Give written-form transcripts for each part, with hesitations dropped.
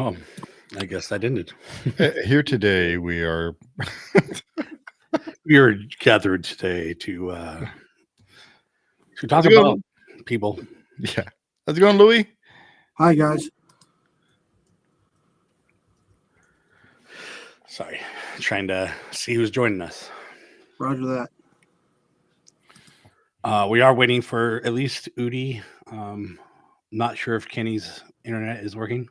Oh, I guess that ended. Here today, we are We are gathered today to talk How's it about going? people. Yeah. How's it going, Louis? Hi, guys. Sorry, trying to see who's joining us. Roger that. We are waiting for at least Udi. Not sure if Kenny's internet is working.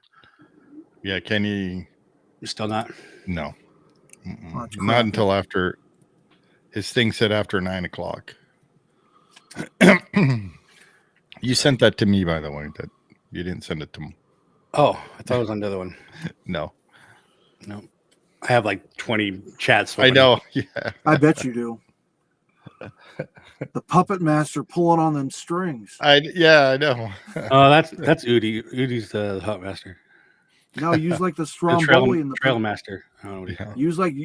Yeah, Kenny. Still not. No, Oh, it's not crappy. until after his thing said after 9:00. You sent that to me, by the way. That you didn't send it to him. Oh, I thought it was on the other one. No, I have like 20 chats. I know. Yeah, I bet you do. The puppet master pulling on them strings. I know. Oh, that's Udi. Udi's the hot master. No, use like the The Stromboli and the trail master. I don't know what he- Yeah.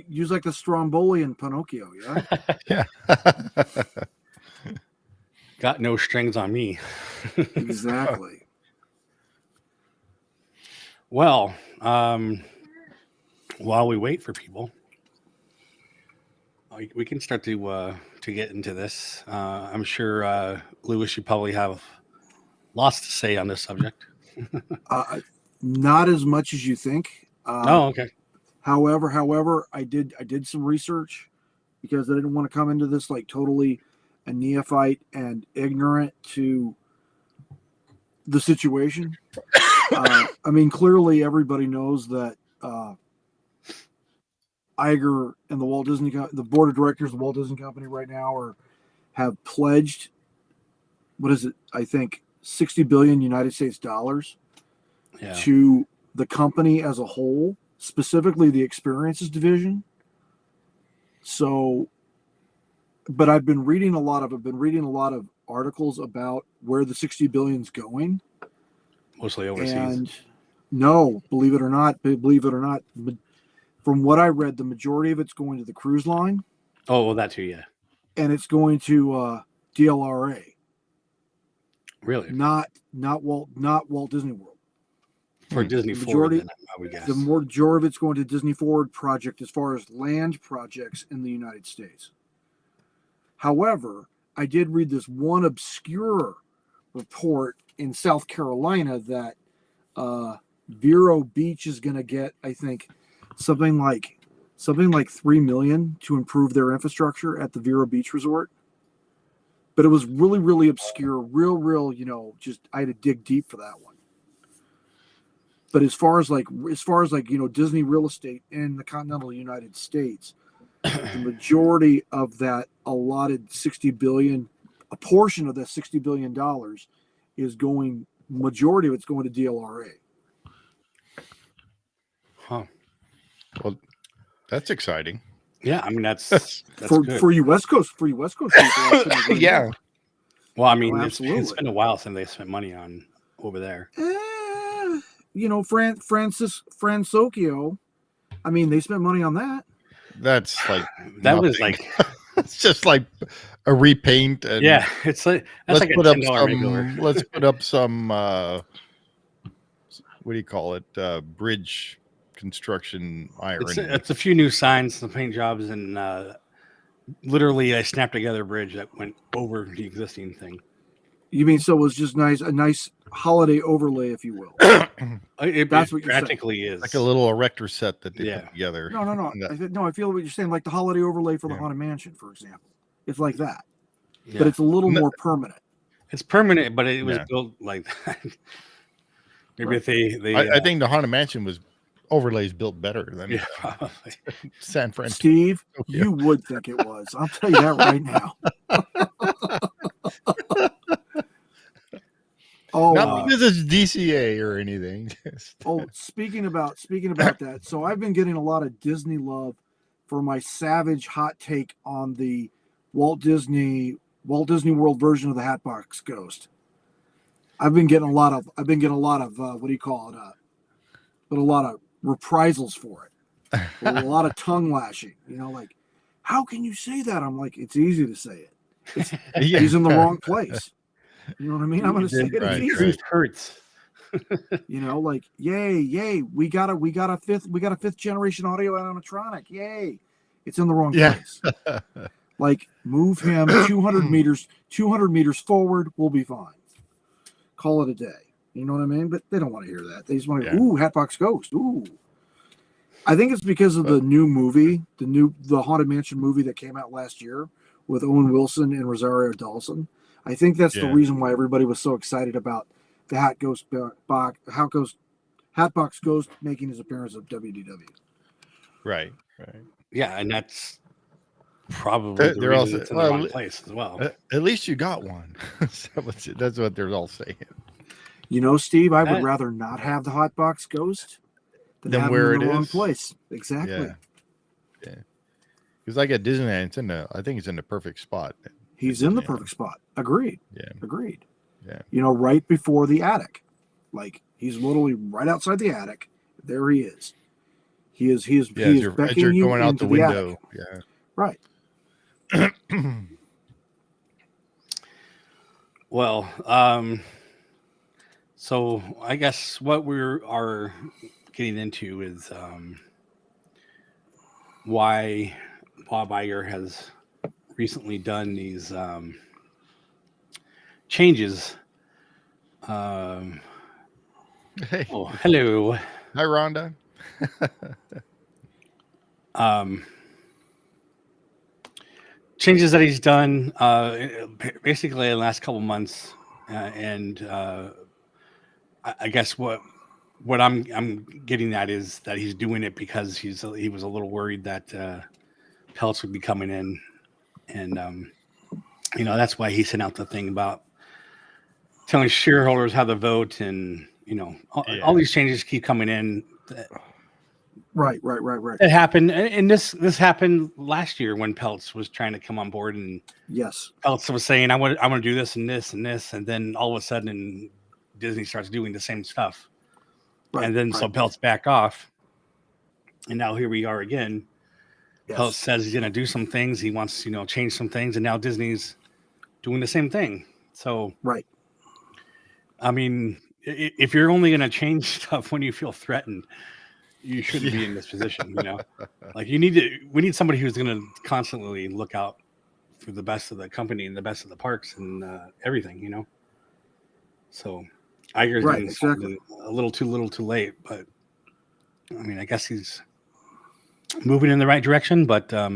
use like the Stromboli and Pinocchio. Yeah, Yeah. Got no strings on me. exactly. Well, while we wait for people, we can start to get into this. I'm sure, Lewis, you probably have lots to say on this subject. Not as much as you think. Oh, okay. However, I did some research because I didn't want to come into this like totally a neophyte and ignorant to the situation. I mean, clearly everybody knows that Iger and the Walt Disney, the board of directors of the Walt Disney Company right now have pledged, what is it? I think 60 billion United States dollars to the company as a whole, specifically the experiences division. So, but I've been reading a lot of articles about where the 60 billion is going. Mostly overseas. And no, believe it or not, from what I read, the majority of it's going to the cruise line. Oh, well, that too, yeah. And it's going to DLRA. Really? Not Walt Disney World. For Disney Forward, then, I would guess. The majority of it's going to Disney Forward project as far as land projects in the United States. However, I did read this one obscure report in South Carolina that Vero Beach is going to get, I think, something like $3 million to improve their infrastructure at the Vero Beach Resort. But it was really, really obscure, real, just I had to dig deep for that one. But as far as Disney real estate in the continental United States, the majority of that allotted 60 billion, a portion of that $60 billion is going, majority of it's going to DLRA. Huh. Well, that's exciting. Yeah, I mean that's good. for you West Coast people. Yeah. Well, I mean, it's absolutely. been a while since they spent money on over there. Fransokio. I mean, they spent money on that. That's like That was nothing. like, It's just like a repaint. And yeah, it's like that's like a $10 regular. Let's put up some. What do you call it? Bridge construction iron. It's a few new signs, some paint jobs, and literally a snap together bridge that went over the existing thing. You mean so it was just a nice holiday overlay, if you will. That's what practically is. Like a little erector set that they put together. No. I feel what you're saying, like the holiday overlay for the Haunted Mansion, for example. It's like that, Yeah. but it's a little more permanent. It's permanent, but it was built like that. Maybe if they I think the Haunted Mansion was overlays built better than San Francisco. Steve, you would think it was. I'll tell you that right now. Not because it's DCA or anything. Speaking about that, so I've been getting a lot of Disney love for my savage hot take on the Walt Disney World version of the Hatbox Ghost. I've been getting a lot of what do you call it? But a lot of reprisals for it. A lot of tongue lashing. Like, how can you say that? I'm like, it's easy to say it. He's in the wrong place. You know what I mean? I'm going to say it. The truth hurts. You know, like yay, we got a fifth generation audio animatronic. Yay. It's in the wrong place. Like move him 200 meters forward, we'll be fine. Call it a day. You know what I mean? But they don't want to hear that. They just want to, ooh, Hatbox Ghost. Ooh. I think it's because of the new movie, the Haunted Mansion movie that came out last year with Owen Wilson and Rosario Dawson. I think that's the reason why everybody was so excited about the Hatbox Ghost making his appearance at WDW. Right. Yeah, and that's probably the reason it's in the wrong place as well. At least you got one. That's what they're all saying. You know, Steve, I would rather not have the Hotbox Ghost than have where him in the it wrong is. Place. Exactly. Yeah. Because like at Disneyland, I think it's in the perfect spot. He's in the perfect spot. Agreed. Yeah. Agreed. Yeah. You know, right before the attic. Like he's literally right outside the attic. There he is. He is beckoning you going out into the window. attic. Yeah. Right. Well, so I guess what we are getting into is why Bob Iger has recently done these changes. Hey. Oh, hello. Hi, Rhonda. Changes that he's done basically in the last couple months, and I guess what I'm getting at is that he's doing it because he was a little worried that pelts would be coming in, and you know that's why he sent out the thing about telling shareholders how to vote, and you know all these changes keep coming in. Right. It happened, and this happened last year when Peltz was trying to come on board, and yes, Peltz was saying I want to do this and this and this, and then all of a sudden Disney starts doing the same stuff, and then so Peltz back off, and now here we are again. Yes. Peltz says he's going to do some things, he wants change some things, and now Disney's doing the same thing. So I mean, if you're only going to change stuff when you feel threatened, you shouldn't be in this position, like we need somebody who's going to constantly look out for the best of the company and the best of the parks and everything, so Iger's doing something a little too late, but I mean, I guess he's moving in the right direction, but I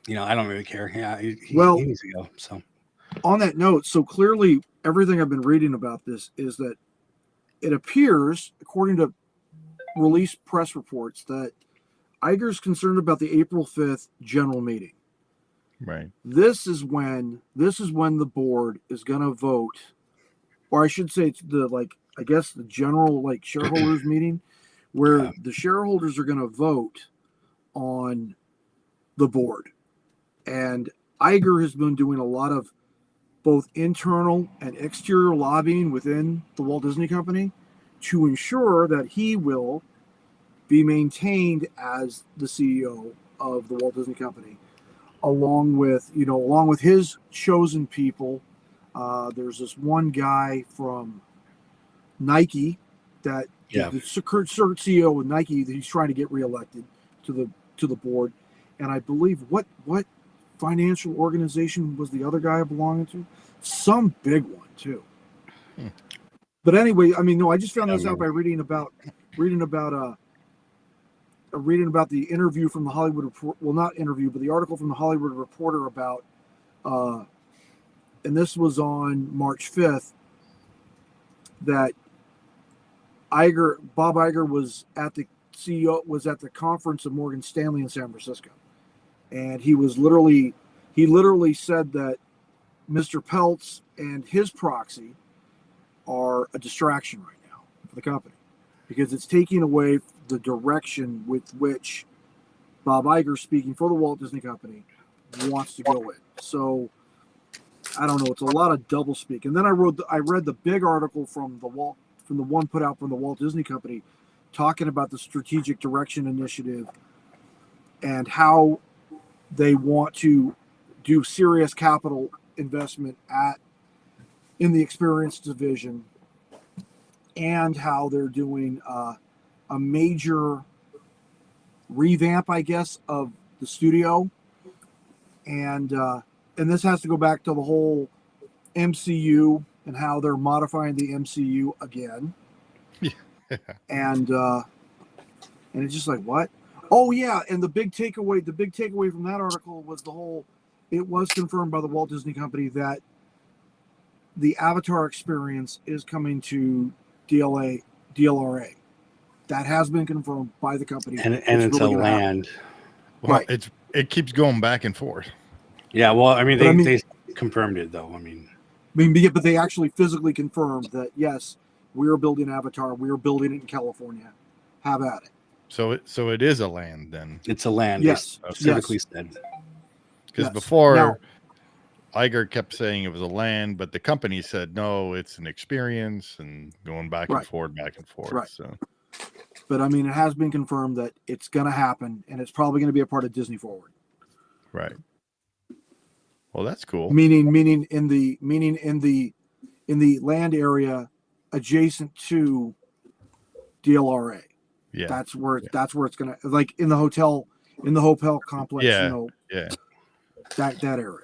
don't really care. Yeah. He needs to go. So on that note, so clearly everything I've been reading about this is that it appears, according to released press reports, that Iger's concerned about the April 5th general meeting. Right. This is when the board is going to vote, or I should say it's the general shareholders meeting where the shareholders are going to vote on the board. And Iger has been doing a lot of both internal and exterior lobbying within the Walt Disney Company to ensure that he will be maintained as the CEO of the Walt Disney Company, along with his chosen people. There's this one guy from Nike that the current CEO of Nike that he's trying to get reelected to the board, and I believe what financial organization was the other guy belonging to? Some big one too. But anyway, I mean, no, I just found this out by reading about the interview from the Hollywood Report. Well, not interview, but the article from the Hollywood Reporter about, and this was on March 5th, that Bob Iger was at the conference of Morgan Stanley in San Francisco, and he literally said that Mr. Peltz and his proxy are a distraction right now for the company because it's taking away the direction with which Bob Iger, speaking for the Walt Disney Company, wants to go in. So I don't know. It's a lot of doublespeak. And then I read the big article from the one put out from the Walt Disney Company talking about the strategic direction initiative and how they want to do serious capital investment in the experience division and how they're doing a major revamp, I guess, of the studio, and this has to go back to the whole MCU and how they're modifying the MCU again. and it's just like, what? Oh yeah, and the big takeaway from that article was it was confirmed by the Walt Disney Company that the Avatar experience is coming to DLRA. That has been confirmed by the company, and it's really a land. Well, Right. it keeps going back and forth. Yeah, well, I mean, they confirmed it though. I mean, but they actually physically confirmed that yes, we are building Avatar. We are building it in California. Have at it. So it is a land then. it's a land. Yes. They specifically said. Because before Iger kept saying it was a land, but the company said no, it's an experience, and going back and forth. Right. So, but I mean, it has been confirmed that it's going to happen, and it's probably going to be a part of Disney Forward. Right. Well, that's cool. Meaning in the land area adjacent to DLRA. Yeah. That's where it's gonna, like in the hotel complex. Yeah. You know. Yeah. That area.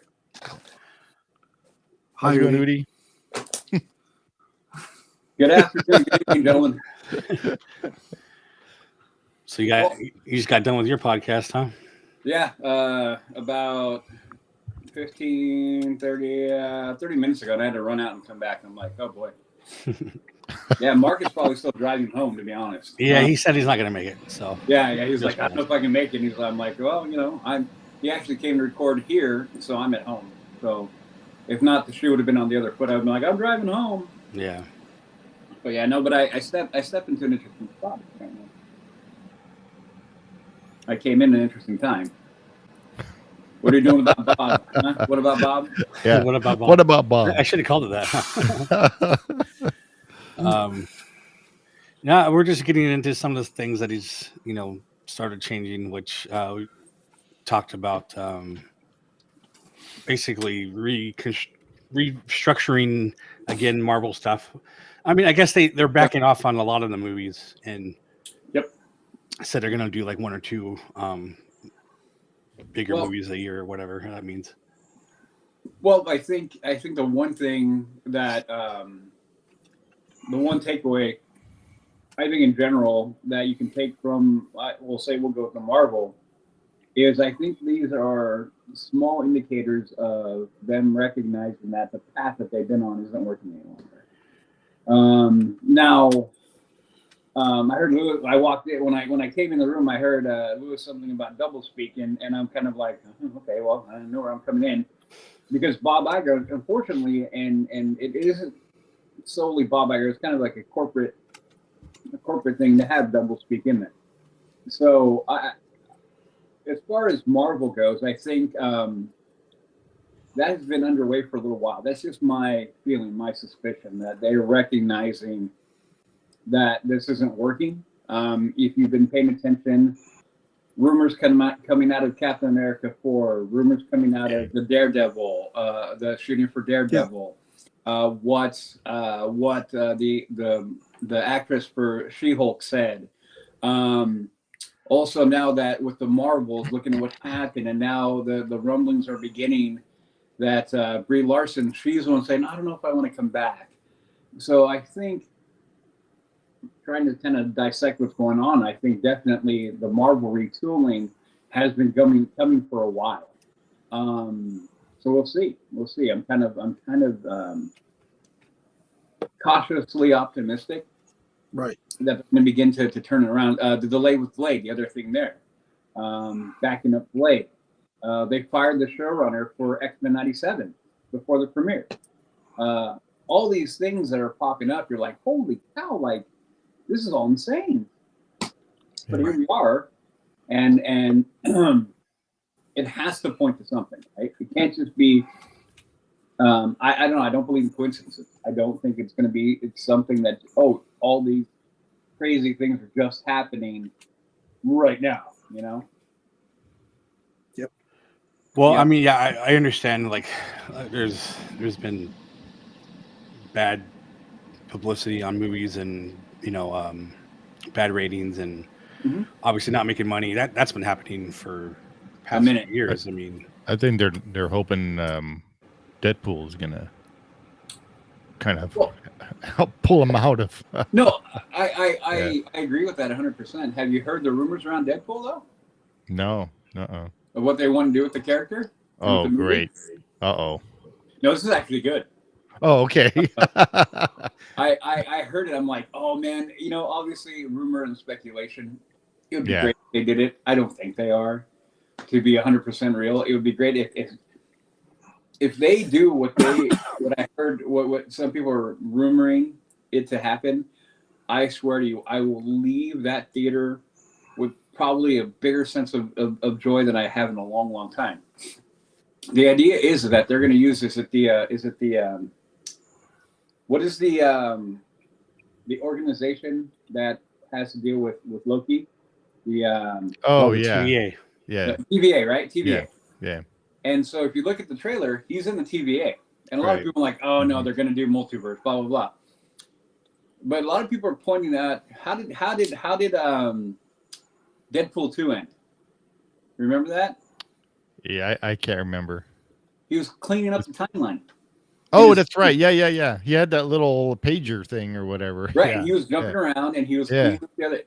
How's it going, Udi? Good afternoon, good evening, gentlemen. So you just got done with your podcast, huh? Yeah, about 30 minutes ago, and I had to run out and come back. I'm like, oh boy. Yeah, Mark is probably still driving home, to be honest. Yeah, he said he's not going to make it. So yeah, he's like, I don't know if I can make it. I'm like, well, he actually came to record here, so I'm at home. So if not, the shoe would have been on the other foot. I'd be like, I'm driving home. Yeah. But yeah, no, but I stepped into an interesting spot. I came in an interesting time. What are you doing about Bob? Huh? What about Bob? Yeah. What about Bob? What about Bob? I should have called it that. Yeah, we're just getting into some of the things that he's, started changing, which we talked about. Basically restructuring again Marvel stuff. I mean, I guess they're backing off on a lot of the movies, and said they're going to do like one or two bigger movies a year or whatever that means. Well, I think the one thing that the one takeaway I think in general that you can take from we'll go with the Marvel is I think these are small indicators of them recognizing that the path that they've been on isn't working any longer. Now, I heard Lewis. I walked in when I came in the room. I heard Lewis something about doublespeak, and I'm kind of like, okay, well, I don't know where I'm coming in, because Bob Iger, unfortunately, and it isn't solely Bob Iger. It's kind of like a corporate thing to have doublespeak in there. So, as far as Marvel goes, I think that has been underway for a little while. That's just my feeling, my suspicion that they're recognizing that this isn't working. If you've been paying attention, rumors coming out of Captain America 4, rumors coming out of the Daredevil, the shooting for Daredevil, what the actress for She-Hulk said. Also, now that with the Marvels, looking at what happened, and now the rumblings are beginning that Brie Larson, she's the one saying, I don't know if I want to come back. So I think, trying to kind of dissect what's going on, I think definitely the Marvel retooling has been coming for a while. So we'll see. I'm kind of cautiously optimistic. Right. That it's going to begin to turn it around. The delay with Blade, the other thing there, backing up Blade. They fired the showrunner for X-Men 97 before the premiere. All these things that are popping up, you're like, holy cow, like, this is all insane. But here we are, and it has to point to something, right? It can't just be, I don't know, I don't believe in coincidences. I don't think it's something that, all these crazy things are just happening right now, Yep. Well, I mean, I understand, like, there's been bad publicity on movies and bad ratings and Mhm. obviously not making money. That's been happening for past minute. few years. I mean, I think they're hoping Deadpool's gonna kind of Well- help pull them out of. No, I agree with that 100%. Have you heard the rumors around Deadpool though? No. Of what they want to do with the character? And with Oh, the movie? great. Uh-oh. No, this is actually good. Oh, okay. I heard it. I'm like, oh man, obviously rumor and speculation. It would be Yeah. great if they did it. I don't think they are. To be 100% real, it would be great if they do what I heard, what some people are rumoring it to happen. I swear to you, I will leave that theater with probably a bigger sense of joy than I have in a long, long time. The idea is that they're going to use this at the what is the organization that has to deal with Loki? The Oh, the yeah. TVA. Yeah. TVA, right? TVA. Yeah. And so if you look at the trailer, he's in the TVA. And a lot of Right. people are like, oh no, Mhm. they're going to do multiverse, blah, blah, blah. But a lot of people are pointing out, how did Deadpool 2 end? Remember that? Yeah, I can't remember. He was cleaning up the timeline. Oh, was- that's right. Yeah. He had that little pager thing or whatever. Right. Yeah. He was jumping around and he was Yeah. cleaning up the other.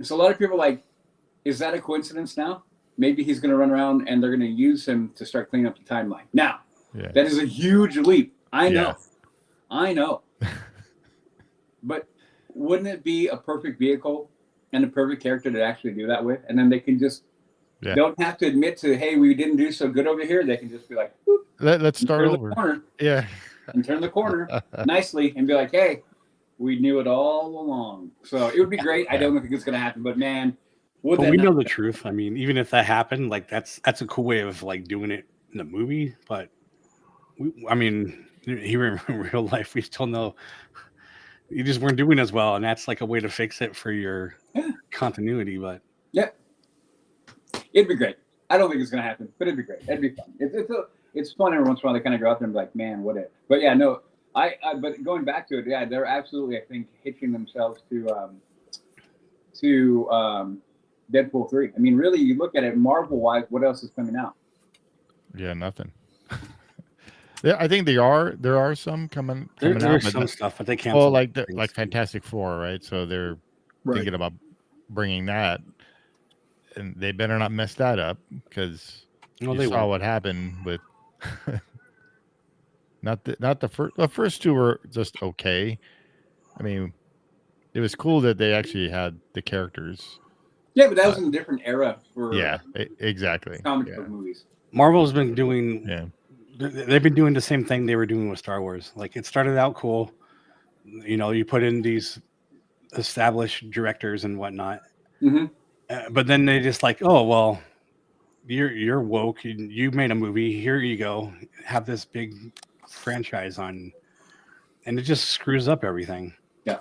So a lot of people are like, is that a coincidence now? Maybe he's going to run around and they're going to use him to start cleaning up the timeline. Now, Yeah. that is a huge leap. I know. Yeah. I know. But wouldn't it be a perfect vehicle and a perfect character to actually do that with? And then they can just don't have to admit to, hey, we didn't do so good over here. They can just be like, boop, Let's start turn over. the corner Yeah. and turn the corner nicely and be like, hey, we knew it all along. So it would be great. I don't think it's going to happen, but man, would But that we not- know the truth. I mean, even if that happened, like that's a cool way of like doing it in the movie. But here in real life, we still know you just weren't doing as well, and that's like a way to fix it for your continuity. But yeah, it'd be great. I don't think it's going to happen, but it'd be great. It'd be fun. It's fun every once in a while to kind of go out there and be like, man, what if? But yeah, no, but going back to it, yeah, they're absolutely, I think, hitching themselves to Deadpool 3. I mean, really, you look at it Marvel-wise, what else is coming out? Yeah, nothing. Yeah, I think there are some coming out. there's but some stuff, but they canceled. well, like things. Fantastic Four, right? So they're Right. thinking about bringing that, and they better not mess that up because No, you they saw won't. what happened with not the first. The first two were just okay. I mean, it was cool that they actually had the characters. Yeah, but that was in a different era for Exactly. comic book movies. Marvel's been doing. Yeah. They've been doing the same thing they were doing with Star Wars. Like it started out cool, you put in these established directors and whatnot, but then they just like, oh well, you're woke. You made a movie. Here you go. Have this big franchise on, and it just screws up everything. Yeah,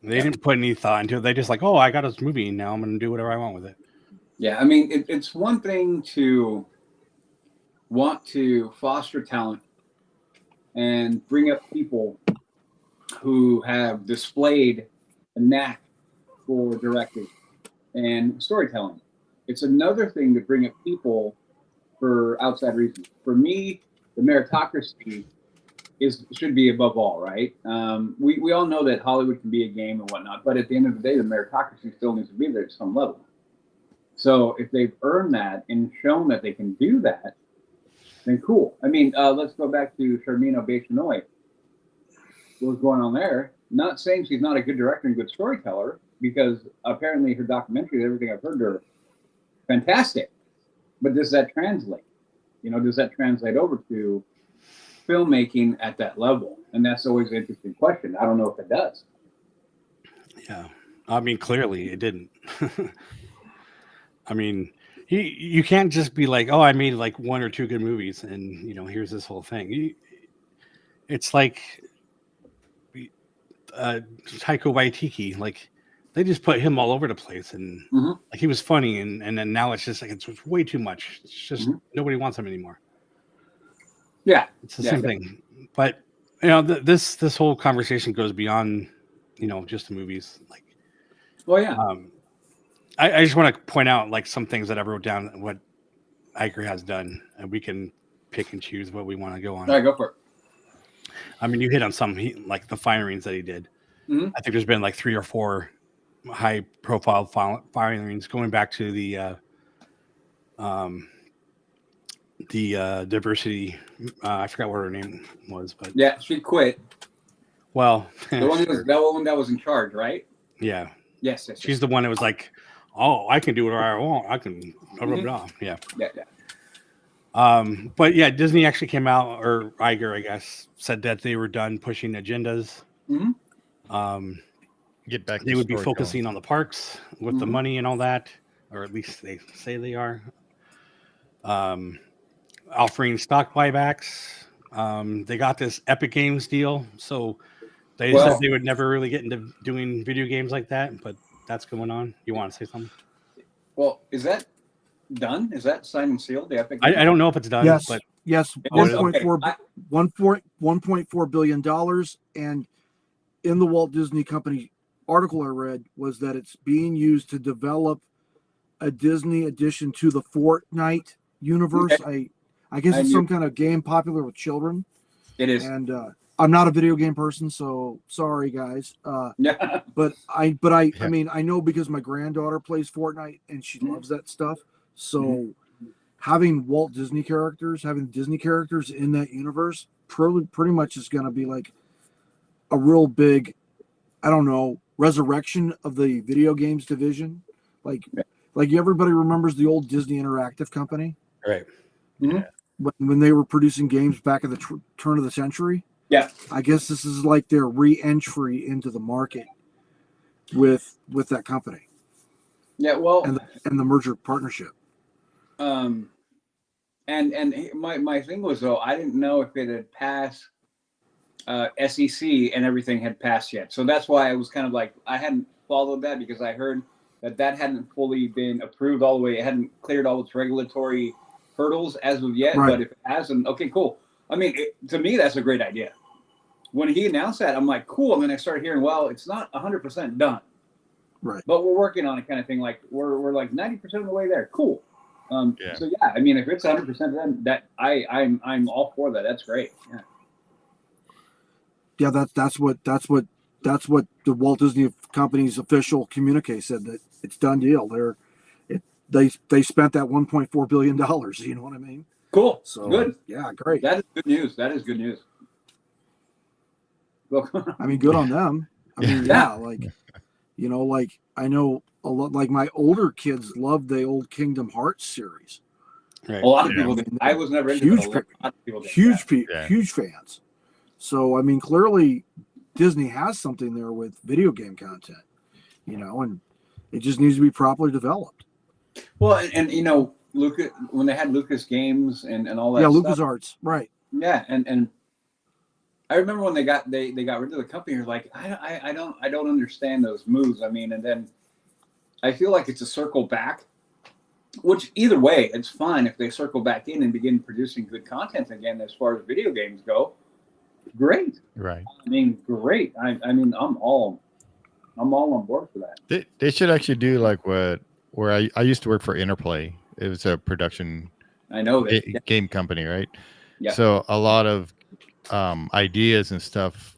they didn't put any thought into it. They just like, oh, I got this movie. Now I'm going to do whatever I want with it. Yeah, I mean, it's one thing to want to foster talent and bring up people who have displayed a knack for directing and storytelling. It's another thing to bring up people for outside reasons. For me, the meritocracy should be above all, right? We all know that Hollywood can be a game and whatnot, but at the end of the day, the meritocracy still needs to be there at some level. So if they've earned that and shown that they can do that, then cool. I mean, let's go back to Sharmina Bechanoy. What was going on there? Not saying she's not a good director and good storyteller, because apparently her documentaries, everything I've heard, are fantastic. But does that translate? Does that translate over to filmmaking at that level? And that's always an interesting question. I don't know if it does. Yeah. I mean, clearly it didn't. I mean, you can't just be like, oh, I made like one or two good movies and, here's this whole thing. It's like Taika Waititi, like they just put him all over the place and like he was funny and then now it's just like it's way too much. It's just nobody wants him anymore. Yeah. It's the same thing. But this whole conversation goes beyond, just the movies. Like, Well, yeah. I just want to point out like some things that I wrote down what Iger has done, and we can pick and choose what we want to go on. All right, go for it. I mean, you hit on some, like the firings that he did. Mm-hmm. I think there's been like 3 or 4 high-profile firings going back to the diversity. I forgot what her name was, but yeah, she quit. Well, The one that was in charge, right? Yeah. Yes. She's the one that was like, "Oh, I can do whatever I want. I can blah blah blah." Yeah. But yeah, Disney actually came out, or Iger, I guess, said that they were done pushing agendas. Mm-hmm. Get back. They would be focusing on the parks with the money and all that, or at least they say they are. Offering stock buybacks. They got this Epic Games deal, so they said they would never really get into doing video games like that, but that's going on. You want to say something? Well, is that done? Is that signed and sealed? The Epic Games? I don't know if it's done. Yes, but yes, $1.4 billion, and in the Walt Disney Company article I read was that it's being used to develop a Disney addition to the Fortnite universe. Okay. I guess it's some kind of game popular with children. It is, and I'm not a video game person, so sorry guys. Yeah. But I mean, I know because my granddaughter plays Fortnite and she loves that stuff. So having Walt Disney characters, having Disney characters in that universe, pretty much is going to be like a real big, I don't know, resurrection of the video games division. Like everybody remembers the old Disney Interactive Company, right? Mm-hmm. When they were producing games back at the turn of the century. Yeah, I guess this is like their re-entry into the market with that company. Yeah, well, and the merger partnership. And my thing was, though, I didn't know if it had passed SEC and everything had passed yet. So that's why I was kind of like, I hadn't followed that because I heard that hadn't fully been approved all the way. It hadn't cleared all its regulatory hurdles as of yet. Right. But if it hasn't, okay, cool. I mean, to me, that's a great idea. When he announced that, I'm like, cool. And then I started hearing, well, it's not 100% done. Right. But we're working on it, kind of thing. Like we're like 90% of the way there. Cool. So yeah, I mean, if it's 100% done, that I'm all for that. That's great. Yeah. Yeah, that's what the Walt Disney Company's official communique said, that it's done deal. They spent that $1.4 billion. You know what I mean? Cool. So good. Yeah, great. That is good news. That is good news. I mean, good on them. I mean, like I know a lot. Like my older kids love the old Kingdom Hearts series. Right. A lot of people did. I was never into it. A lot of people did. Huge fans. So I mean, clearly Disney has something there with video game content, and it just needs to be properly developed. Well, and Lucas, when they had Lucas Games and all that. Yeah, stuff, LucasArts, right? Yeah, and I remember when they got rid of the company. You're like, I don't understand those moves. I mean, and then I feel like it's a circle back. Which either way, it's fine if they circle back in and begin producing good content again. As far as video games go, great. Right. I mean, great. I mean, I'm all on board for that. They should actually do like where I used to work for Interplay. It was a production. I know that game company, right? Yeah. So a lot of ideas and stuff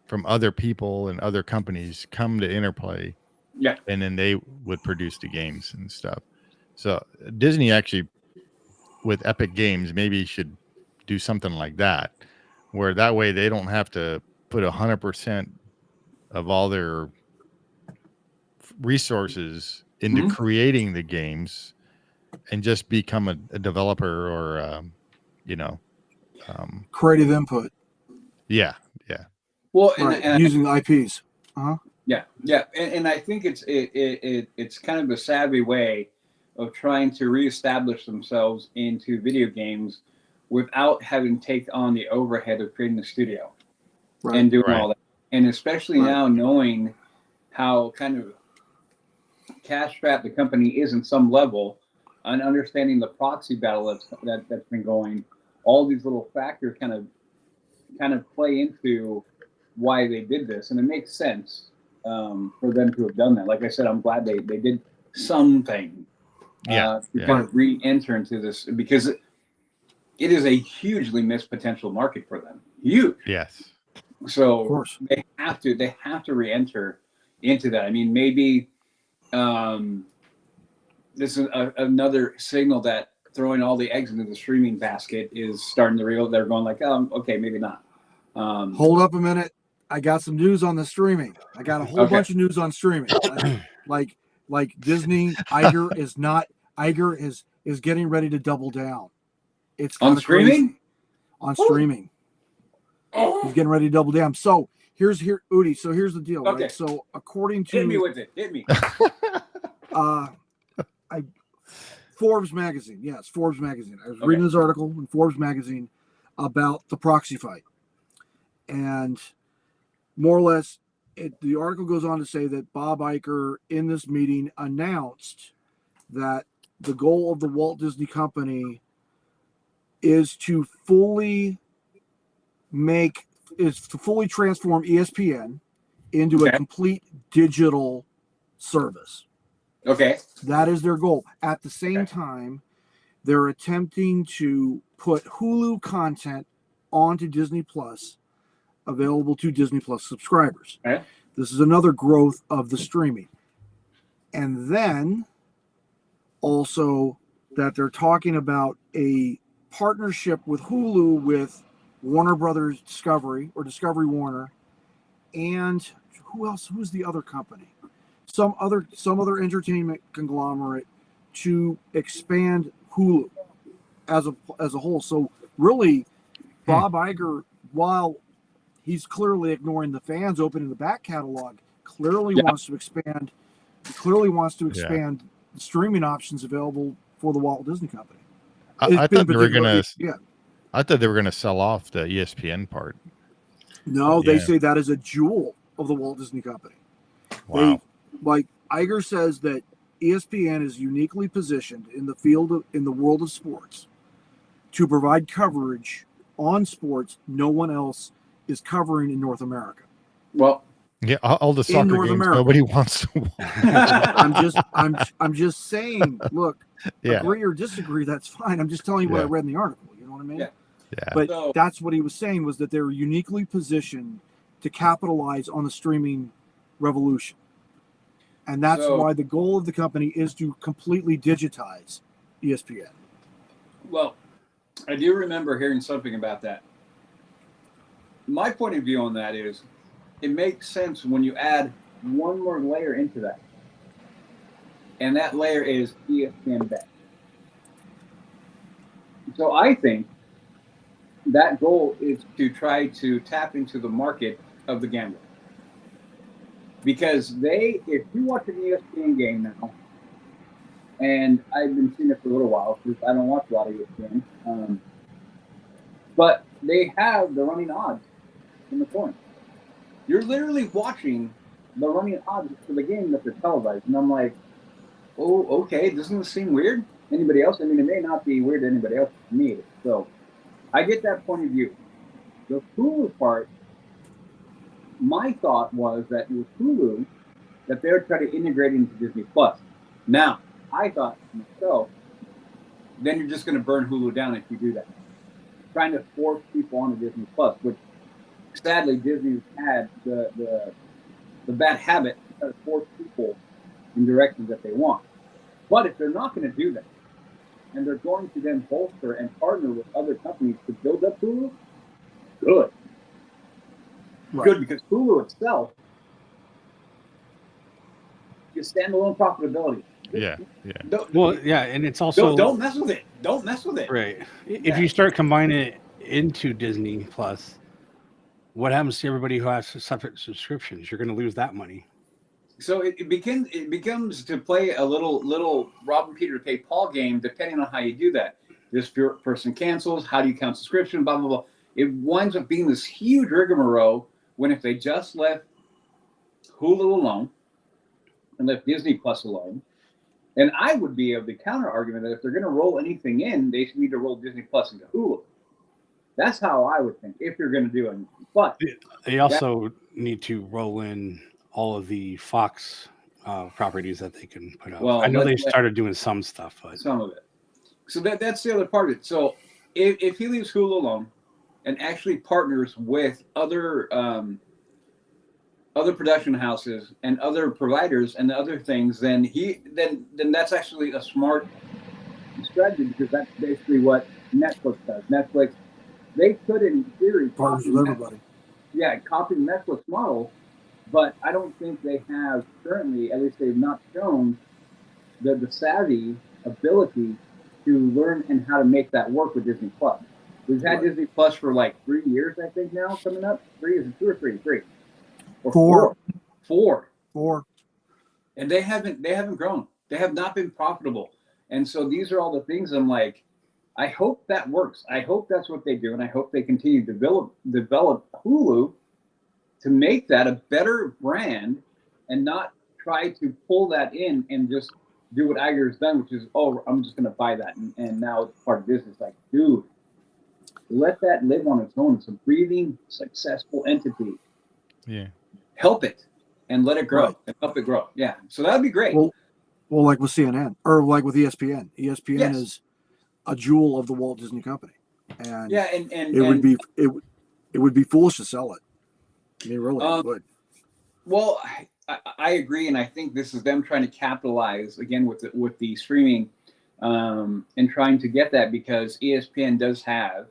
from other people and other companies come to Interplay. Yeah. And then they would produce the games and stuff. So Disney actually, with Epic Games, maybe should do something like that, where that way they don't have to put 100% of all their resources into creating the games and just become a developer or, creative input. Yeah. Well, and using IPs. Yeah, and I think it's kind of a savvy way of trying to reestablish themselves into video games without having to take on the overhead of creating the studio and doing all that. And especially now knowing how kind of cash-strapped the company is in some level, and understanding the proxy battle that's been going, all these little factors kind of kind of play into why they did this, and it makes sense for them to have done that. Like I said, I'm glad they did something to kind of re-enter into this, because it is a hugely missed potential market for them. Huge. Yes. So Of course. they have to re-enter into that. I mean, maybe this is another signal that throwing all the eggs into the streaming basket is starting to real. They're going like, okay, maybe not. Hold up a minute. I got some news on the streaming. I got a whole bunch of news on streaming. like Disney, Iger is getting ready to double down. It's on streaming. Crazy. On streaming. He's getting ready to double down. So here's Udi. So here's the deal, right? So according to hit me with it. Hit me. Forbes magazine. Yes, Forbes magazine. I was reading this article in Forbes magazine about the proxy fight. And more or less, the article goes on to say that Bob Iger in this meeting announced that the goal of the Walt Disney Company is to fully transform ESPN into a complete digital service. Okay. That is their goal. At the same time, they're attempting to put Hulu content onto Disney Plus, available to Disney Plus subscribers. Okay. This is another growth of the streaming. And then also that they're talking about a partnership with Hulu with Warner Brothers Discovery or Discovery Warner, and who else? Who's the other company? Some other entertainment conglomerate to expand Hulu as a whole. So really, Bob Iger, while he's clearly ignoring the fans opening the back catalog, clearly wants to expand. Clearly wants to expand the streaming options available for the Walt Disney Company. I thought they were gonna. I thought they were gonna sell off the ESPN part. No, they say that is a jewel of the Walt Disney Company. Wow. Like Iger says that ESPN is uniquely positioned in the world of sports to provide coverage on sports no one else is covering in North America. Well, yeah, all the soccer games America. Nobody wants to watch. I'm just saying, look, agree or disagree, that's fine. I'm just telling you what I read in the article. You know what I mean? Yeah. But that's what he was saying, was that they're uniquely positioned to capitalize on the streaming revolution. And that's why the goal of the company is to completely digitize ESPN. Well, I do remember hearing something about that. My point of view on that is it makes sense when you add one more layer into that. And that layer is ESPN Bet. So I think that goal is to try to tap into the market of the gambler. Because if you watch an ESPN game now, and I've been seeing it for a little while because I don't watch a lot of ESPN, but they have the running odds in the corner. You're literally watching the running odds for the game that they're televised. And I'm like, oh, okay, doesn't this seem weird? Anybody else? I mean, it may not be weird to anybody else, to me. So I get that point of view. The Hulu part, my thought was that with Hulu, that they would try to integrate into Disney Plus. Now, I thought to myself, then you're just going to burn Hulu down if you do that. Trying to force people onto Disney Plus, which sadly Disney's had the bad habit to try to force people in directions that they want. But if they're not going to do that, and they're going to then bolster and partner with other companies to build up Hulu, good. Right. Good, because Hulu itself is standalone profitability. Yeah. And it's also don't mess with it. Don't mess with it. Right. If you start combining it into Disney Plus, what happens to everybody who has separate subscriptions? You're going to lose that money. So it becomes to play a little Robin Peter to pay Paul game, depending on how you do that. This person cancels. How do you count subscription? Blah blah blah. It winds up being this huge rigmarole. When if they just left Hulu alone and left Disney Plus alone, and I would be of the counter argument that if they're going to roll anything in, they need to roll Disney Plus into Hulu. That's how I would think if you're going to do it. But they also need to roll in all of the Fox properties that they can put up. Well, I know they started doing some stuff, but some of it. So that's the other part of it. So if he leaves Hulu alone and actually partners with other production houses and other providers and other things, then that's actually a smart strategy, because that's basically what Netflix does. Netflix, they could in theory Partners with everybody. copy the Netflix model, but I don't think they have currently, at least they've not shown the savvy ability to learn and how to make that work with Disney Plus. We've had Disney Plus for like 3 years, I think now coming up. 3 is it 2 or 3? 3 or 4. And they haven't grown. They have not been profitable. And so these are all the things I'm like, I hope that works. I hope that's what they do, and I hope they continue to develop Hulu to make that a better brand and not try to pull that in and just do what Iger's done, which is, oh, I'm just going to buy that, and now it's part of business. Like, dude, let that live on its own. It's a breathing, successful entity. Yeah. Help it and let it grow and help it grow. Yeah. So that would be great. Well, like with CNN or like with ESPN. ESPN is a jewel of the Walt Disney Company, and it would be foolish to sell it. I mean, really would. Well, I agree, and I think this is them trying to capitalize again with the streaming, and trying to get that, because ESPN does have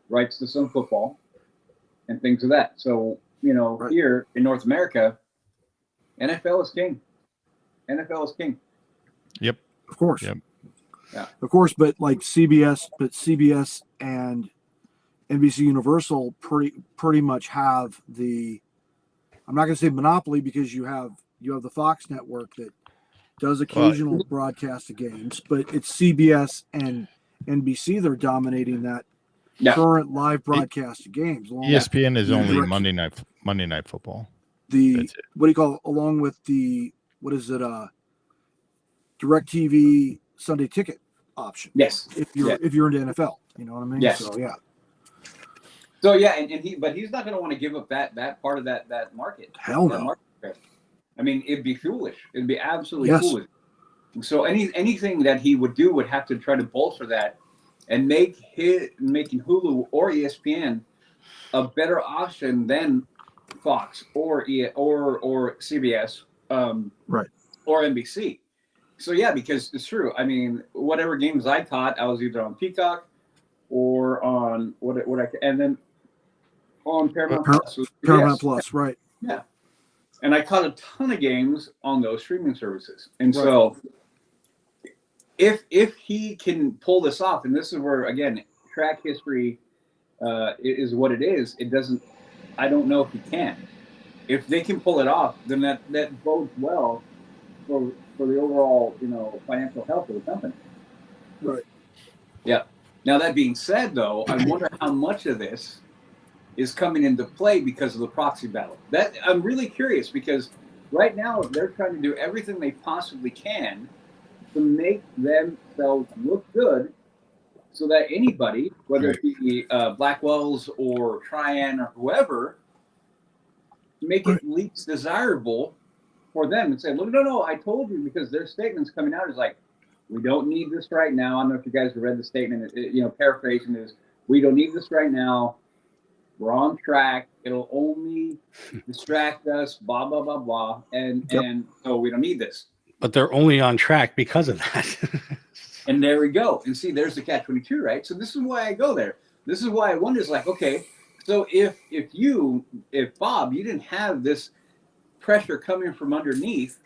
rights to some football and things of that. So here in North America, NFL is king. NFL is king. Yep. Of course. Yep. Yeah. Of course, but like CBS and NBC Universal pretty much have the, I'm not going to say monopoly, because you have the Fox network that does occasional broadcast of games, but it's CBS and NBC that are dominating that current live broadcast of games. ESPN is only Monday night football. What do you call it? Along with the, what is it? DirecTV Sunday Ticket option. Yes. If you're into NFL, you know what I mean? Yes. So yeah. So yeah, and he's not going to want to give up that part of that market. Hell no. I mean, it'd be foolish. It'd be absolutely foolish. So anything that he would do would have to try to bolster that and making Hulu or ESPN a better option than Fox or CBS, or NBC. So yeah, because it's true. I mean, whatever games I caught, I was either on Peacock or on and then on Paramount Plus. Paramount Plus, right? Yeah, and I caught a ton of games on those streaming services. And so, if he can pull this off, and this is where again track history is what it is. It doesn't. I don't know if he can. If they can pull it off, then that bodes well for the overall, financial health of the company. Right. Yeah. Now, that being said, though, I wonder how much of this is coming into play because of the proxy battle. That I'm really curious, because right now they're trying to do everything they possibly can to make themselves look good, so that anybody, whether it be Blackwell's or Trian or whoever, make it least desirable for them and say, look, no, I told you, because their statements coming out is like, we don't need this right now. I don't know if you guys have read the statement. Paraphrasing is, we don't need this right now. We're on track. It'll only distract us, blah, blah, blah, blah. And so we don't need this. But they're only on track because of that. And there we go. And see, there's the catch-22, right? So this is why I go there. This is why I wonder, is like, okay, so if Bob, you didn't have this pressure coming from underneath,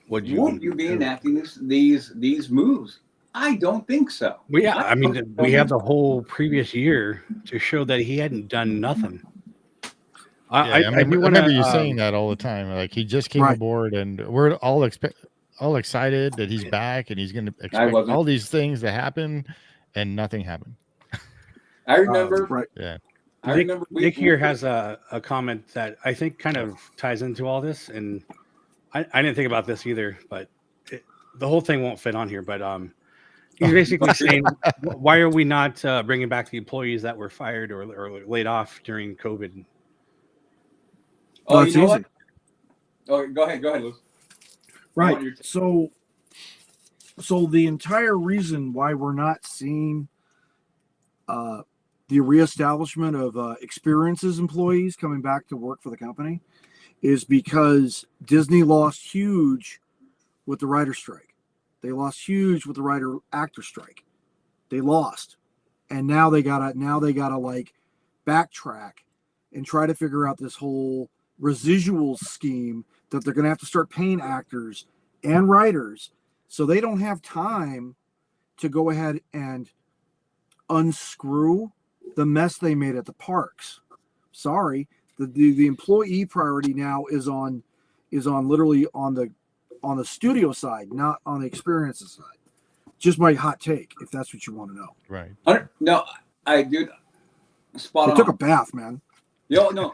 would you be enacting these moves? I don't think so. Well, yeah, I mean, we have the whole previous year to show that he hadn't done nothing. I remember you saying that all the time. Like, he just came aboard, and we're all excited that he's back, and he's going to expect all these things to happen, and nothing happened. I remember. Yeah. I remember. Nick here has a comment that I think kind of ties into all this, and I didn't think about this either, but the whole thing won't fit on here. But He's basically saying, why are we not bringing back the employees that were fired or laid off during COVID? Oh, it's you know easy. what? Oh, go ahead, Luz. Right. So the entire reason why we're not seeing the reestablishment of experiences employees coming back to work for the company is because Disney lost huge with the writer strike. They lost huge with the writer actor strike. They lost, and now they gotta like backtrack and try to figure out this whole residual scheme that they're gonna have to start paying actors and writers, so they don't have time to go ahead and unscrew the mess they made at the parks. Sorry, the employee priority now is on literally on the studio side, not on the experiences side. Just my hot take, if that's what you want to know. Right. No, I dude, spot I on. took a bath, man. Yo, no,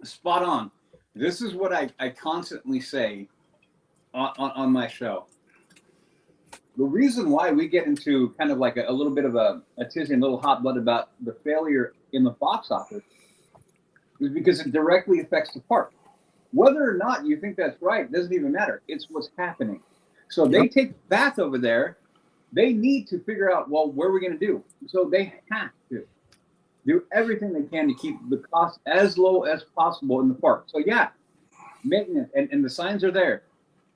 spot on. This is what I constantly say on my show. The reason why we get into kind of like a little bit of a tizzy and a little hot blood about the failure in the box office is because it directly affects the park. Whether or not you think that's right doesn't even matter. It's what's happening. So they take the bath over there. They need to figure out, well, what are we going to do? So they have to do everything they can to keep the cost as low as possible in the park. So yeah, maintenance and the signs are there.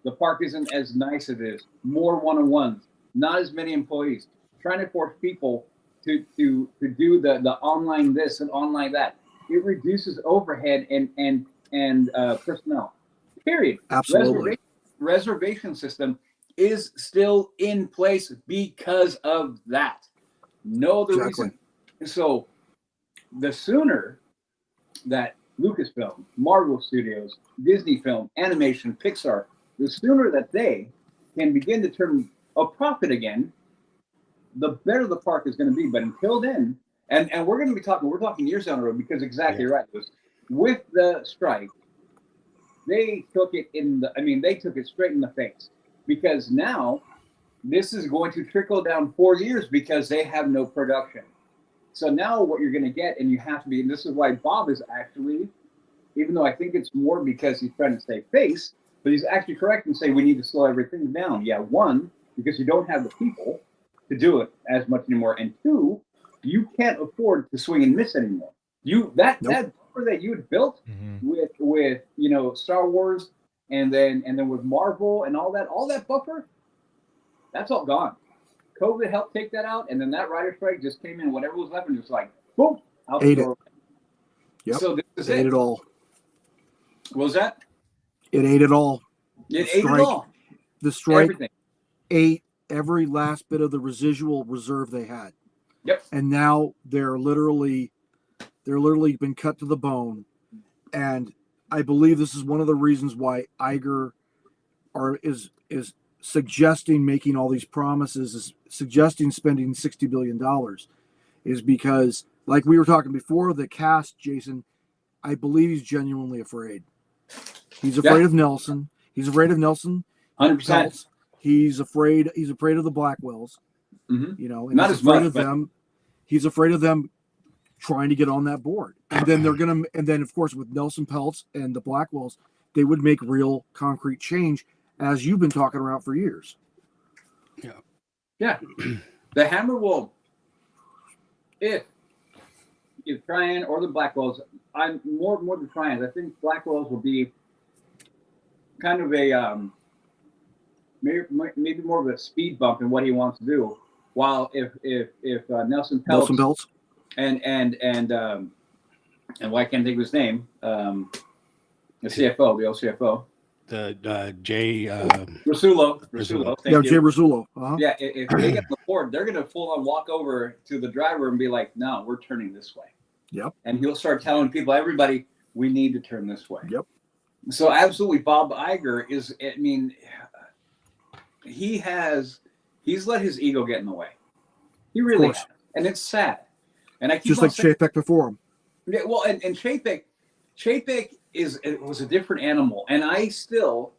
The park isn't as nice as it is. More one-on-ones, not as many employees. Trying to force people to do the online this and online that. It reduces overhead and personnel. Period. Absolutely. Reservation system is still in place because of that. No other reason. So the sooner that Lucasfilm, Marvel Studios, Disney Film, Animation, Pixar, the sooner that they can begin to turn a profit again, the better the park is going to be. But until then, and we're going to be talking years down the road, because exactly right, with the strike, they took it they took it straight in the face, because now this is going to trickle down 4 years because they have no production. So now what you're going to get, and you have to be, and this is why Bob is actually, even though I think it's more because he's trying to save face, but he's actually correct and say we need to slow everything down. Yeah, one, because you don't have the people to do it as much anymore, and two, you can't afford to swing and miss anymore. That buffer that you had built with Star Wars and then with Marvel and all that buffer, that's all gone. COVID helped take that out, and then that writer strike just came in. Whatever was left, and just like boom, out the door. Yep. So this is ate it all. What was that? It ate it all. It ate it all. The strike Everything. ate every last bit of the residual reserve they had. Yep. And now they're literally been cut to the bone. And I believe this is one of the reasons why Iger is suggesting making all these promises, is suggesting spending $60 billion, is because, like we were talking before, the cast, Jason, I believe he's genuinely afraid. He's afraid of Nelson. He's afraid of Nelson. 100%. He's afraid of the Blackwells. Mm-hmm. And not he's as afraid much, of them. He's afraid of them trying to get on that board. And then of course with Nelson Peltz and the Blackwells, they would make real concrete change, as you've been talking about for years. Yeah. The Hammer will, if Tryon or the Blackwells, I'm more than Tryons. I think Blackwells will be kind of a maybe more of a speed bump in what he wants to do. While if Nelson Peltz and why can't I think of his name? The CFO, the old CFO. The Jay Rasulo. Yeah, Jay Rasulo. Uh-huh. Yeah, if they get the board, they're going to full on walk over to the driver and be like, "No, we're turning this way." Yep. And he'll start telling people, everybody, we need to turn this way. Yep. So absolutely, Bob Iger is. I mean, he's let his ego get in the way. He really has, and it's sad. And I keep just like Chapek before him. Yeah, well, and Chapek was a different animal, and I still,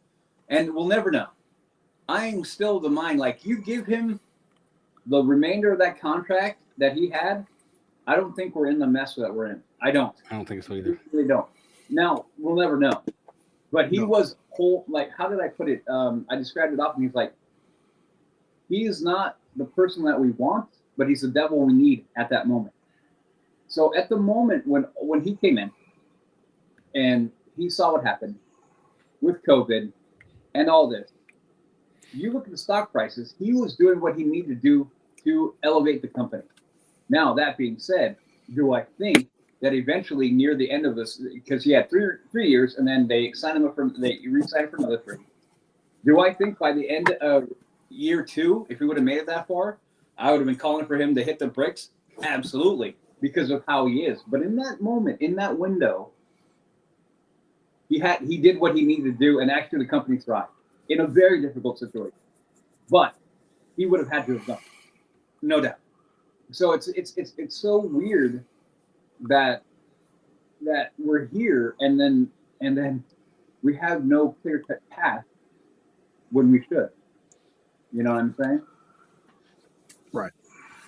and we'll never know. I'm still of the mind, like, you give him the remainder of that contract that he had, I don't think we're in the mess that we're in. I don't think so either. I really don't. Now, we'll never know. But he was whole, like, how did I put it? I described it often. He's like, he is not the person that we want, but he's the devil we need at that moment. So at the moment when he came in and he saw what happened with COVID and all this, you look at the stock prices, he was doing what he needed to do to elevate the company. Now, that being said, do I think that eventually near the end of this, because he had three years and then they signed him up they re-signed for another 3. Do I think by the end of year 2, if he would have made it that far, I would have been calling for him to hit the bricks? Absolutely, because of how he is. But in that moment, in that window, he did what he needed to do, and actually the company thrived in a very difficult situation. But he would have had to have done it, no doubt. So it's so weird that we're here and then we have no clear-cut path when we should. You know what I'm saying? Right.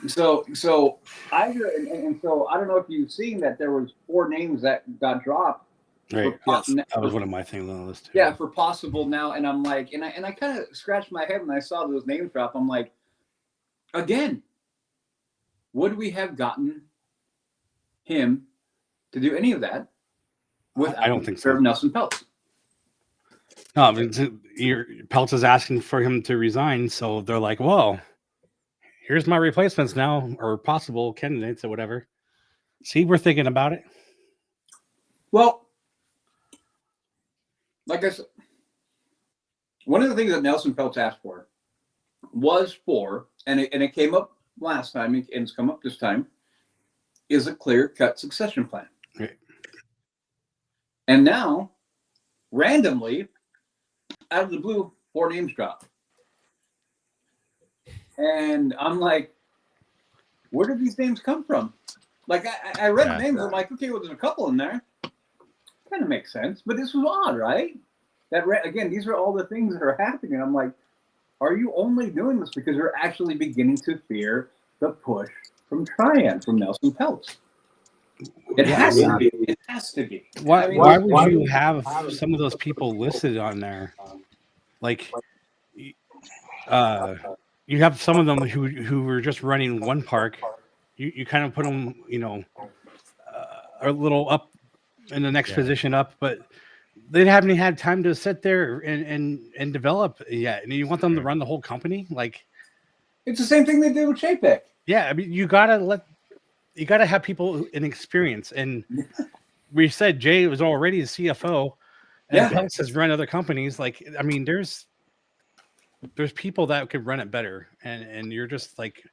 So Iger and so I don't know if you've seen that there was 4 names that got dropped. Right. Yes. That was one of my things on the list too. Yeah, for possible now, and I'm like, and I kind of scratched my head when I saw those names drop. I'm like, again, would we have gotten him to do any of that without I don't think so. Nelson Peltz? No, I mean, Peltz is asking for him to resign, so they're like, well, here's my replacements now, or possible candidates or whatever. See, we're thinking about it. Well, like I said, one of the things that Nelson Peltz asked for was and it came up last time, and it's come up this time, is a clear-cut succession plan. Right. And now, randomly, out of the blue, 4 names drop. And I'm like, where did these names come from? Like, I read the names, I'm like, okay, well, there's a couple in there. Kind of makes sense, but this was odd, right? Again, these are all the things that are happening. And I'm like, are you only doing this because you're actually beginning to fear the push from Triad, from Nelson Peltz? It has to be. It has to be. Why would you have some of those people listed on there? Like, you have some of them who were just running one park. You kind of put them, a little up in the next position up, but they haven't had time to sit there and develop yet. And you want them to run the whole company? Like, it's the same thing they did with Chapek. Yeah, I mean, you gotta have people in experience. And we said Jay was already a CFO, and Peltz has run other companies. Like, I mean, there's people that could run it better, and you're just like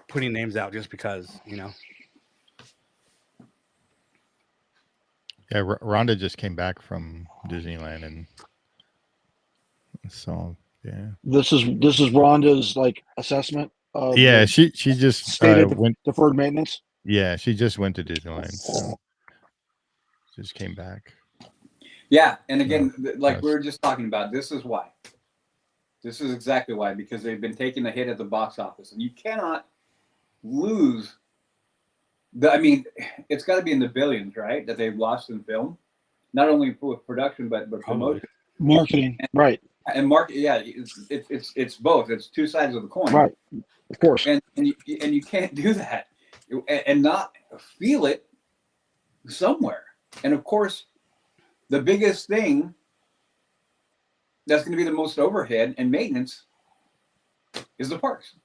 putting names out just because, Yeah, Rhonda just came back from Disneyland, and so This is Rhonda's like assessment. Of she just went deferred maintenance. Yeah, she just went to Disneyland, so just came back. Yeah, and again, like we were just talking about, this is why. This is exactly why, because they've been taking a hit at the box office, and you cannot lose. I mean, it's got to be in the billions, right? That they've lost in film, not only with production but promotion, marketing, right? And market, it's both. It's 2 sides of the coin, right? Of course. And you can't do that and not feel it somewhere. And of course, the biggest thing that's going to be the most overhead and maintenance is the parks.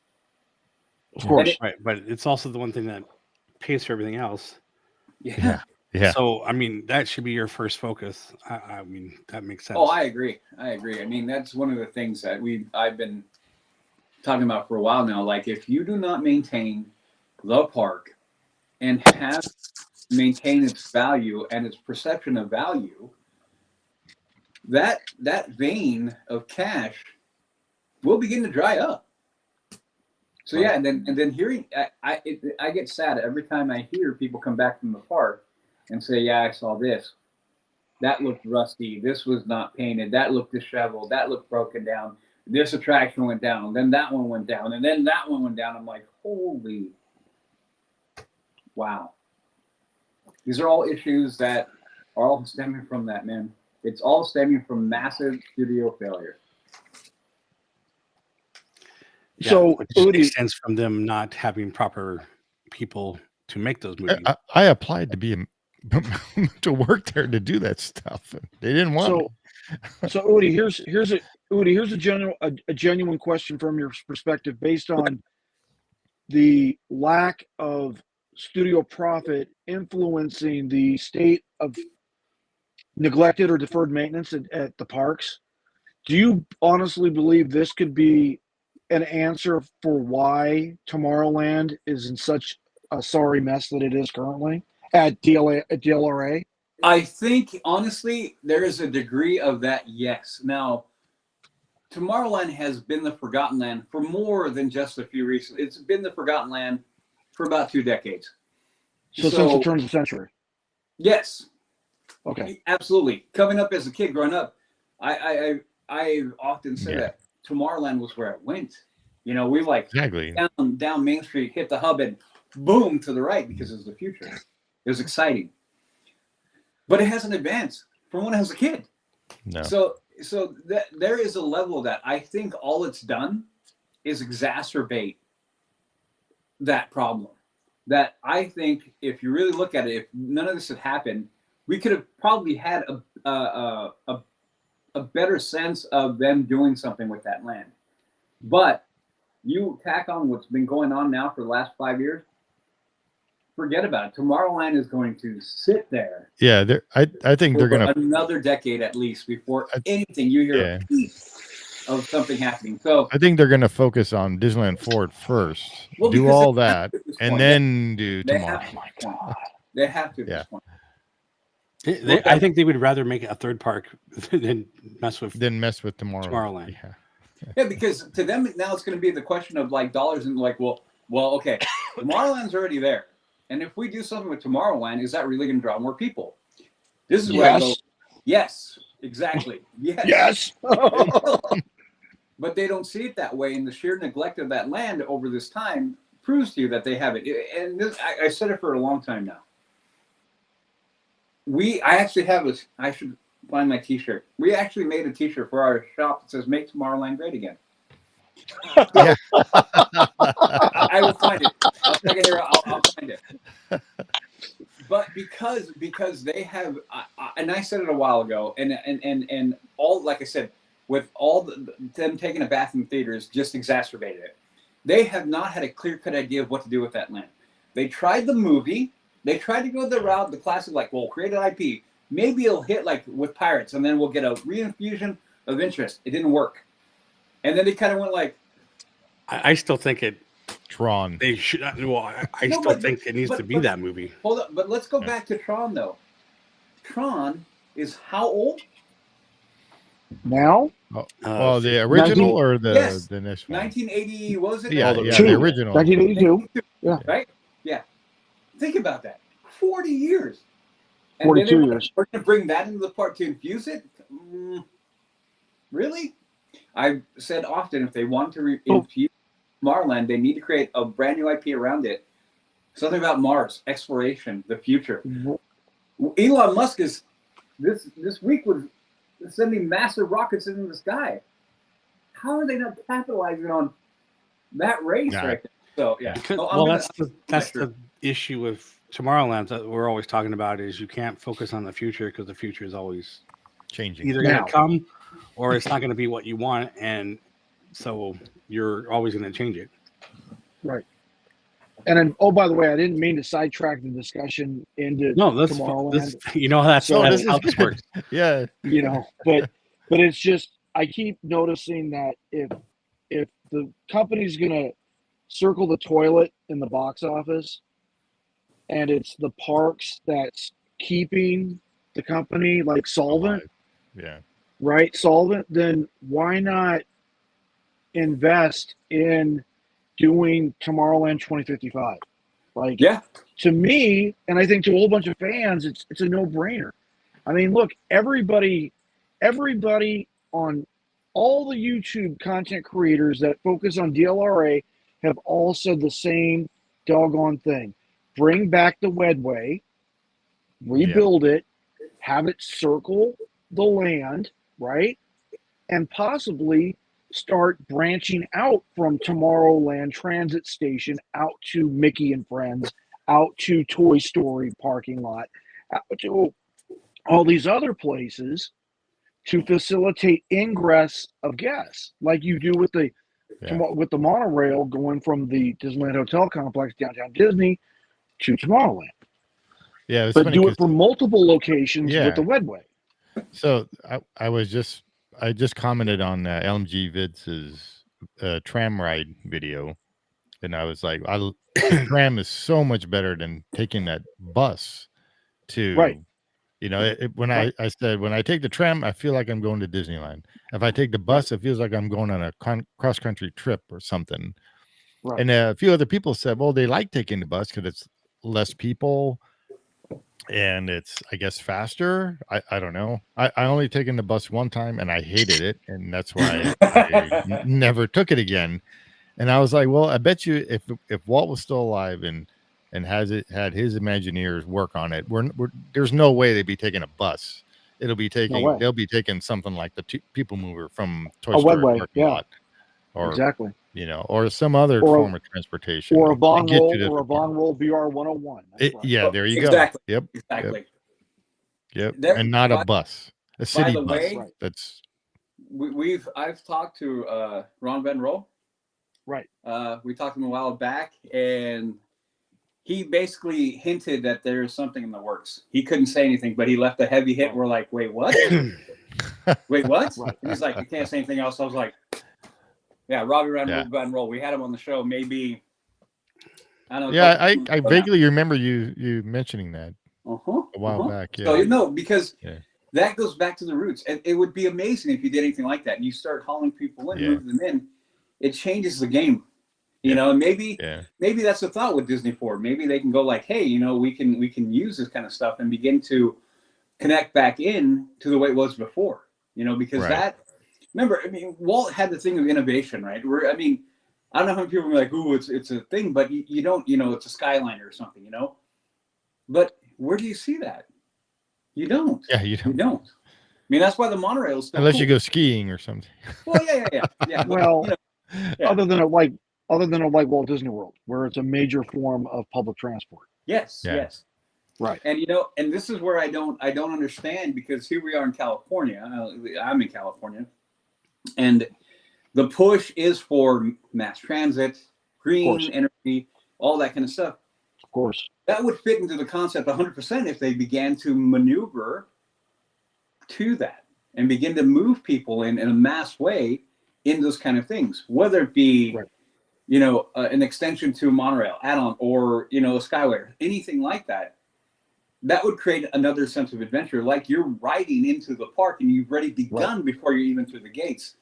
Of course, right? But it's also the one thing that pays for everything else. Yeah. So, I mean, that should be your first focus. I mean, that makes sense. Oh, I agree. I mean, that's one of the things that I've been talking about for a while now. Like, if you do not maintain the park and maintain its value and its perception of value, that vein of cash will begin to dry up. So and then hearing, I get sad every time I hear people come back from the park and say, yeah, I saw this. That looked rusty. This was not painted. That looked disheveled. That looked broken down. this attraction went down, then that one went down, and then that one went down. I'm like, holy, wow. These are all issues that are all stemming from that, man. It's all stemming from massive studio failure. Yeah, So, which Udi, extends from them not having proper people to make those movies. I applied to be to work there to do that stuff. They didn't want me. so Udi, here's a genuine question from your perspective, based on the lack of studio profit influencing the state of neglected or deferred maintenance at the parks. Do you honestly believe this could be an answer for why Tomorrowland is in such a sorry mess that it is currently at DLRA? I think, honestly, there is a degree of that, yes. Now, Tomorrowland has been the forgotten land for more than just a few reasons. It's been the forgotten land for about 2 decades. So since the turn of the century? Yes. Okay. Absolutely. Coming up as a kid, growing up, I often say that Tomorrowland was where I went. You know, we like Exactly. down Main Street, hit the hub, and boom to the right, because it was the future. It was exciting. But it hasn't advanced from when I was a kid. No. So that there is a level of that. I think all it's done is exacerbate that problem. That I think, if you really look at it, if none of this had happened, we could have probably had a better sense of them doing something with that land. But you tack on what's been going on now for the last 5 years, forget about it. Tomorrowland is going to sit there. Yeah, I think they're going to another decade at least before anything you hear a piece of something happening. So I think they're going to focus on Disneyland Forward first, well, do all that, and then do they Tomorrowland. They have to at Yeah. this point. I think they would rather make a third park than mess with Tomorrowland. Yeah. Yeah, because to them now it's going to be the question of like dollars and like, well, okay, Tomorrowland's already there, and if we do something with Tomorrowland, is that really going to draw more people? This is where I go. Yes, exactly. Yes. But they don't see it that way, and the sheer neglect of that land over this time proves to you that they have it. And this, I said it for a long time now. I actually have this. I should find my T-shirt. We actually made a T-shirt for our shop that says "Make Tomorrowland Great Again." Yeah. I will find it. I'll take it here. I'll find it. But because they have, and I said it a while ago, and all, like I said, with all them taking a bath in theaters just exacerbated it. They have not had a clear-cut idea of what to do with that land. They tried the movie. They tried to go the route, the classic, like, well, create an IP. Maybe it'll hit like with Pirates, and then we'll get a reinfusion of interest. It didn't work. And then they kind of went like, I still think it. Tron. They should. Well, I still think it needs to be that movie. Hold up, but let's go back to Tron though. Tron is how old? Now? Well, the original or the next one? 1980. What was it? Yeah, the original. 1982. Yeah. Right? Yeah. Think about that. 40 years. And 42 years. We're going to bring that into the park to infuse it? Really? I've said often, if they want to infuse Tomorrowland, they need to create a brand new IP around it. Something about Mars, exploration, the future. Elon Musk is, this week was sending massive rockets into the sky. How are they not capitalizing on that race right there? So, yeah. Because, that's the issue with Tomorrowland that we're always talking about, is you can't focus on the future because the future is always changing. Either going to come or it's not going to be what you want, and so you're always going to change it. Right. And then, oh, by the way, I didn't mean to sidetrack the discussion into Tomorrowland. You know, that's how this works. Yeah. You know, but it's just, I keep noticing that if the company's going to circle the toilet in the box office, and it's the parks that's keeping the company like solvent, then why not invest in doing Tomorrowland 2055? Like, to me, and I think to a whole bunch of fans, it's a no-brainer. I mean, look, everybody on all the YouTube content creators that focus on DLRA have all said the same doggone thing. Bring back the Wedway, rebuild it, have it circle the land, right? And possibly start branching out from Tomorrowland Transit Station out to Mickey and Friends, out to Toy Story parking lot, out to all these other places to facilitate ingress of guests, like you do with the monorail going from the Disneyland Hotel complex downtown Disney to Tomorrowland. Yeah, but do it for multiple locations with the Wedway. So I just commented on LMG Vids's tram ride video, and I was like, tram is so much better than taking that bus to, you know, when I said, when I take the tram, I feel like I'm going to Disneyland. If I take the bus, it feels like I'm going on a cross-country trip or something. Right. And a few other people said, well, they like taking the bus because it's less people and it's, I guess, faster. I don't know. I only taken the bus one time and I hated it, and that's why I never took it again. And I was like, well, I bet you if Walt was still alive and had his Imagineers work on it, there's no way they'd be taking a bus. They'll be taking something like the People Mover from Toy Story parking lot, or exactly, you know, or some other form of transportation, or a Von Roll BR 101. Yeah, there you go. Exactly. Yep. Exactly. Yep. And not a bus, a city bus. Way, that's I've talked to Ron Van Roll. Right. We talked to him a while back, and he basically hinted that there's something in the works. He couldn't say anything, but he left a heavy hit. We're like, wait, what? Wait, what? Right. He's like, you can't say anything else. I was like, yeah, Robbie Van Roll. We had him on the show. Maybe I don't know. Yeah, I vaguely remember you mentioning that a while back. Yeah. So you know, because that goes back to the roots. And it would be amazing if you did anything like that. And you start hauling people in, moving them in. It changes the game. You know, and maybe that's the thought with Disney Forward. Maybe they can go like, hey, you know, we can use this kind of stuff and begin to connect back in to the way it was before. You know, because remember, I mean, Walt had the thing of innovation, right? I mean, I don't know how many people are like, ooh, it's a thing, but you don't, you know, it's a Skyliner or something, you know. But where do you see that? You don't. Yeah, you don't. You don't. I mean, that's why the monorail is unless you go skiing or something. Well, yeah. Well, you know, other than Walt Disney World, where it's a major form of public transport. Yes. Right. And you know, and this is where I don't understand, because here we are in California. I'm in California, and the push is for mass transit, green energy, all that kind of stuff. Of course. That would fit into the concept 100% if they began to maneuver to that and begin to move people in a mass way in those kind of things, whether it be, you know, an extension to a monorail add-on, or, you know, a Skyway, anything like that. That would create another sense of adventure, like you're riding into the park and you've already begun before you're even through the gates.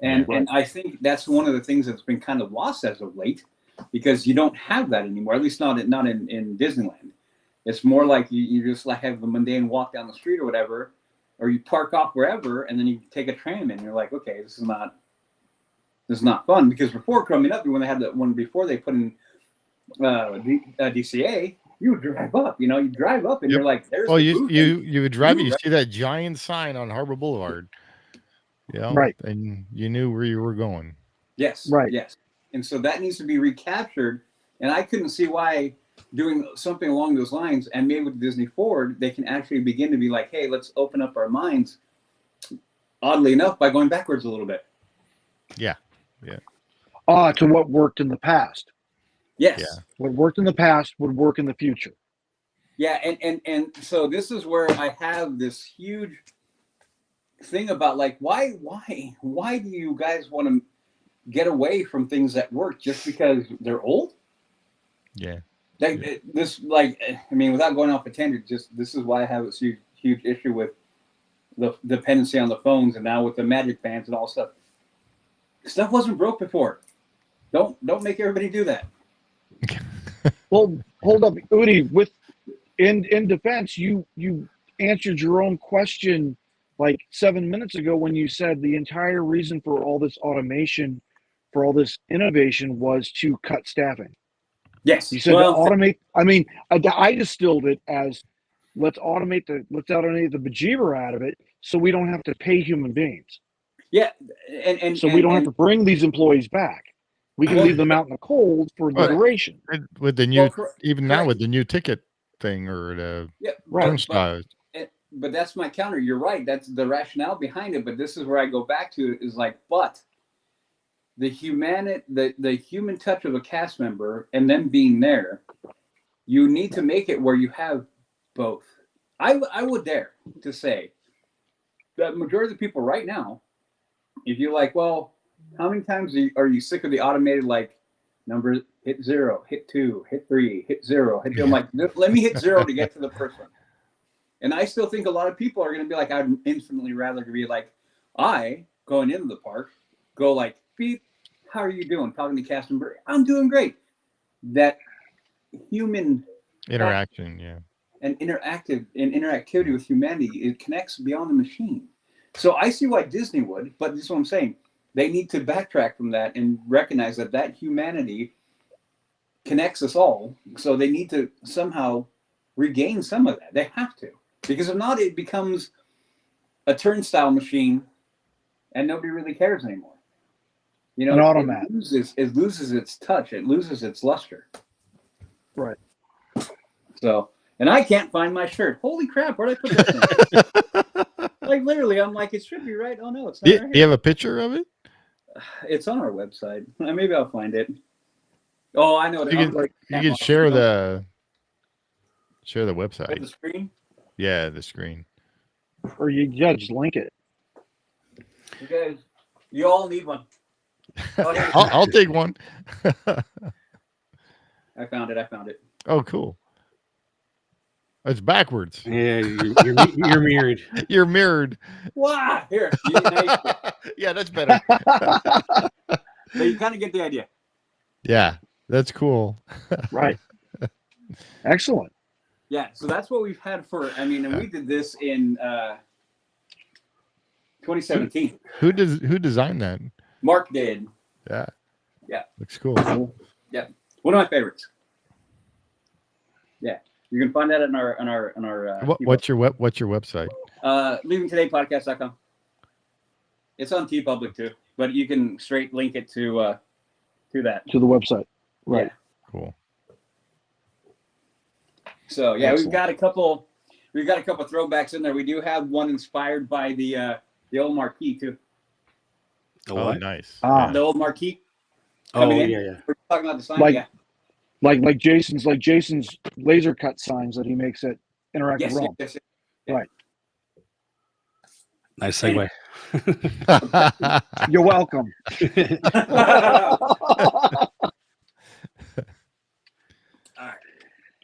And I think that's one of the things that's been kind of lost as of late, because you don't have that anymore, at least not in Disneyland. It's more like you just like have the mundane walk down the street or whatever, or you park off wherever and then you take a tram and you're like, okay, this is not fun. Because before, coming up, when they had that one before they put in DCA, you would drive up, you know, and you're like, there's you would drive, you see that giant sign on Harbor Boulevard. Yeah. Right. And you knew where you were going. Yes. Right. Yes. And so that needs to be recaptured. And I couldn't see why doing something along those lines, and maybe with Disney Forward, they can actually begin to be like, hey, let's open up our minds, oddly enough, by going backwards a little bit. Yeah. To what worked in the past. Yes. Yeah. What worked in the past would work in the future. Yeah, and so this is where I have this huge thing about, like, why do you guys want to get away from things that work just because they're old? Yeah. Like this, like, I mean, without going off a tangent, just this is why I have this huge issue with the dependency on the phones, and now with the Magic Bands and all stuff. Stuff wasn't broke before. Don't make everybody do that. Well, hold up, Udi. In defense, you answered your own question like 7 minutes ago when you said the entire reason for all this automation, for all this innovation was to cut staffing. Yes. You said to automate. I mean, I distilled it as let's automate the bejeeber out of it so we don't have to pay human beings. Yeah. And so we don't have to bring these employees back. We can leave them out in the cold for the duration. With the new, now with the new ticket thing or the turnstiles. But that's my counter. You're right. That's the rationale behind it. But this is where I go back to is like, but the human touch of a cast member and them being there, you need to make it where you have both. I would dare to say that majority of the people right now, if you're like, well, how many times are you sick of the automated, like, numbers, hit 0, hit 2, hit 3, hit 0, hit 2. I'm like, let me hit 0 to get to the person. And I still think a lot of people are going to be like, I'd infinitely rather be like, going into the park, go like, beep, how are you doing? Talking to cast member, I'm doing great. That human interaction, and interactivity with humanity, it connects beyond the machine. So I see why Disney would, but this is what I'm saying. They need to backtrack from that and recognize that humanity connects us all. So they need to somehow regain some of that. They have to. Because if not, it becomes a turnstile machine and nobody really cares anymore. You know, an automat. It loses its touch. It loses its luster. Right. So, and I can't find my shirt. Holy crap, where'd I put this thing? Like, literally, I'm like, it should be right. Oh, no, it's not right here. Do you have a picture of it? It's on our website. Maybe I'll find it. Oh, I know. You can share the website. The screen? Yeah, the screen. Or you just link it. You guys, you all need one. I'll take one. I found it. Oh, cool. It's backwards. Yeah, you're mirrored. You're mirrored. Wow. Here. Yeah, that's better. So you kind of get the idea. Yeah, that's cool. Right. Excellent. Yeah, so that's what we've had and we did this in 2017. Who designed that? Mark did. Yeah. Yeah. Looks cool. Yeah. One of my favorites. Yeah. You can find that on our what's your website? leavingtodaypodcast.com. It's on TeePublic too, but you can straight link it to that. To the website. Right. Yeah. Cool. So yeah, Excellent. we've got a couple throwbacks in there. We do have one inspired by the old marquee too. Oh, nice. The old marquee. Oh, yeah. We're talking about the sign. Like Jason's laser cut signs that he makes at Interactive Realm. Yes. Right. Nice segue. You're welcome.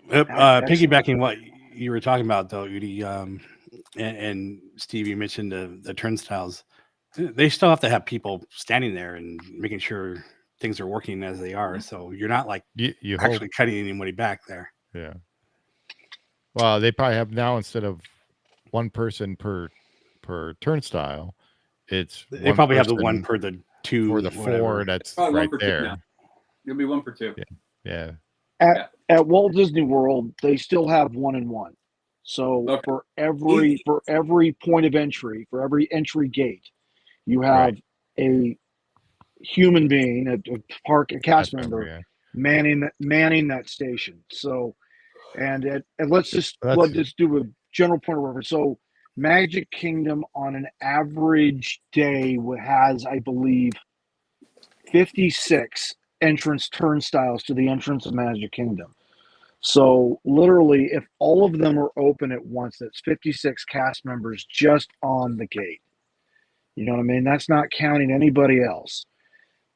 Piggybacking what you were talking about, though, Udi, and Steve, you mentioned the turnstiles. They still have to have people standing there and making sure things are working as they are. So you're not like you actually cutting anybody back there. Yeah. Well, they probably have now, instead of one person per turnstile, they probably have the one per the two or the four. That's right there. You'll be 1 for 2. Yeah. At Walt Disney World, they still have 1-in-1. So for every point of entry, for every entry gate, you have a human being, a cast member, manning that station. So, and let's just do a general point of reference. So, Magic Kingdom on an average day has, I believe, 56 entrance turnstiles to the entrance of Magic Kingdom. So literally, if all of them are open at once, that's 56 cast members just on the gate. You know what I mean? That's not counting anybody else.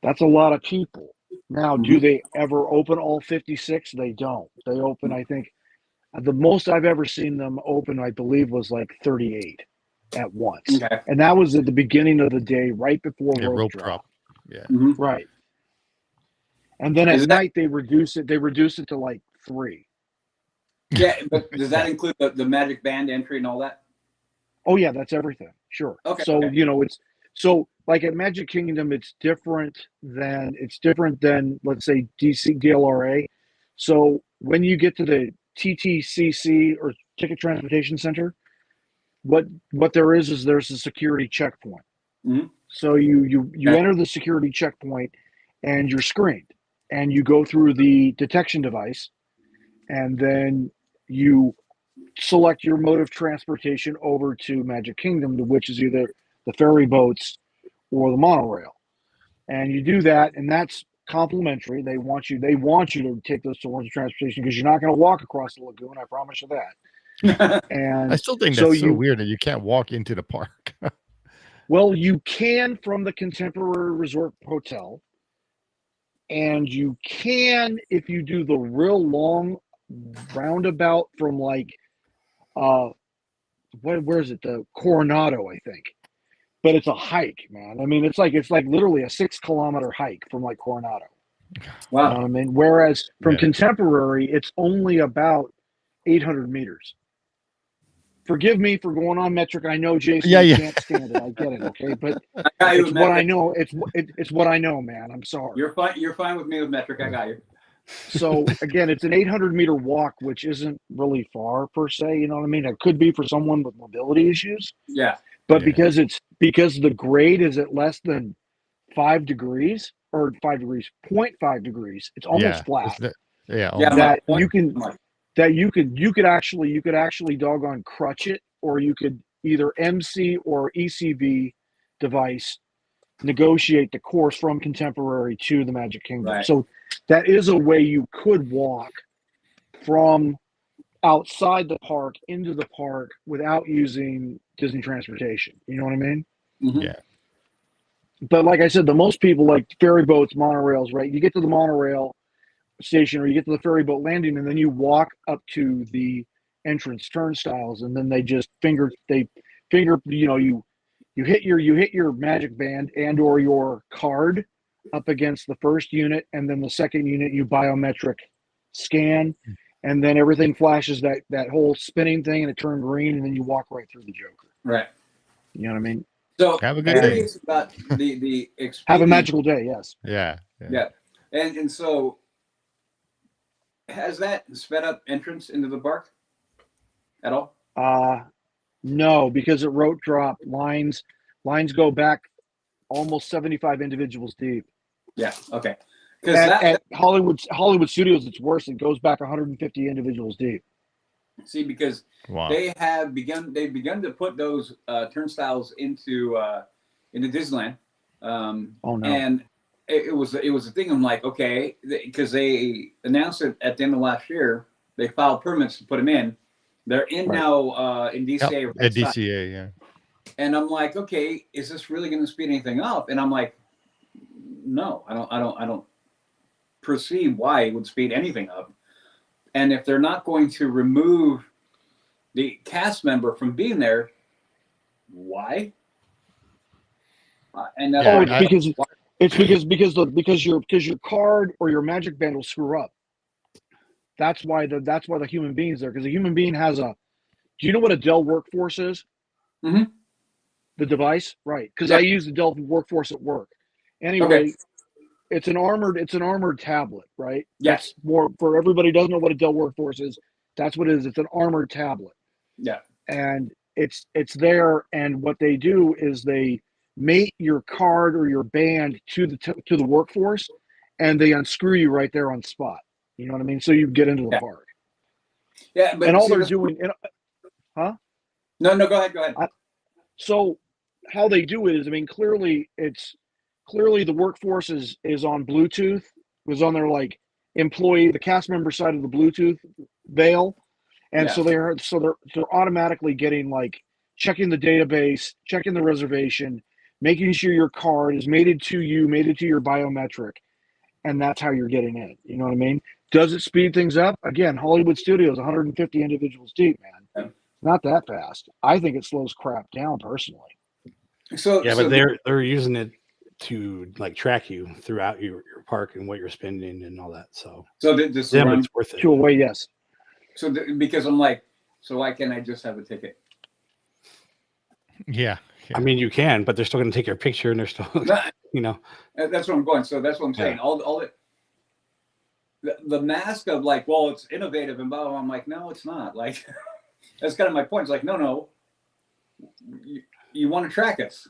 That's a lot of people. Now, do they ever open all 56? They don't. They open, I think, the most I've ever seen them open, I believe, was like 38 at once. Okay. And that was at the beginning of the day, right before rope drop. Yeah. Mm-hmm. Right. And then at night they reduce it to like 3. Yeah, but does that include the Magic Band entry and all that? Oh yeah, that's everything. Sure. Okay, So okay. you know, it's so like at Magic Kingdom, it's different than let's say DC DLRA. So when you get to the TTCC or Ticket Transportation Center, what there is there's a security checkpoint. Mhm. So you Okay. enter the security checkpoint and you're screened, and you go through the detection device, and then you select your mode of transportation over to Magic Kingdom, which is either the ferry boats or the monorail. And you do that, and that's complimentary. They want you to take those modes of transportation because you're not going to walk across the lagoon. I promise you that. I And still think so that's so you weird that you can't walk into the park. well, you can from the Contemporary Resort Hotel, and you can if you do the real long roundabout from like where is it? The Coronado, I think. But it's a hike, man. I mean, it's like literally a 6 kilometer hike from like Coronado. You know Wow. what I mean? Whereas from Yeah. Contemporary, it's only about 800 meters. Forgive me for going on metric. I know, Jason, Yeah, you yeah. can't stand it. I get it, okay? But I got you it's with what I metric. know. It's what I know, man. I'm sorry. You're fine. You're fine with me with metric. I got you. So again, it's an 800-meter walk, which isn't really far per se. You know what I mean? It could be for someone with mobility issues, Yeah. but Yeah. because the grade is at less than 5 degrees or 5 degrees, 0.5 degrees, it's almost Yeah. flat. Yeah. Yeah. almost. That my you point- can my- you could actually doggone crutch it, or you could either MC or ECV device negotiate the course from Contemporary to the Magic Kingdom. Right. So that is a way you could walk from outside the park into the park without using Disney transportation. You know what I mean? Mhm. Yeah. But like I said, the most people like ferry boats, monorails, right? You get to the monorail station or you get to the ferry boat landing, and then you walk up to the entrance turnstiles, and then they finger, you know, you hit your magic band and or your card up against the first unit, and then the second unit you biometric scan, and then everything flashes that whole spinning thing, and it turned green, and then you walk right through the Joker. Right. You know what I mean? So Have a good day. curious about the expedient. Have a magical day. Yes. Yeah. Yeah. And so has that sped up entrance into the park at all? No, because at rope drop lines go back almost 75 individuals deep. Yeah. Okay. Because At Hollywood Studios, it's worse. It goes back 150 individuals deep. see, because Wow. they've begun to put those turnstiles into Disneyland. Oh no! And it was a thing. I'm like, okay, because they announced it at the end of last year. They filed permits to put them in. They're in Right. now in DCA. Yep. At DCA, yeah. And I'm like, okay, is this really going to speed anything up? And I'm like, no, I don't perceive why it would speed anything up. And if they're not going to remove the cast member from being there, why? And that's Yeah, Oh, because your card or your magic band will screw up. That's why the human being's there, because the human being has a. Do you know what a Dell Workforce is? Mhm. The device, right? Because Yeah. I use the Dell Workforce at work. Anyway, Okay. it's an armored tablet, right? Yeah. That's more for everybody who doesn't know what a Dell Workforce is. That's what it is. It's an armored tablet. Yeah. And it's there, and what they do is they mate your card or your band to the Workforce, and they unscrew you right there on spot. You know what I mean? So you get into the Yeah. park. Yeah, but And all see, they're this- doing, No, go ahead. so how they do it is, I mean, clearly the Workforce is on Bluetooth, was on their like employee, the cast member side of the Bluetooth veil. And Yeah. so they're automatically getting like checking the database, checking the reservation, making sure your card is mated to your biometric, and that's how you're getting in. You know what I mean? Does it speed things up? Again, Hollywood Studios, 150 individuals deep, man. Yeah. Not that fast. I think it slows crap down personally. So Yeah, so but they're using it to like track you throughout your park and what you're spending and all that. So this is them, where I'm- it's worth it. To a way, yes. because I'm like, so why can't I just have a ticket? Yeah. I mean, you can, but they're still going to take your picture, and they're still, you know. That's what I'm going. So that's what I'm saying. Yeah. All the mask of like, well, it's innovative and blah, blah, blah. I'm like, no, it's not. Like, that's kind of my point. It's like, no, you want to track us.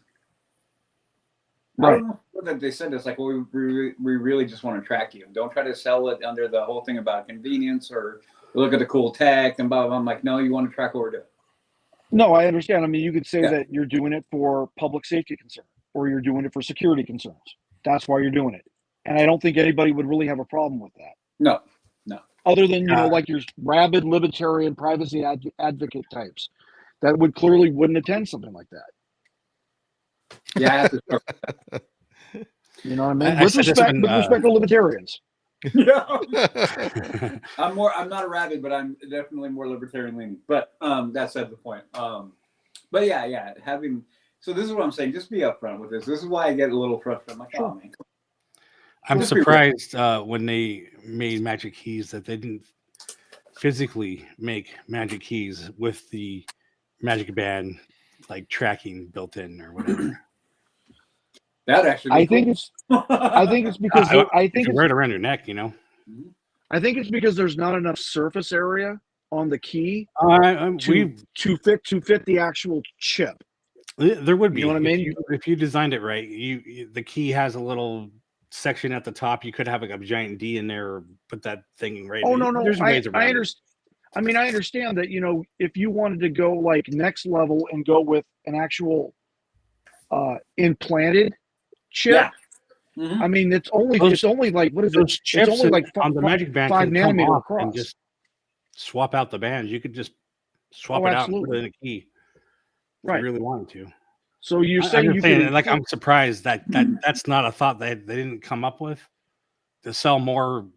Right. I don't know that they said this. Like, well, we really just want to track you. Don't try to sell it under the whole thing about convenience or look at the cool tech and blah, blah, blah. I'm like, no, you want to track what we're doing. No, I understand. I mean, you could say Yeah. that you're doing it for public safety concern, or you're doing it for security concerns. That's why you're doing it. And I don't think anybody would really have a problem with that. No. Other than, like your rabid libertarian privacy advocate types that clearly wouldn't attend something like that. Yeah, I have to start. You know what I mean? I With said this respect when, to libertarians. Yeah. I'm not a rabid, but I'm definitely more libertarian leaning. But that's the point. But yeah, so this is what I'm saying. Just be upfront with this. This is why I get a little frustrated. I'm like, oh man. I'm surprised when they made Magic Keys that they didn't physically make Magic Keys with the Magic Band like tracking built in or whatever. That actually. I think it's because I think you wear it around your neck, you know. I think it's because there's not enough surface area on the key to fit the actual chip. There would be. You know what I mean? If you designed it right, the key has a little section at the top. You could have like a giant D in there, or put that thing right. Oh no, There's ways around I understand. I mean, I understand that, you know, if you wanted to go like next level and go with an actual implanted chip. Yeah. Mm-hmm. I mean, it's only like, what is it? Chips it's only like on the Magic Band 5 can come nanometer off across. and just swap out the bands. You could just swap it out and put it in a key. If you really wanted to. So you're saying you can, like, I'm surprised that's not a thought they didn't come up with, to sell more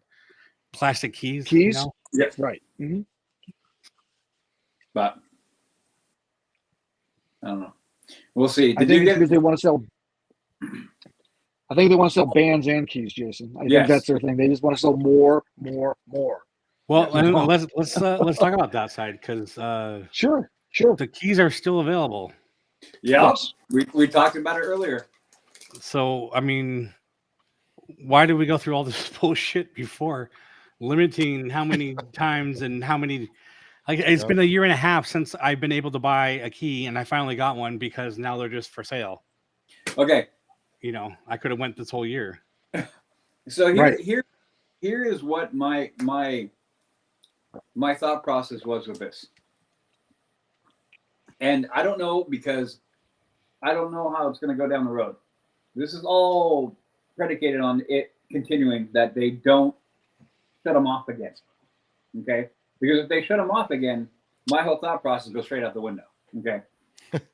plastic keys. You know? Yes. Right. Mm-hmm. But I don't know. We'll see. I think it's because they want to sell. I think they want to sell bands and keys, Jason. I think that's their thing. They just want to sell more. Well, let's talk about that side, because sure, the keys are still available. Yeah, we talked about it earlier. So I mean, why did we go through all this bullshit before, limiting how many times and how many? Like, it's been a year and a half since I've been able to buy a key, and I finally got one because now they're just for sale. Okay. You know, I could have went this whole year. So here is what my thought process was with this. And I don't know, because I don't know how it's going to go down the road. This is all predicated on it continuing, that they don't shut them off again. Okay? Because if they shut them off again, my whole thought process goes straight out the window. Okay?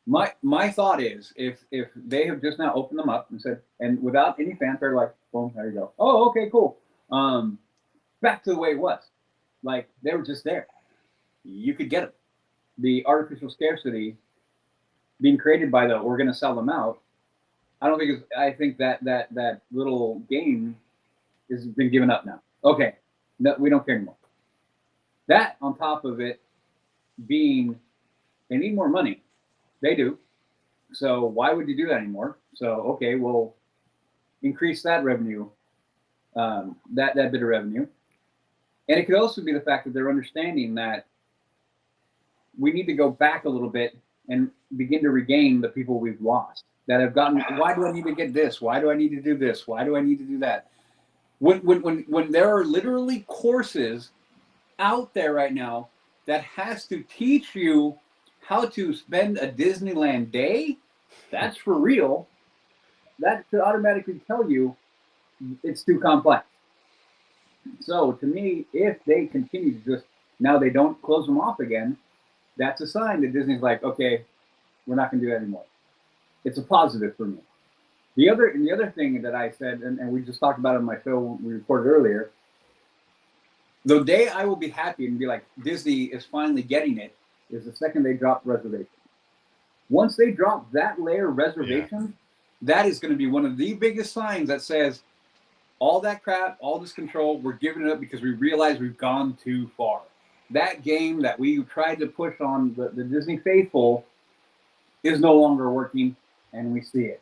My thought is, if they have just now opened them up and said, and without any fanfare, like, boom, there you go. Oh, okay, cool. Back to the way it was. Like, they were just there. You could get them. The artificial scarcity being created by we're going to sell them out. I think that little game has been given up now. Okay, no, we don't care anymore. That on top of it being, they need more money. They do. So why would you do that anymore? So, okay, we'll increase that revenue, that bit of revenue. And it could also be the fact that they're understanding that we need to go back a little bit and begin to regain the people we've lost, that have gotten, why do I need to get this? Why do I need to do this? Why do I need to do that? When there are literally courses out there right now that has to teach you how to spend a Disneyland day, that's for real. That should automatically tell you it's too complex. So to me, if they continue to just, now they don't close them off again, that's a sign that Disney's like, okay, we're not going to do that anymore. It's a positive for me. The other thing that I said, and we just talked about it on my show when we recorded earlier, the day I will be happy and be like, Disney is finally getting it, is the second they drop reservations. Once they drop that layer of reservations, that is going to be one of the biggest signs that says, all that crap, all this control, we're giving it up because we realize we've gone too far. That game that we tried to push on the Disney faithful is no longer working, and we see it.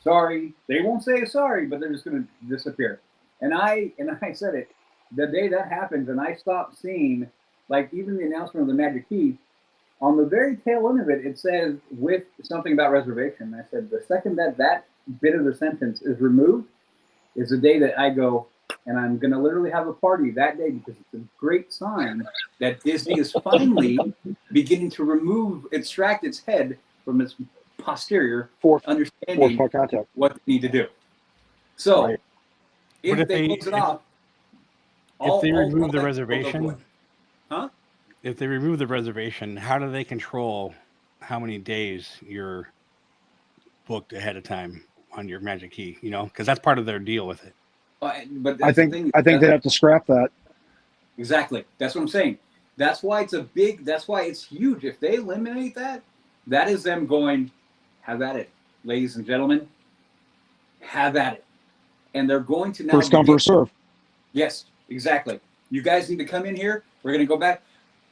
Sorry, they won't say sorry, but they're just going to disappear. And I said it the day that happens, and I stopped seeing, like, even the announcement of the Magic Key. On the very tail end of it, it says with something about reservation. I said the second that bit of the sentence is removed is the day that I go, and I'm going to literally have a party that day, because it's a great sign that Disney is finally beginning to extract its head from its posterior, understanding what they need to do. So, right. if they close it off, if they remove the reservation, huh? If they remove the reservation, how do they control how many days you're booked ahead of time on your Magic Key? You know, because that's part of their deal with it. But I think they'd have to scrap that. Exactly. That's what I'm saying. That's why that's why it's huge. If they eliminate that, that is them going, have at it, ladies and gentlemen, have at it. And they're going to now. First come, first serve. Yes, exactly. You guys need to come in here. We're going to go back.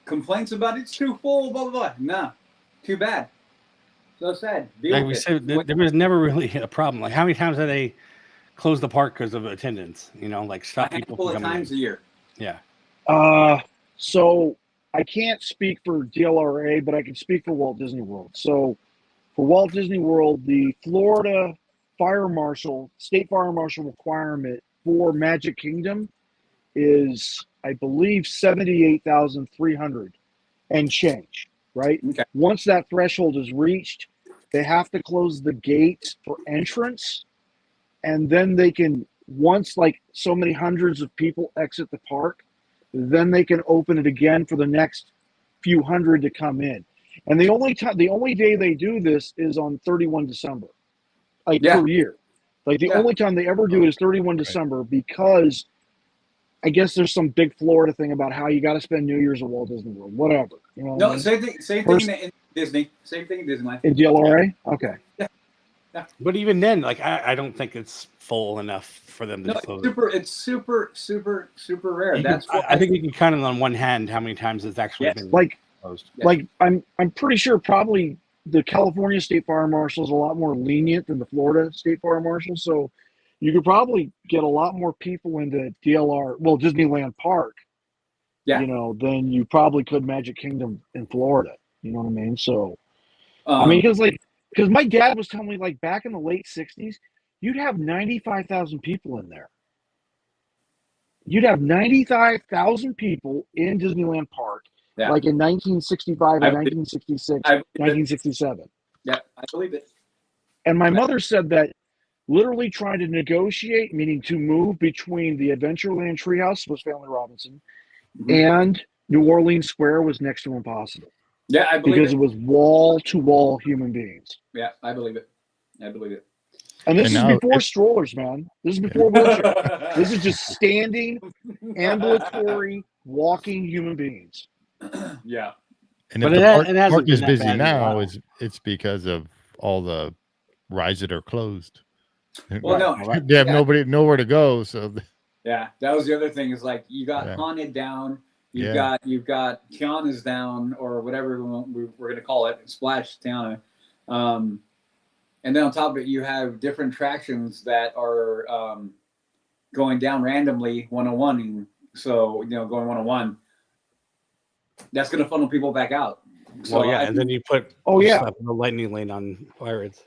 Complaints about it's too full, blah, blah, blah. Nah, too bad. So sad. Like we said, there was never really a problem. Like, how many times have they closed the park because of attendance? You know, like stop people from coming times a year. Yeah. So I can't speak for DLRA, but I can speak for Walt Disney World. So for Walt Disney World, the Florida state fire marshal requirement for Magic Kingdom is, I believe, 78,300 and change, right? Okay. Once that threshold is reached, they have to close the gates for entrance, and then they can, once like so many hundreds of people exit the park, then they can open it again for the next few hundred to come in. And the only day they do this is on 31 December, per year. Like the only time they ever do it is 31 December, because I guess there's some big Florida thing about how you got to spend New Year's at Walt Disney World, whatever. You know no, same thing in Disney. Same thing in Disneyland. In DLRA? Okay. Yeah. But even then, like, I don't think it's full enough for them to close. It's super rare. That's why I think you can count it on one hand how many times it's actually been closed. Like I'm pretty sure probably the California State Fire Marshal is a lot more lenient than the Florida State Fire Marshal, so you could probably get a lot more people into Disneyland Park, than you probably could Magic Kingdom in Florida. You know what I mean? So, because my dad was telling me, like, back in the late 60s, you'd have 95,000 people in there. You'd have 95,000 people in Disneyland Park, like in 1965 and 1966, 1967. Yeah, I believe it. And my mother said that literally trying to negotiate, meaning to move between the Adventureland Treehouse, was Family Robinson, and New Orleans Square was next to impossible. Yeah, I believe because it was wall-to-wall human beambs. Yeah, I believe it. And this is before strollers, man. This is before wheelchairs. This is just standing, ambulatory, walking human beings. Yeah. And if the park is busy now, it's because of all the rides that are closed. Well, no, they have nowhere to go. So yeah, that was the other thing. Is like you got Haunted down, you've got Tiana's down, or whatever we're going to call it, Splash Tiana, and then on top of it, you have different attractions that are going down randomly 101. So going 101, that's going to funnel people back out. So and then you put the lightning lane on Pirates.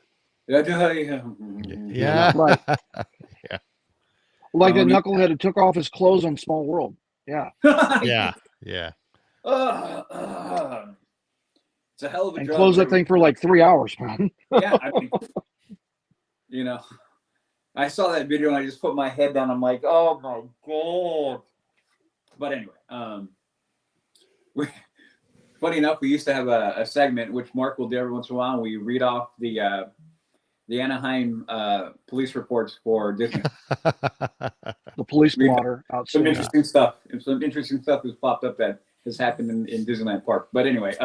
Yeah. Right. Yeah. Like that knucklehead who took off his clothes on Small World. Yeah. Yeah. It's a hell of a and drug. Close that thing for like 3 hours, man. Yeah, I mean, I saw that video and I just put my head down. I'm like, oh my God. But anyway, funny enough, we used to have a segment which Mark will do every once in a while. And we read off the Anaheim police reports for Disney. The police blotter outside. Some interesting stuff. And some interesting stuff has popped up that has happened in Disneyland Park. But anyway,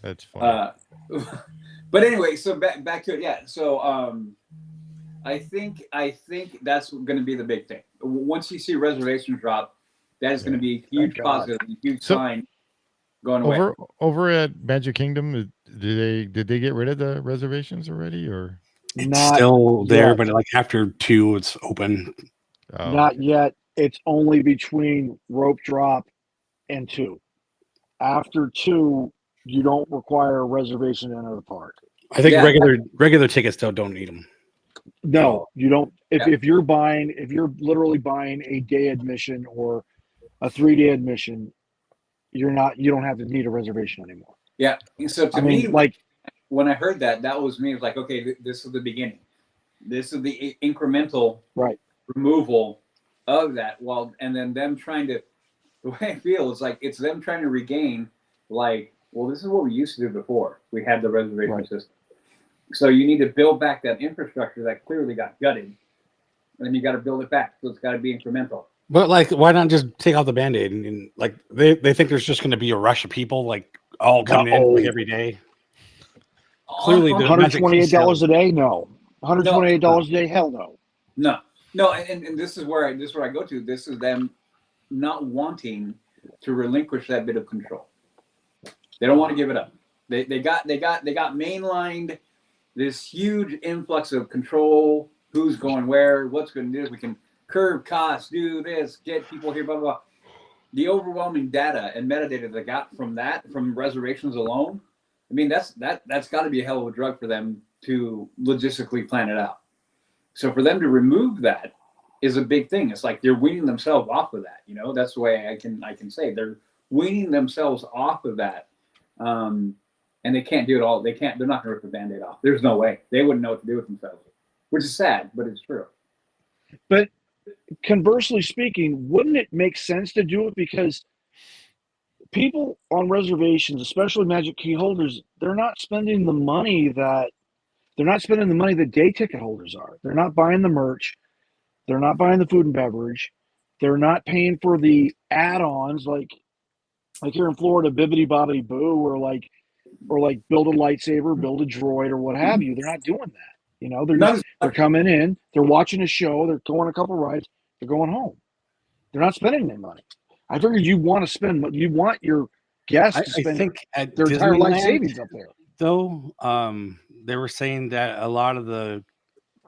that's funny. But anyway, so back to it. Yeah. So I think that's going to be the big thing. Once you see reservations drop, that is going to be a huge positive, a huge sign going away. Over at Magic Kingdom, Did they get rid of the reservations already, or? It's Not still there, yet. but like after 2, it's open. Oh, Not yet. It's only between rope drop and 2. After 2, you don't require a reservation to enter the park. I think Yeah. regular tickets don't need them. No, you don't. Yeah. If you're literally buying a day admission or a 3-day admission, you don't have to need a reservation anymore. Yeah. So to I mean, me, like, when I heard that was me. It was like, okay, this is the beginning. This is the incremental right. removal of that. And then them trying to, the way I feel is like it's them trying to regain, like, well, this is what we used to do before. We had the reservation Right. system. So you need to build back that infrastructure that clearly got gutted. And then you got to build it back. So it's got to be incremental. But like, why not just take out the Band-Aid and like they think there's just going to be a rush of people like all coming in like every day. Clearly, the $128 a day? No. $128 a day? Hell no. No. And this is where I go to. This is them not wanting to relinquish that bit of control. They don't want to give it up. They got mainlined this huge influx of control. Who's going where? What's going to do? We can curb costs, do this, get people here, blah, blah, blah. The overwhelming data and metadata they got from reservations alone, I mean, that's got to be a hell of a drug for them to logistically plan it out. So for them to remove that is a big thing. It's like they're weaning themselves off of that. You know, that's the way I can say they're weaning themselves off of that. And they can't do it all. They're not going to rip the Band-Aid off. There's no way. They wouldn't know what to do with themselves, which is sad, but it's true. But conversely speaking, wouldn't it make sense to do it? Because people on reservations, especially Magic Key holders, they're not spending the money that day ticket holders are. They're not buying the merch. They're not buying the food and beverage. They're not paying for the add-ons like here in Florida, Bibbidi Bobbidi Boo, or like build a lightsaber, build a droid, or what have you. They're not doing that. You know, they're coming in, they're watching a show, they're going a couple rides, they're going home. They're not spending their money. I figured you want your guests to spend I think at their entire life Disneyland, savings up there. though, they were saying that a lot of the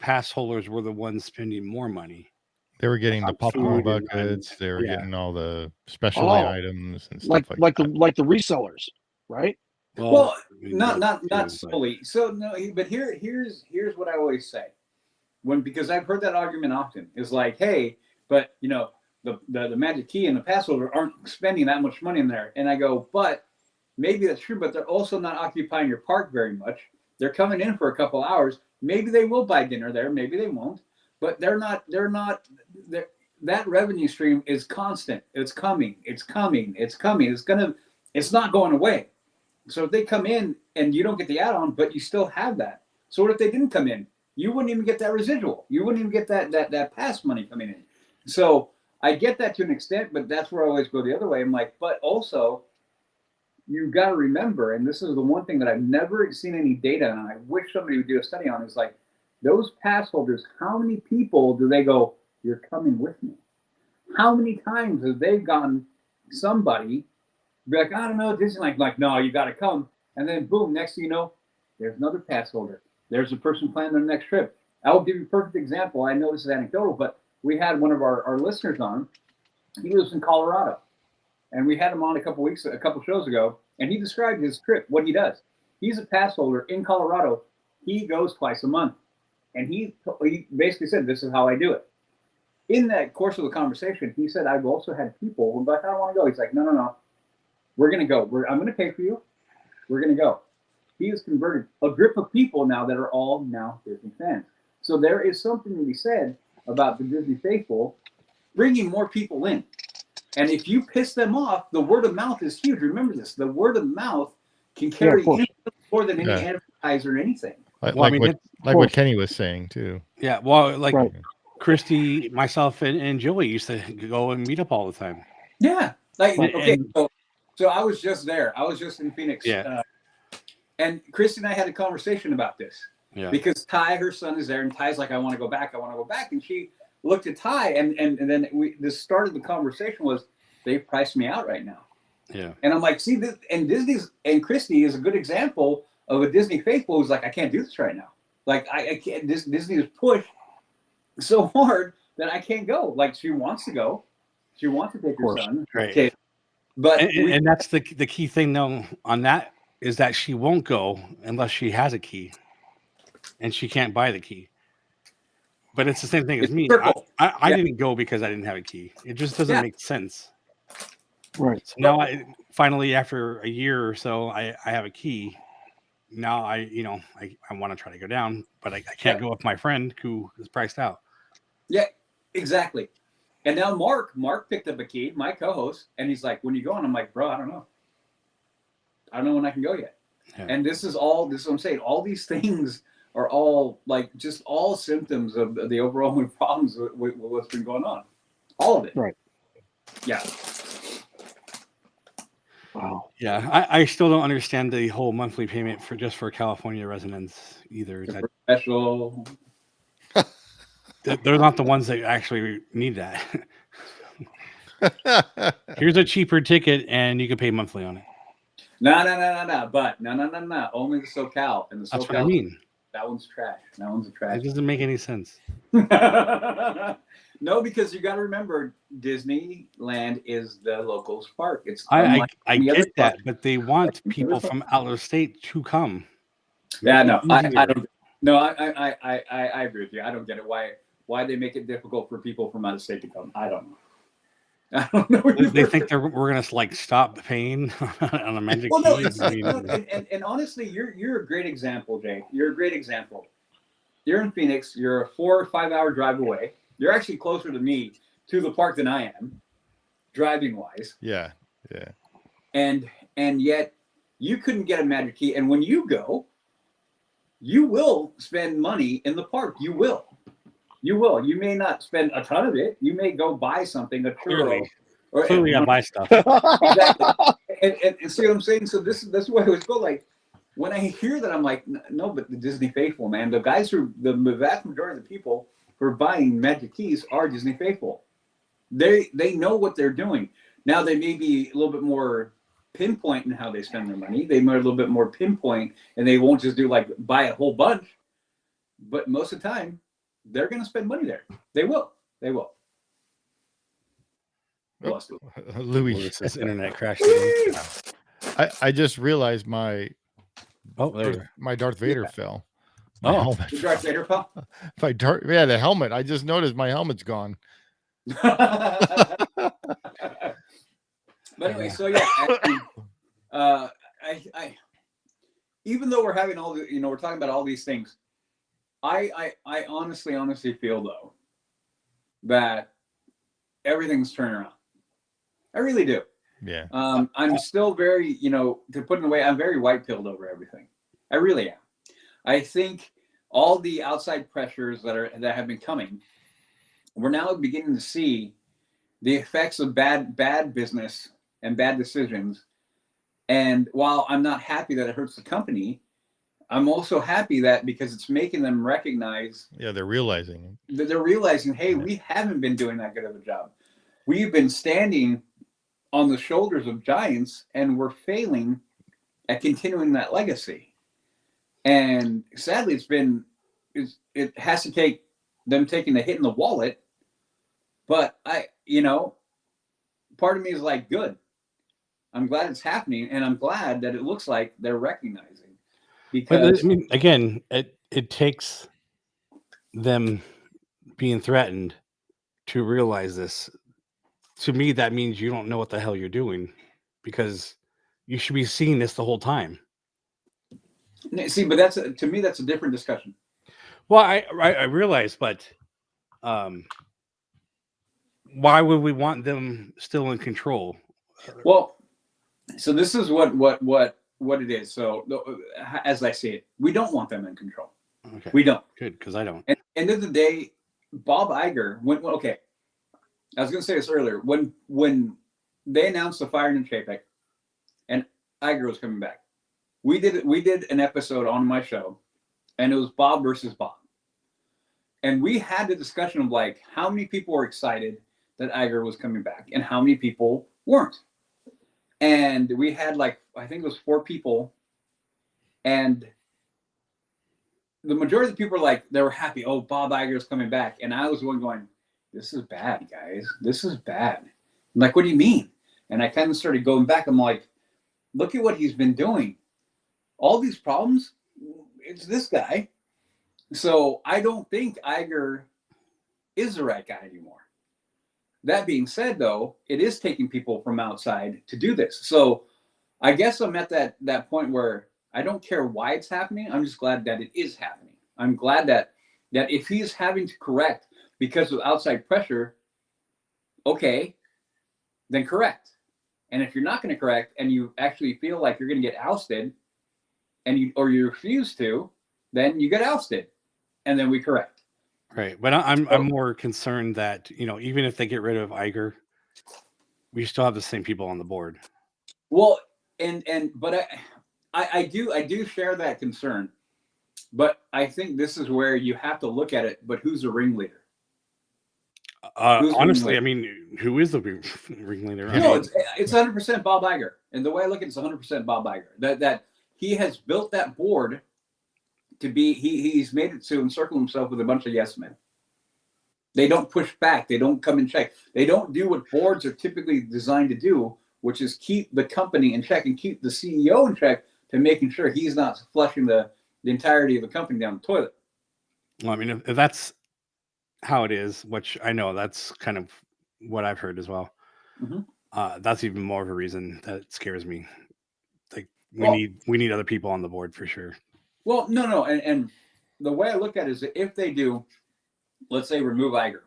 pass holders were the ones spending more money. they were getting the On popcorn food and- buckets. They were yeah. getting all the specialty Oh, items and stuff like that. the resellers, right? Well, I mean, not that too, but- solely. So no, but here's what I always say, because I've heard that argument often is like, hey, but you know the Magic Key and the pass holder aren't spending that much money in there, and I go, but maybe that's true, but they're also not occupying your park very much. They're coming in for a couple hours. Maybe they will buy dinner there, maybe they won't, but they're not. That revenue stream is constant. It's coming. It's not going away. So if they come in and you don't get the add-on, but you still have that. So what if they didn't come in? You wouldn't even get that residual. You wouldn't even get that pass money coming in. So I get that to an extent, but that's where I always go the other way. I'm like, but also you've got to remember, and this is the one thing that I've never seen any data on, and I wish somebody would do a study on, is like those pass holders, how many people do they go, you're coming with me? How many times have they gone somebody be like, I don't know, Disneyland, like, no, you got to come. And then boom, next thing you know, there's another pass holder. There's a person planning their next trip. I will give you a perfect example. I know this is anecdotal, but we had one of our listeners on. He lives in Colorado. And we had him on a couple shows ago, and he described his trip, what he does. He's a pass holder in Colorado. He goes twice a month. And he basically said, this is how I do it. In that course of the conversation, he said, I've also had people who are like, I don't want to go. He's like, no. We're going to go. I'm going to pay for you. We're going to go. He has converted a group of people now that are all now Disney fans. So there is something to be said about the Disney faithful bringing more people in. And if you piss them off, the word of mouth is huge. Remember this. The word of mouth can carry more than any advertiser or anything. What Kenny was saying, too. Yeah, well, like Right. Christy, myself, and Joey used to go and meet up all the time. Yeah. Like, And- okay, and- so I was just there. I was just in Phoenix. Yeah. And Christy and I had a conversation about this. Yeah. Because Ty, her son, is there, and Ty's like, I want to go back. And she looked at Ty, and then this started the conversation was, they've priced me out right now. Yeah. And I'm like, see this, and Disney's and Christy is a good example of a Disney faithful who's like, I can't do this right now. Like I can't. Disney is pushed so hard that I can't go. Like she wants to go, she wants to take her son, Right. kid, but and that's the key thing though on that is that she won't go unless she has a key, and she can't buy the key. But it's the same thing as me. I didn't go because I didn't have a key. It just doesn't make sense. Right. So now I finally, after a year or so, I have a key. Now I want to try to go down, but I can't go with my friend who is priced out. Yeah, exactly. And now Mark picked up a key, my co-host, and he's like, when you going? I'm like, bro, I don't know. I don't know when I can go yet. Yeah. And this is what I'm saying. All these things are all like just all symptoms of the overall problems with what's been going on. All of it. Right. Yeah. Wow. Yeah, I still don't understand the whole monthly payment for California residents either. Special. They're not the ones that actually need that. Here's a cheaper ticket, and you can pay monthly on it. No. But no. Only the SoCal and the SoCal. That's what I mean. That one's trash. That one's a trash. It doesn't make any sense. No, because you got to remember, Disneyland is the locals' park. It's I get that, but they want people from out of state to come. Yeah, no, I don't. No, I agree with you. I don't get it. Why they make it difficult for people from out of state to come? I don't know. I don't know. They think we're gonna like stop paying on a magic key. No, and honestly, you're a great example, Jake. You're a great example. You're in Phoenix. You're a 4 or 5 hour drive away. You're actually closer to me to the park than I am, driving wise. Yeah. And yet you couldn't get a magic key. And when you go, you will spend money in the park. You will. You may not spend a ton of it. You may go buy something, a churro. Clearly, I buy stuff. Exactly. And see what I'm saying? So that's why I always go like, when I hear that, I'm like, no, but the Disney faithful, man, the guys the vast majority of the people who are buying magic keys are Disney faithful. They know what they're doing. Now they may be a little bit more pinpoint in how they spend their money. They might a little bit more pinpoint, and they won't just do like buy a whole bunch. But most of the time, they're going to spend money there. They will. Louis, this internet crashed. I just realized my Darth Vader fell. My helmet. The Darth Vader fell? The helmet. I just noticed my helmet's gone. But anyway, so yeah, I even though we're having all the, we're talking about all these things, I honestly feel though that everything's turning around. I really do. Yeah. I'm still very, to put it away, I'm very white-pilled over everything. I really am. I think all the outside pressures that have been coming, we're now beginning to see the effects of bad business and bad decisions. And while I'm not happy that it hurts the company, I'm also happy that because it's making them recognize. Yeah, they're realizing. Hey, we haven't been doing that good of a job. We've been standing on the shoulders of giants, and we're failing at continuing that legacy. And sadly, it has to take them taking a hit in the wallet. But part of me is like, good. I'm glad it's happening, and I'm glad that it looks like they're recognizing. Because I mean, again, it takes them being threatened to realize this. To me, that means you don't know what the hell you're doing, because you should be seeing this the whole time. See, but to me, that's a different discussion. Well, I realize, but why would we want them still in control? Well, so this is what it is. So as I see it, we don't want them in control. Okay. We don't. Good, because I don't. And end of the day, Bob Iger okay. I was going to say this earlier. When they announced the firing of Chapek and Iger was coming back, we did an episode on my show, and it was Bob versus Bob. And we had the discussion of like how many people were excited that Iger was coming back and how many people weren't. And we had like, I think it was 4 people, and the majority of the people were like, they were happy. Oh, Bob Iger is coming back. And I was the one going, this is bad, guys. This is bad. I'm like, what do you mean? And I kind of started going back. I'm like, look at what he's been doing. All these problems, it's this guy. So I don't think Iger is the right guy anymore. That being said, though, it is taking people from outside to do this. So I guess I'm at that point where I don't care why it's happening. I'm just glad that it is happening. I'm glad that if he's having to correct because of outside pressure, okay, then correct. And if you're not going to correct and you actually feel like you're going to get ousted, and you refuse to, then you get ousted, and then we correct. Right, but I'm more concerned that, you know, even if they get rid of Iger, we still have the same people on the board. Well, but I do share that concern, but I think this is where you have to look at it. But who's the ringleader? Honestly, I mean, who is the ringleader? No, it's 100% Bob Iger, and the way I look at it, it's 100% Bob Iger. That he has built that board to be. He's made it to encircle himself with a bunch of yes men. They don't push back. They don't come and check. They don't do what boards are typically designed to do, which is keep the company in check and keep the CEO in check to making sure he's not flushing the entirety of the company down the toilet. Well, I mean, if that's how it is, which I know that's kind of what I've heard as well. Mm-hmm. That's even more of a reason that scares me. Like we need other people on the board for sure. Well, no, and the way I look at it is that if they do, let's say remove Iger,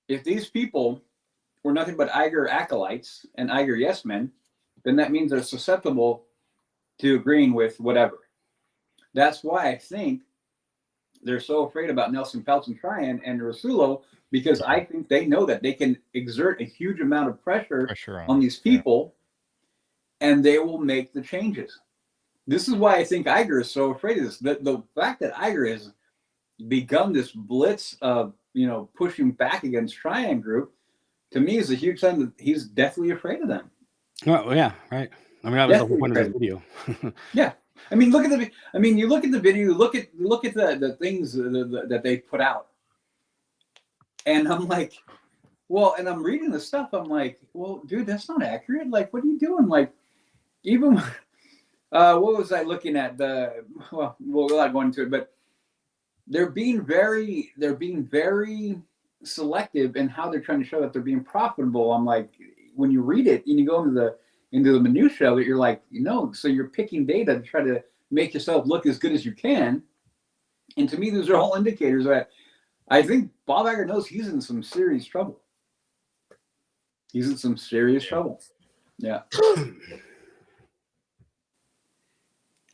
if these people were nothing but Iger acolytes and Iger yes men, then that means they're susceptible to agreeing with whatever. That's why I think they're so afraid about Nelson Peltz and Tryon and Rasulo, because I think they know that they can exert a huge amount of pressure on these people, and they will make the changes. This is why I think Iger is so afraid of this. The fact that Iger has begun this blitz of, pushing back against Tryon Group, to me is a huge sign that he's definitely afraid of them. Well, yeah, right. I mean, that was the whole point of this video. Yeah. I mean, you look at the video, look at the things that they put out. And I'm like, well, and I'm reading the stuff. I'm like, well, dude, that's not accurate. Like, what are you doing? Like, even, what was I looking at? We're not going into it, but they're being very selective in how they're trying to show that they're being profitable. I'm like, when you read it and you go into the minutia of it, you're like, so you're picking data to try to make yourself look as good as you can. And to me, those are all indicators that I think Bob Iger knows he's in some serious trouble. He's in some serious trouble. Yeah.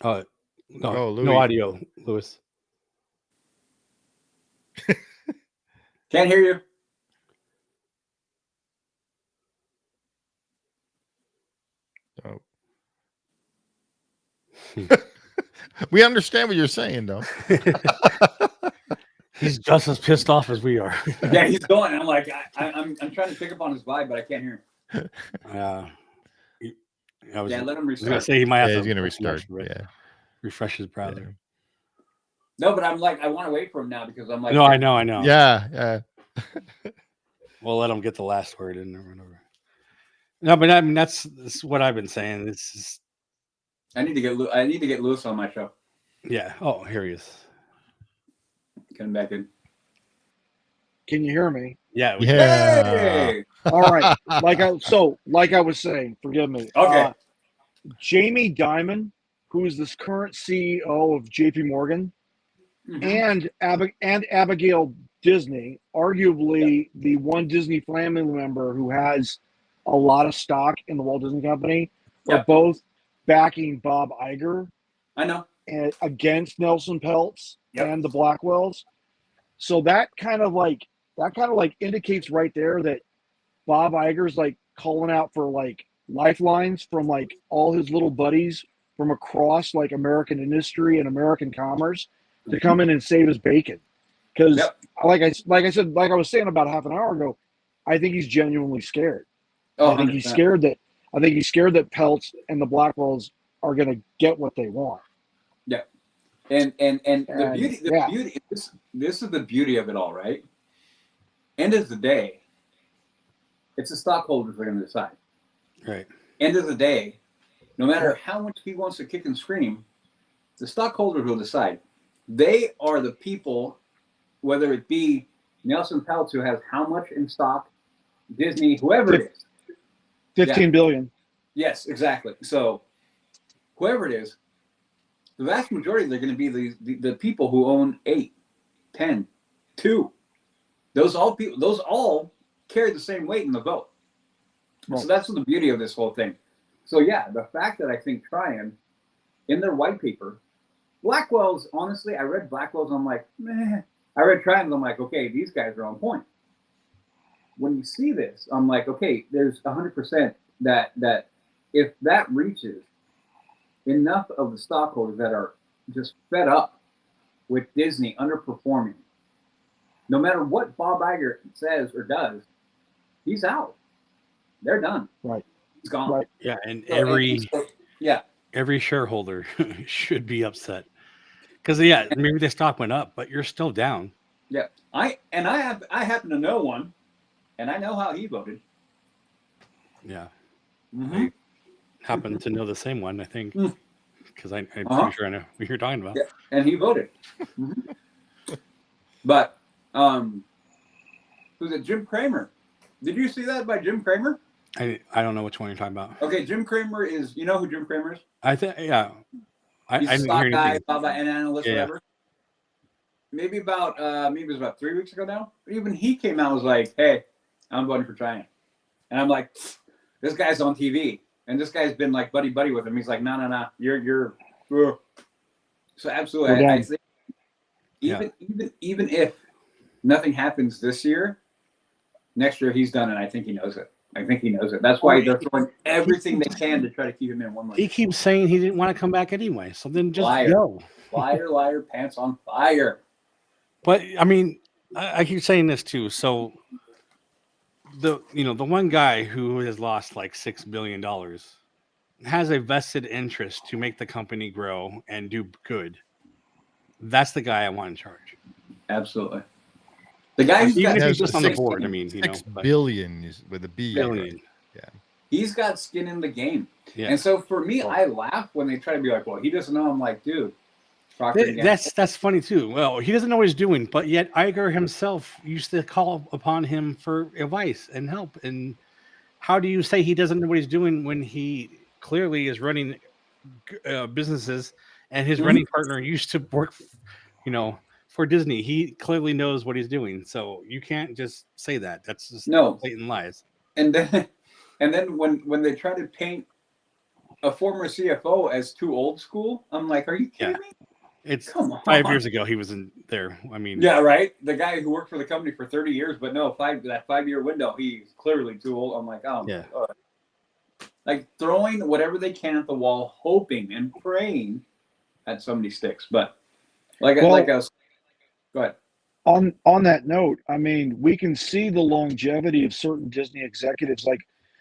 No audio, Lewis. Can't hear you. We understand what you're saying, though. He's just as pissed off as we are. Yeah, he's going. I'm like, I'm trying to pick up on his vibe, but I can't hear him. Let him restart. I was gonna say he might have to. He's gonna restart. Refresh his browser. Yeah. No, but I'm like, I want to wait for him now because I'm like, no, I know. Yeah. We'll let him get the last word in or whatever. No, but I mean that's what I've been saying. This is. I need to get Lewis on my show. Yeah. Oh, here he is. Coming back in. Can you hear me? Yeah. Hey! All right. Like I was saying, forgive me. Okay. Jamie Dimon, who is this current CEO of JP Morgan, and Abigail Disney, arguably the one Disney family member who has a lot of stock in the Walt Disney Company, are both backing Bob Iger. I know. And against Nelson Peltz and the Blackwells. So that kind of like indicates right there that Bob Iger's like calling out for like lifelines from like all his little buddies from across like American industry and American commerce to come in and save his bacon. Because like I was saying about half an hour ago, I think he's genuinely scared. Oh, I think he's scared that I think he's scared that Peltz and the Blackwells are going to get what they want. Yeah. And the And, beauty, yeah. this is the beauty of it all, right? End of the day, it's the stockholders that are going to decide. Right. End of the day, no matter how much he wants to kick and scream, the stockholders will decide. They are the people, whether it be Nelson Peltz, who has how much in stock, Disney, whoever it is. 15 billion. Yes, exactly. So whoever it is, the vast majority, they're going to be the people who own 8, 10, 2. Those all carry the same weight in the vote. Right. So that's the beauty of this whole thing. So yeah, the fact that I think Trian, in their white paper, Blackwell's, honestly, I read Blackwell's, I'm like, meh. I read Trian's, I'm like, okay, these guys are on point. When you see this, I'm like, okay, there's 100% that if that reaches enough of the stockholders that are just fed up with Disney underperforming, no matter what Bob Iger says or does, he's out. They're done. Right. He's gone. Right. Yeah, and so, every shareholder should be upset because maybe the stock went up, but you're still down. Yeah, I happen to know one, and I know how he voted. Yeah, mm-hmm. I happen to know the same one, I think, because I'm pretty sure I know what you're talking about. Yeah, and he voted. Mm-hmm. But who's it? Jim Cramer. Did you see that by Jim Cramer? I don't know which one you're talking about. Okay, Jim Cramer is. You know who Jim Cramer is? I think He's a stock guy, an analyst, yeah. whatever. Maybe it was about 3 weeks ago now. Even he came out and was like, "Hey, I'm voting for Trian," and I'm like, "This guy's on TV, and this guy's been like buddy with him." He's like, "No, you're." So absolutely, I think even if nothing happens this year, next year he's done, and I think he knows it. That's why they're throwing everything they can to try to keep him in one way. He keeps saying he didn't want to come back anyway, so then just go. Liar, pants on fire. But I mean, I keep saying this too. So the one guy who has lost like $6 billion has a vested interest to make the company grow and do good. That's the guy I want in charge. Absolutely. The guy who's even got if he's just on the board, I mean, $6 billion is with a B. Billion. Yeah. He's got skin in the game. Yeah. And so for me, I laugh when they try to be like, well, he doesn't know. I'm like, dude. That's funny too. Well, he doesn't know what he's doing, but yet Iger himself used to call upon him for advice and help. And how do you say he doesn't know what he's doing when he clearly is running businesses and his running partner used to work, for Disney? He clearly knows what he's doing. So you can't just say that. That's just blatant lies. And then when they try to paint a former CFO as too old school, I'm like, are you kidding me? It's 5 years ago he was in there. I mean, yeah, right. The guy who worked for the company for 30 years, but no, that 5 year window, he's clearly too old. I'm like, oh, yeah. Like throwing whatever they can at the wall, hoping and praying that somebody sticks. But go ahead. On that note, I mean, we can see the longevity of certain Disney executives. Like,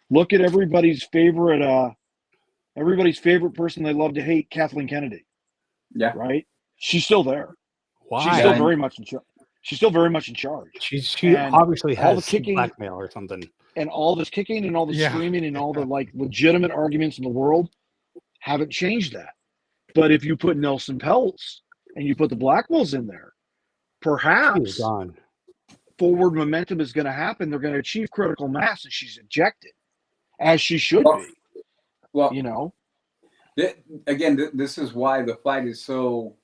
look at everybody's favorite person they love to hate, Kathleen Kennedy. Yeah. Right? She's still there. Why? She's still very much in charge. She's still very much in charge. She obviously has all the kicking, blackmail or something. And all this kicking and all the screaming and all the legitimate arguments in the world haven't changed that. But if you put Nelson Peltz and you put the Blackwells in there, perhaps forward momentum is going to happen. They're going to achieve critical mass, and she's ejected, as she should be. Well, again, this is why the fight is so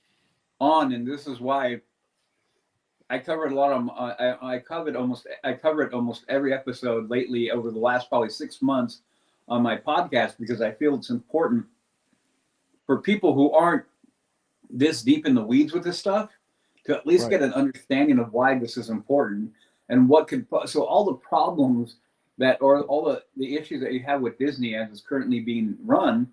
on, and this is why I covered a lot of. I covered almost every episode lately over the last probably 6 months on my podcast, because I feel it's important for people who aren't this deep in the weeds with this stuff to at least get an understanding of why this is important and what could. So all the problems or all the issues that you have with Disney as it's currently being run,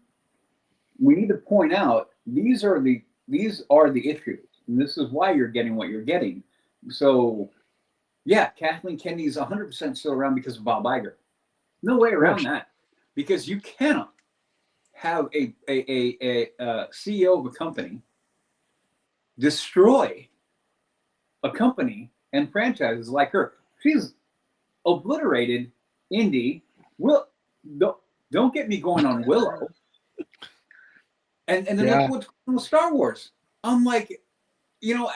we need to point out these are the issues, and this is why you're getting what you're getting. So, yeah, Kathleen Kennedy's 100% still around because of Bob Iger. No way around that. because you cannot have a CEO of a company destroy a company and franchises like her. She's obliterated Indy. Don't get me going on Willow. And then look what's going on with Star Wars. I'm like,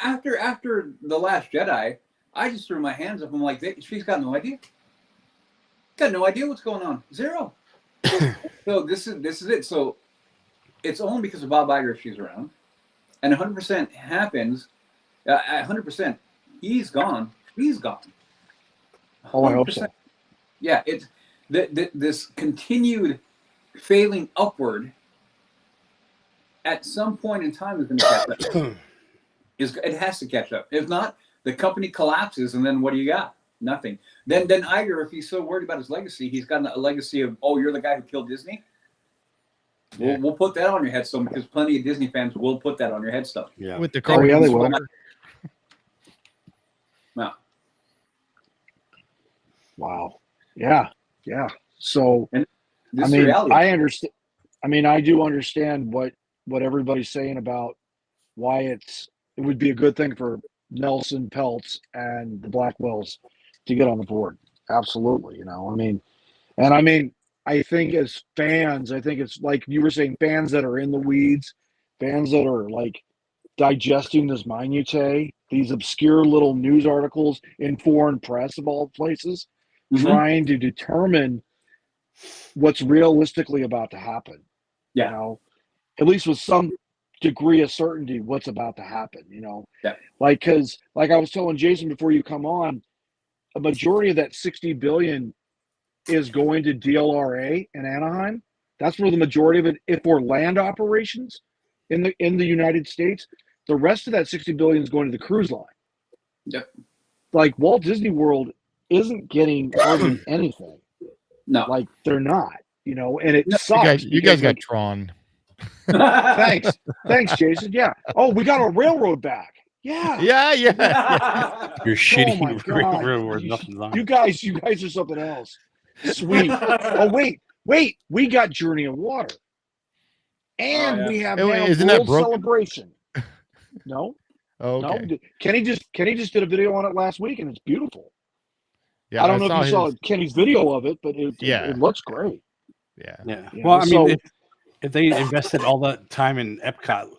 after The Last Jedi, I just threw my hands up. I'm like, she's got no idea. Got no idea what's going on. Zero. So this is it. So it's only because of Bob Iger she's around, and 100% happens. 100%. He's gone. He's gone. 100%. Oh, I hope so. Yeah, it's this continued failing upward. At some point in time, is going to catch up. It has to catch up. If not, the company collapses, and then what do you got? Nothing. Then Iger, if he's so worried about his legacy, he's got a legacy of, oh, you're the guy who killed Disney. We'll put that on your headstone, because plenty of Disney fans will put that on your headstone. Yeah. With the Oh, yeah, they will. No. Wow. Yeah. So, This I mean, reality. I understand. I mean, I do understand what everybody's saying about why it would be a good thing for Nelson, Peltz, and the Blackwells to get on the board. Absolutely. I think as fans, I think it's like you were saying, fans that are in the weeds, fans that are like digesting this minutiae, these obscure little news articles in foreign press of all places, trying to determine what's realistically about to happen. Yeah. At least with some degree of certainty what's about to happen, Yeah. because like I was telling Jason before you come on, a majority of that 60 billion is going to DLRA in Anaheim. That's where the majority of it, if for land operations in the United States, the rest of that 60 billion is going to the cruise line. Yep. Like Walt Disney World isn't getting hardly anything. No. Like they're not, and it sucks. You guys got Tron. Thanks, Jason. Yeah. Oh, we got our railroad back. Yeah. Yeah. You're Oh shitty. my God. Where nothing's on. You guys are something else. Sweet. Oh wait. We got Journey of Water, and we have now Isn't that World broken? Celebration. No. Oh, okay. No. Kenny just did a video on it last week, and it's beautiful. Yeah, I don't know if you saw Kenny's video of it, but it looks great. Yeah. Well, I mean, if they invested all that time in Epcot,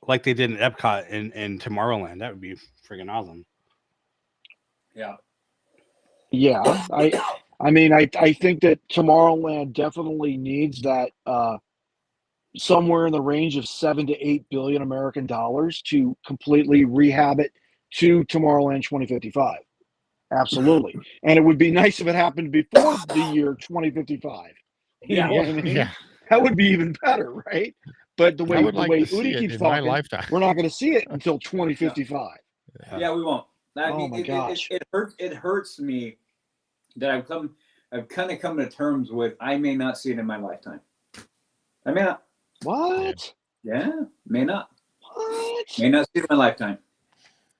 like they did in Epcot in Tomorrowland, that would be freaking awesome. Yeah. Yeah, I think that Tomorrowland definitely needs that somewhere in the range of 7 to 8 billion American dollars to completely rehab it to Tomorrowland 2055. Absolutely, and it would be nice if it happened before the year 2055. You know what I mean? Yeah. That would be even better, right? But the way Udi keeps in my talking, lifetime. we're not going to see it until 2055. Yeah, we won't. My gosh. It hurts me that I've kind of come to terms with I may not see it in my lifetime. I may not. What? Yeah, may not. What? May not see it in my lifetime.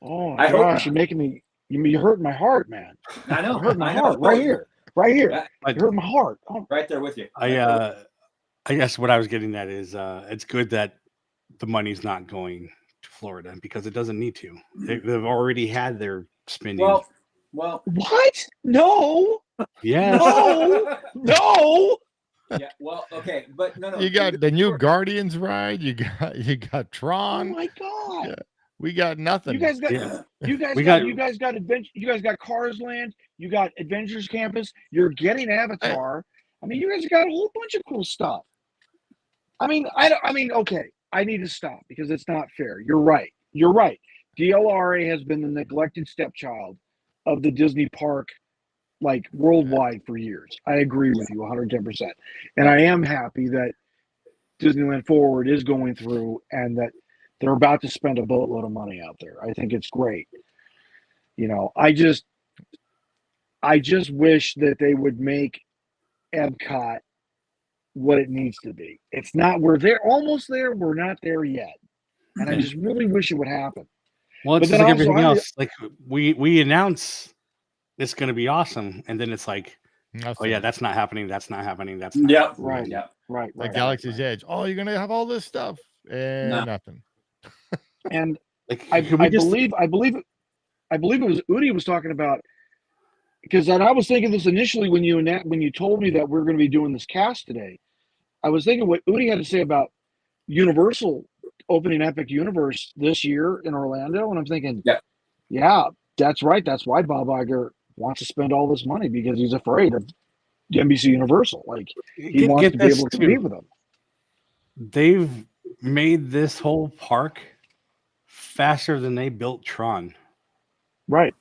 Oh my gosh, you're making me. You're hurting my heart, man. I know. You're hurting my heart right here. You're hurting my heart. Oh. Right there with you. I guess what I was getting at is it's good that the money's not going to Florida because it doesn't need to. They've already had their spending. Well. What? No. Yes. No. Yeah. Well. Okay. But no. You got the new Guardians ride. You got Tron. Oh my God. Yeah. We got nothing. You guys got Adventure. You guys got Cars Land. You got Adventures Campus. You're getting Avatar. I mean, you guys got a whole bunch of cool stuff. Okay. I need to stop because it's not fair. You're right. DLRA has been the neglected stepchild of the Disney park, like worldwide for years. I agree with you 110%. And I am happy that Disneyland Forward is going through and that they're about to spend a boatload of money out there. I think it's great. I just wish that they would make Epcot what it needs to be. It's not, we're there, almost there. We're not there yet. And I just really wish it would happen. Well, it's just like everything else. Like we announce it's going to be awesome. And then it's like Oh yeah, that's not happening. That's not happening. That's not Yep. happening. Right. Yeah. Right. Like Right. Galaxy's Edge. Oh, you're gonna have all this stuff and No. nothing. And Like, I could we just? believe it was Udi was talking about, because I was thinking this initially when you told me that we're going to be doing this cast today. I was thinking what Udi had to say about Universal opening Epic Universe this year in Orlando, and I'm thinking, Yeah. yeah, that's right. That's why Bob Iger wants to spend all this money, because he's afraid of NBC Universal. Like, he wants Get to be this able to too. compete with them. They've made this whole park faster than they built Tron, Right.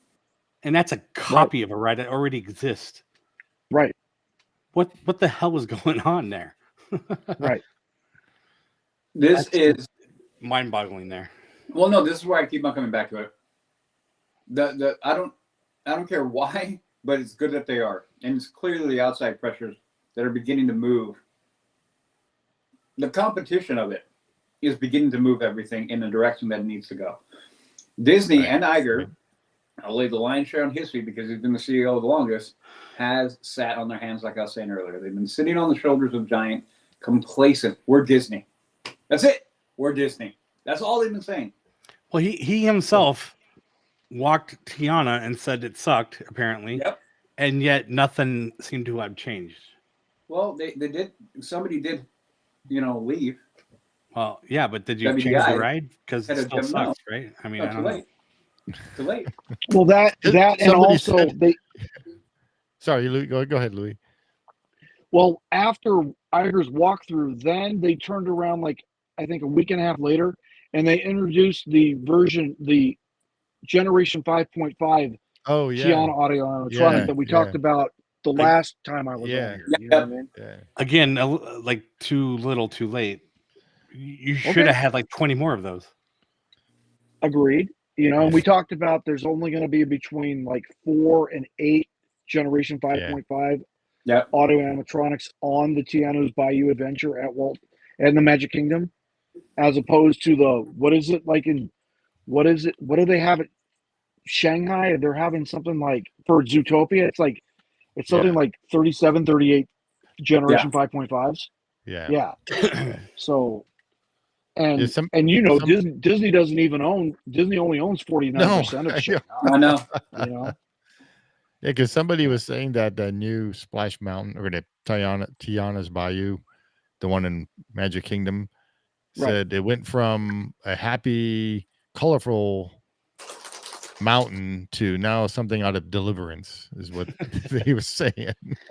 and that's a copy of a ride that already exists. Right. What the hell is going on there? Right. This That's is mind-boggling there. well, no. This is why I keep on coming back to it. I don't care why, but it's good that they are, and it's clearly the outside pressures that are beginning to move. The competition of it is beginning to move everything in the direction that it needs to go. Disney and Iger, I'll lay the lion's share on history because he's been the CEO the longest, has sat on their hands, like I was saying earlier. They've been sitting on the shoulders of giant, complacent. We're Disney. That's it. We're Disney. That's all they've been saying. Well, he himself walked Tiana and said it sucked, apparently. Yep. And yet nothing seemed to have changed. Well, they did. Somebody did, leave. Well, yeah, but did you WDI change the ride? Because it had still to know. sucks, right? I mean, No, I too don't know. late. Too late. Well, that and Somebody also said- they. Sorry, Louis. Go ahead, Louis. Well, after Iger's walkthrough, then they turned around, like, I think a week and a half later, and they introduced the Generation 5.5 Oh yeah. Tiana audio animatronic Yeah, that we yeah. talked about the last time I was Yeah. on here. You know what I mean? Yeah. Again, like too little, too late. You should Okay. have had like 20 more of those. Agreed. And Yeah. we talked about there's only going to be between like 4 and 8 Generation 5.5 Yep. audio animatronics on the Tiano's Bayou Adventure at Walt and the Magic Kingdom, as opposed to what do they have at Shanghai? They're having something like for Zootopia. It's something like 37, 38 Generation 5.5s. Yeah. Yeah. So, and Yeah, some- Disney doesn't even own. Disney only owns 49% of Shanghai. I know. Yeah, because somebody was saying that the new Splash Mountain or the Tiana's Bayou, the one in Magic Kingdom, said it went from a happy, colorful mountain to now something out of Deliverance, is what he was saying.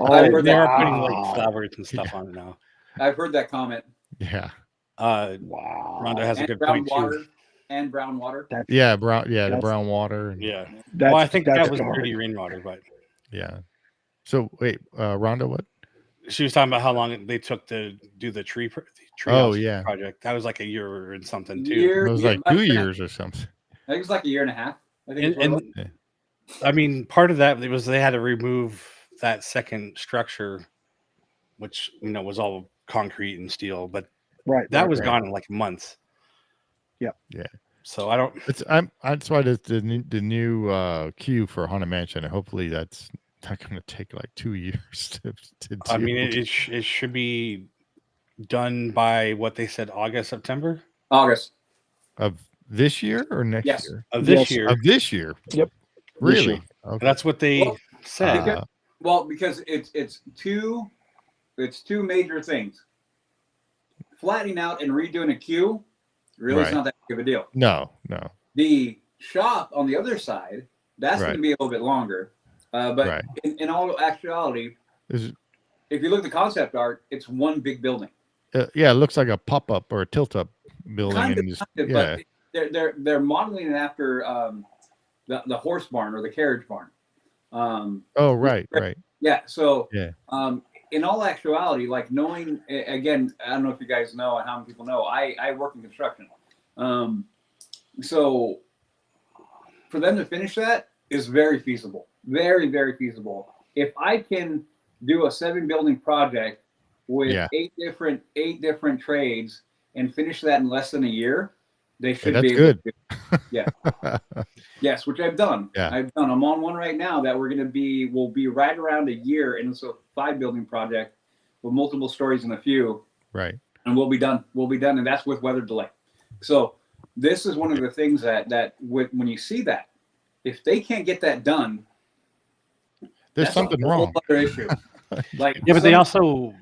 I've heard They that. are putting like flowers and stuff on it now. I've heard that comment. Yeah. Wow. Rhonda has a And good brown point water. too. And brown water. Yeah, the That's- brown water. And, Yeah. That's, Well, I think that that's was dark. dirty rainwater, but yeah. So wait, Rhonda, what? she was talking about how long they took to do the tree Oh, house yeah. project. That was like a year and something too. It was like 2 years or something. I think it's like a year and a half. I think And, it's what it was. I mean, part of that was they had to remove that second structure, which was all concrete and steel, but that was gone in like months. Yeah. Yeah. So I don't. That's why the new queue for Haunted Mansion. And hopefully that's not going to take like 2 years to do. I mean, it should be done by what they said, August, September August. Of this year or next Yes. year? of this Yes. year. Of this year. Yep. This Really? year. Okay. That's what they Well, said. Well, because it's two major things. Flattening out and redoing a queue really is Right. not that big of a deal. No. The shop on the other side, that's Right. going to be a little bit longer. But Right. in all actuality, Is if you look at the concept art, it's one big building. yeah, it looks like a pop-up or a tilt-up building. Kind and of, just, but they're modeling it after the horse barn or the carriage barn. Oh, right. Yeah. So Yeah. In all actuality, like knowing again, I don't know if you guys know and how many people know, I work in construction. So for them to finish that is very feasible, very, very feasible. If I can do a 7-building project with Yeah. eight different trades and finish that in less than a year, They should that's be able good. to. Yeah. Yes, which I've done. Yeah. I'm on one right now that we'll be right around a year, and it's a 5-building project with multiple stories and a few, Right. and we'll be done. And that's with weather delay. So this is one of the things that when you see that, if they can't get that done, There's that's something a whole wrong. other issue. Like Yeah, but they also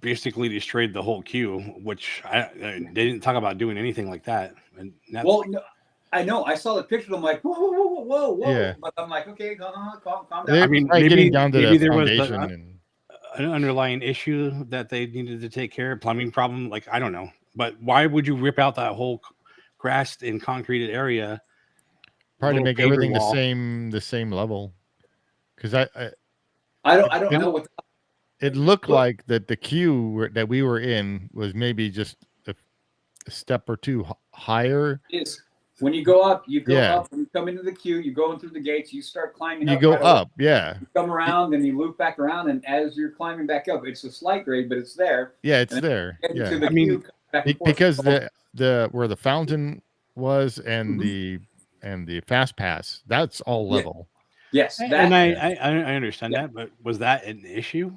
basically destroyed the whole queue, which they didn't talk about doing anything like that. And that's, well, no, I know. I saw the picture. I'm like, whoa. Yeah. But I'm like, okay, calm down. They're I mean, probably getting down to maybe the there was foundation and an underlying issue that they needed to take care of, plumbing problem. Like, I don't know, but why would you rip out that whole grassed and concreted area? probably little make paver everything wall? the same level. Because I don't know what. it looked like that the queue that we were in was maybe just a step or two higher. Is when you go up, Yeah. up. When you come into the queue, you go in through the gates. You start climbing. You up go right away. up, yeah. You come around, and you loop back around, and as you're climbing back up, it's a slight grade, but it's there. Yeah, it's And there. Get Yeah. into the I mean, queue, back and forth. Because the where the fountain was and the fast pass, that's all Yeah. level. Yes, And that I understand Yeah. that, but was that an issue?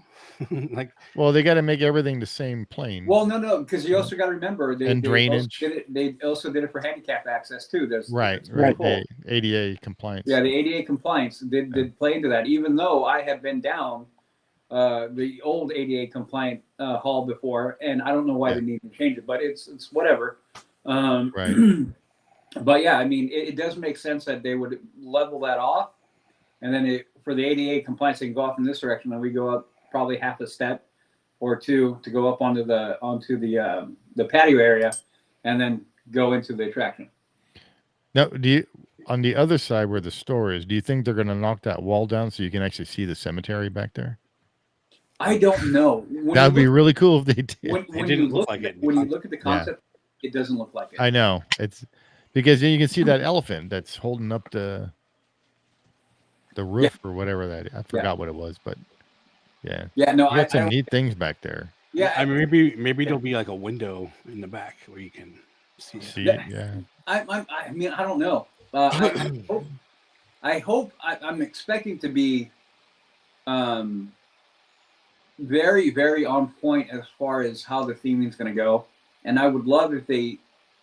Like, Well, they got to make everything the same plane. well, no, because you also got to remember And drainage. They also did it for handicap access too. right. It's pretty cool. The ADA compliance. Yeah, the ADA compliance did play into that. Even though I have been down the old ADA compliant hall before, and I don't know why they need to change it, but it's whatever. Right. But yeah, I mean, it does make sense that they would level that off, and then for the ADA compliance, they can go off in this direction, and we go up probably half a step or two to go up onto the patio area, and then go into the attraction. Now, on the other side where the store is, do you think they're going to knock that wall down so you can actually see the cemetery back there? I don't know. That would be really cool if they did. When didn't you look like it. When you look at the concept, it doesn't look like it. I know. It's because then you can see that elephant that's holding up the roof or whatever that is. I forgot what it was, but yeah. Yeah, no, You got some neat things back there. Yeah, I mean, maybe there'll be like a window in the back where you can see. Yeah. I mean, I don't know. I'm expecting to be very, very on point as far as how the theming is going to go. And I would love if they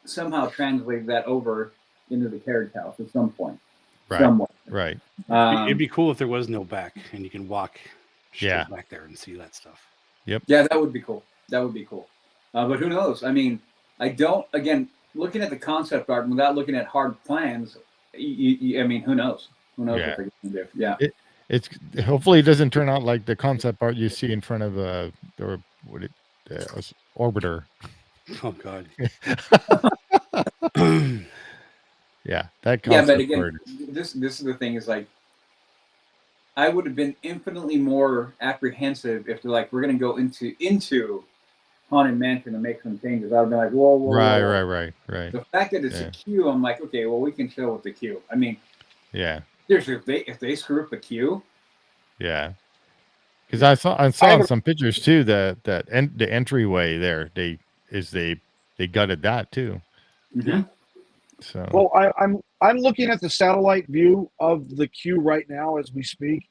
somehow translate that over into the carriage house at some point. Right. Somewhat. Right. It'd be cool if there was no back and you can walk straight back there and see that stuff. Yep. Yeah, that would be cool. But who knows? I mean, again, looking at the concept art without looking at hard plans, I mean, who knows? Who knows what they're going to do? Yeah. It's hopefully it doesn't turn out like the concept art you see in front of orbiter. Oh God. Yeah, that concept but again, art. this is the thing is like, I would have been infinitely more apprehensive if they're like, we're going to go into Haunted Mansion and make some changes. I would be like, whoa. Right. The fact that it's a queue, I'm like, okay, well, we can chill with the queue. I mean, yeah. Seriously, if they screw up the queue, yeah. Because I saw some pictures too that the entryway there they gutted that too. Mm-hmm. So well, I'm looking at the satellite view of the queue right now as we speak,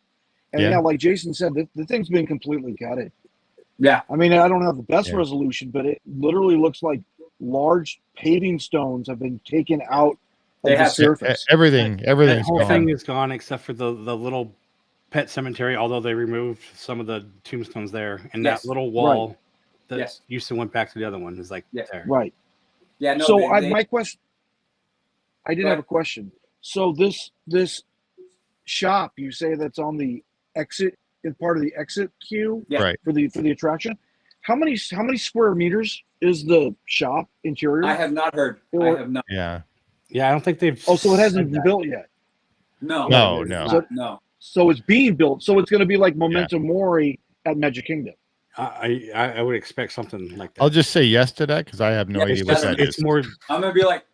and like Jason said, the thing's been completely gutted. Yeah, I mean, I don't have the best resolution, but it literally looks like large paving stones have been taken out of the surface. Everything's that whole gone. thing is gone except for the little pet cemetery, although they removed some of the tombstones there, and that little wall that used to went back to the other one is like there. Right. Yeah. No, so my question, I did have a question. So this shop, you say that's on the exit, is part of the exit queue for the attraction. How many square meters is the shop interior? I have not heard. I have not. Yeah. Yeah, I don't think they've. Oh, so it hasn't been built yet. No. So it's being built. So it's going to be like Memento Mori at Magic Kingdom. I would expect something like that. I'll just say yes to that because I have no idea what that is. It's more. I'm gonna be like,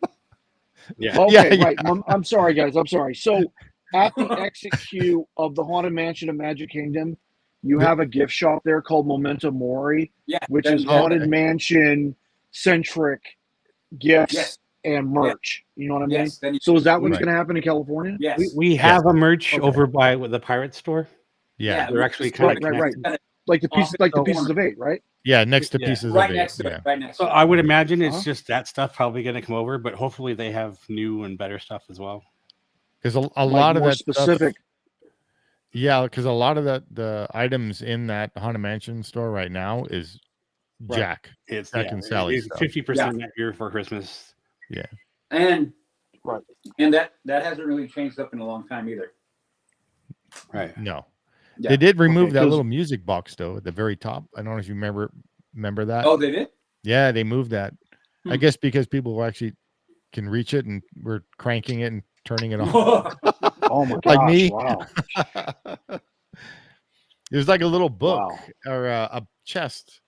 Okay, right. I'm sorry, guys. I'm sorry. So at the exit queue of the Haunted Mansion of Magic Kingdom, you have a gift shop there called Memento Mori, which is Haunted Mansion centric gifts and merch. You know what I mean? Yes. Then So is that what's Right. going to happen in California? yes. We have a merch Okay. over by with the pirate store. Yeah. They're actually Right, kind of right. Like the pieces, like the pieces of 8, right? Yeah. Next to Yeah. pieces right of next it. to Yeah. it. Right next So to it. I would imagine it's Uh-huh. just that stuff probably going to come over, but hopefully they have new and better stuff as well. Because a Like lot of more that specific. stuff. Yeah, because a lot of the items in that Haunted Mansion store right now is Right. Jack. It's Jack and Sally stuff. 50% that year for Christmas. And Right. and that hasn't really changed up in a long time either. Right. No. Yeah. They did remove Okay, that 'cause- little music box though at the very top. I don't know if you remember that. Oh, they did? Yeah, they moved that. I Hmm. guess because people actually can reach it and we're cranking it and turning it on. Oh my gosh! Like me. Wow. It was like a little book Wow. or a chest,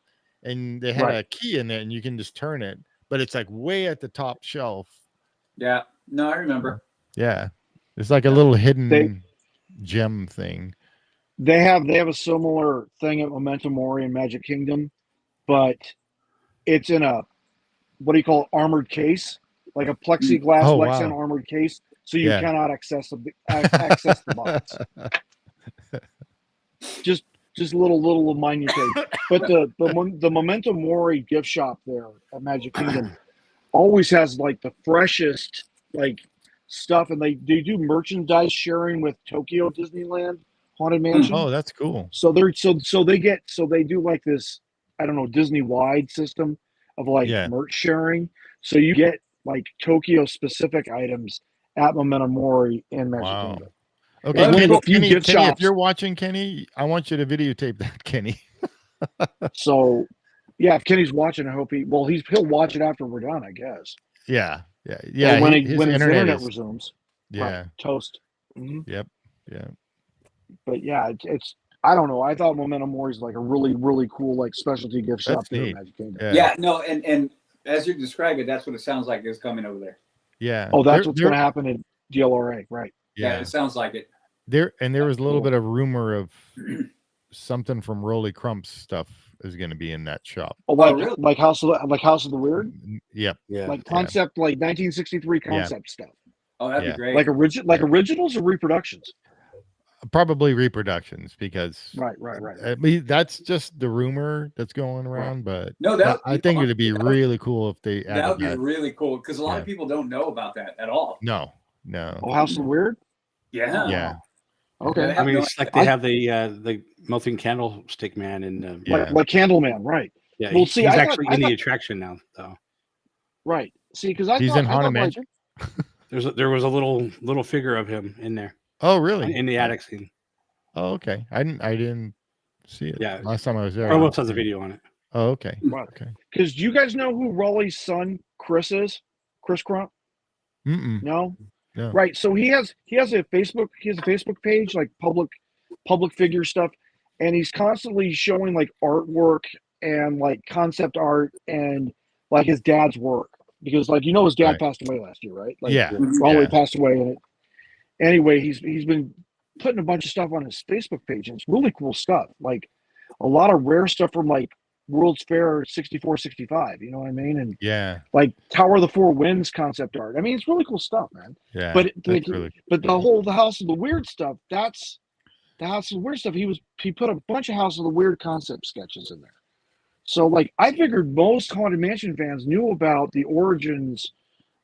and they had Right. a key in it, and you can just turn it. But it's like way at the top shelf. Yeah. No, I remember. Yeah, it's like a little hidden They- gem thing. They have a similar thing at Memento Mori and Magic Kingdom, but it's in a what do you call it, armored case, like a plexiglass Oh, Lexan wow. armored case, so you Yeah. cannot access the box. Just a little minute thing. But the Memento Mori gift shop there at Magic Kingdom always has like the freshest like stuff, and they do merchandise sharing with Tokyo Disneyland Haunted Mansion. Oh, that's cool. So they do like this, I don't know, Disney wide system of like Yeah. merch sharing. So you get like Tokyo specific items at Memento Mori and Magic Wow. Kingdom. Okay, One of Kenny, the few Kenny, gift Kenny, if shops. you're watching, Kenny, I want you to videotape that, Kenny. So yeah, if Kenny's watching, I hope he'll watch it after we're done, I guess. Yeah. Or when his his internet is, resumes. yeah, Right, toast. Mhm. yeah. But yeah, it's I don't know. I thought Memento Mori is like a really, really cool like specialty gift shop That's there neat. at Magic Kingdom. Yeah. Yeah. No, and as you describe it, that's what it sounds like is coming over there. Yeah. Oh, that's There- what's there- going to happen in DLRA, right? Yeah, Yeah. it sounds like it. There was a little Cool. bit of rumor of something from Rolly Crump's stuff is going to be in that shop. Oh, like really? like House of the Weird, Yep. Yeah. like concept, like 1963 concept stuff, Oh, that'd Yeah. be great. like originals or reproductions. Probably reproductions because Right. I mean, that's just the rumor that's going around. But No, that I think it'd be really cool if they that would added be that. really cool because a lot Yeah. of people don't know about that at all. No. Oh, House of the Weird. Yeah. Yeah. Okay, I mean, no it's like they have the melting candlestick man, and Yeah. like Candleman, right? yeah, Well, he's see, I thought- actually I in the thought- attraction now. Though Right. See, because I He's thought, in I Haunted thought, like, Mansion. there was a little figure of him in there Oh, really? in the attic scene. Oh, okay. I didn't see it. Yeah. Last time I was there. Carlos has a video on it. Oh, okay. Right. Okay. Because do you guys know who Raleigh's son Chris is? Chris Crump? Mm-mm. No. No. Right. So he has a Facebook page, like public figure stuff, and he's constantly showing like artwork and like concept art and like his dad's work, because like his dad Right. passed away last year, right? Like, Yeah. Raleigh Yeah. passed away, and anyway, he's been putting a bunch of stuff on his Facebook page, and it's really cool stuff, like a lot of rare stuff from like World's Fair 64, 65, you know what I mean? And Yeah. like Tower of the Four Winds concept art. I mean, it's really cool stuff, man. Yeah. But that's really but the House of the Weird stuff, that's the House of the Weird stuff. He put a bunch of House of the Weird concept sketches in there. So like I figured most Haunted Mansion fans knew about the origins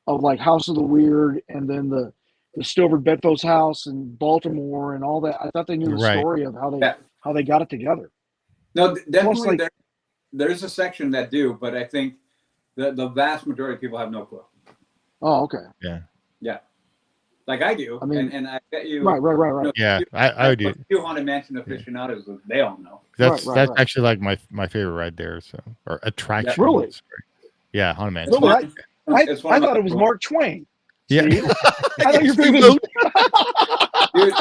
of like House of the Weird, and then the Stover Bedfoes house in Baltimore and all that. I thought they knew the Right. story of how Yeah. they got it together. No, definitely like- there's a section that do, but I think the vast majority of people have no clue. Oh, okay. Like I do. I mean- and I bet you Right. Yeah. I would do. a few Haunted Mansion aficionados that they don't know. That's right, that's right. actually like my favorite right there. So or attraction. Really? Sorry. Yeah. Haunted Mansion. Really? I It's one of thought my- it was Mark Twain. Yeah. Steve. I thought your favorite was Dude,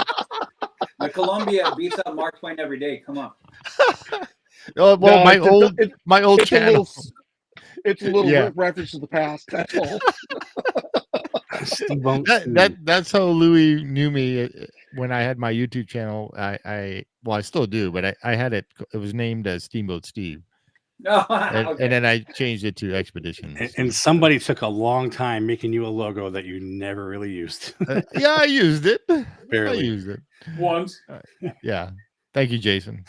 the Columbia beats out Mark Twain every day. Come on. Oh well, No, my it's old it's channel. a little Yeah. reference to the past. That's all. Steve Bunk. That's how Louis knew me when I had my YouTube channel. I still do, but I had it. It was named as Steamboat Steve. No, and then I changed it to Expeditions. And somebody took a long time making you a logo that you never really used. Yeah, I used it. Barely. I used it. once. Yeah. Thank you, Jason.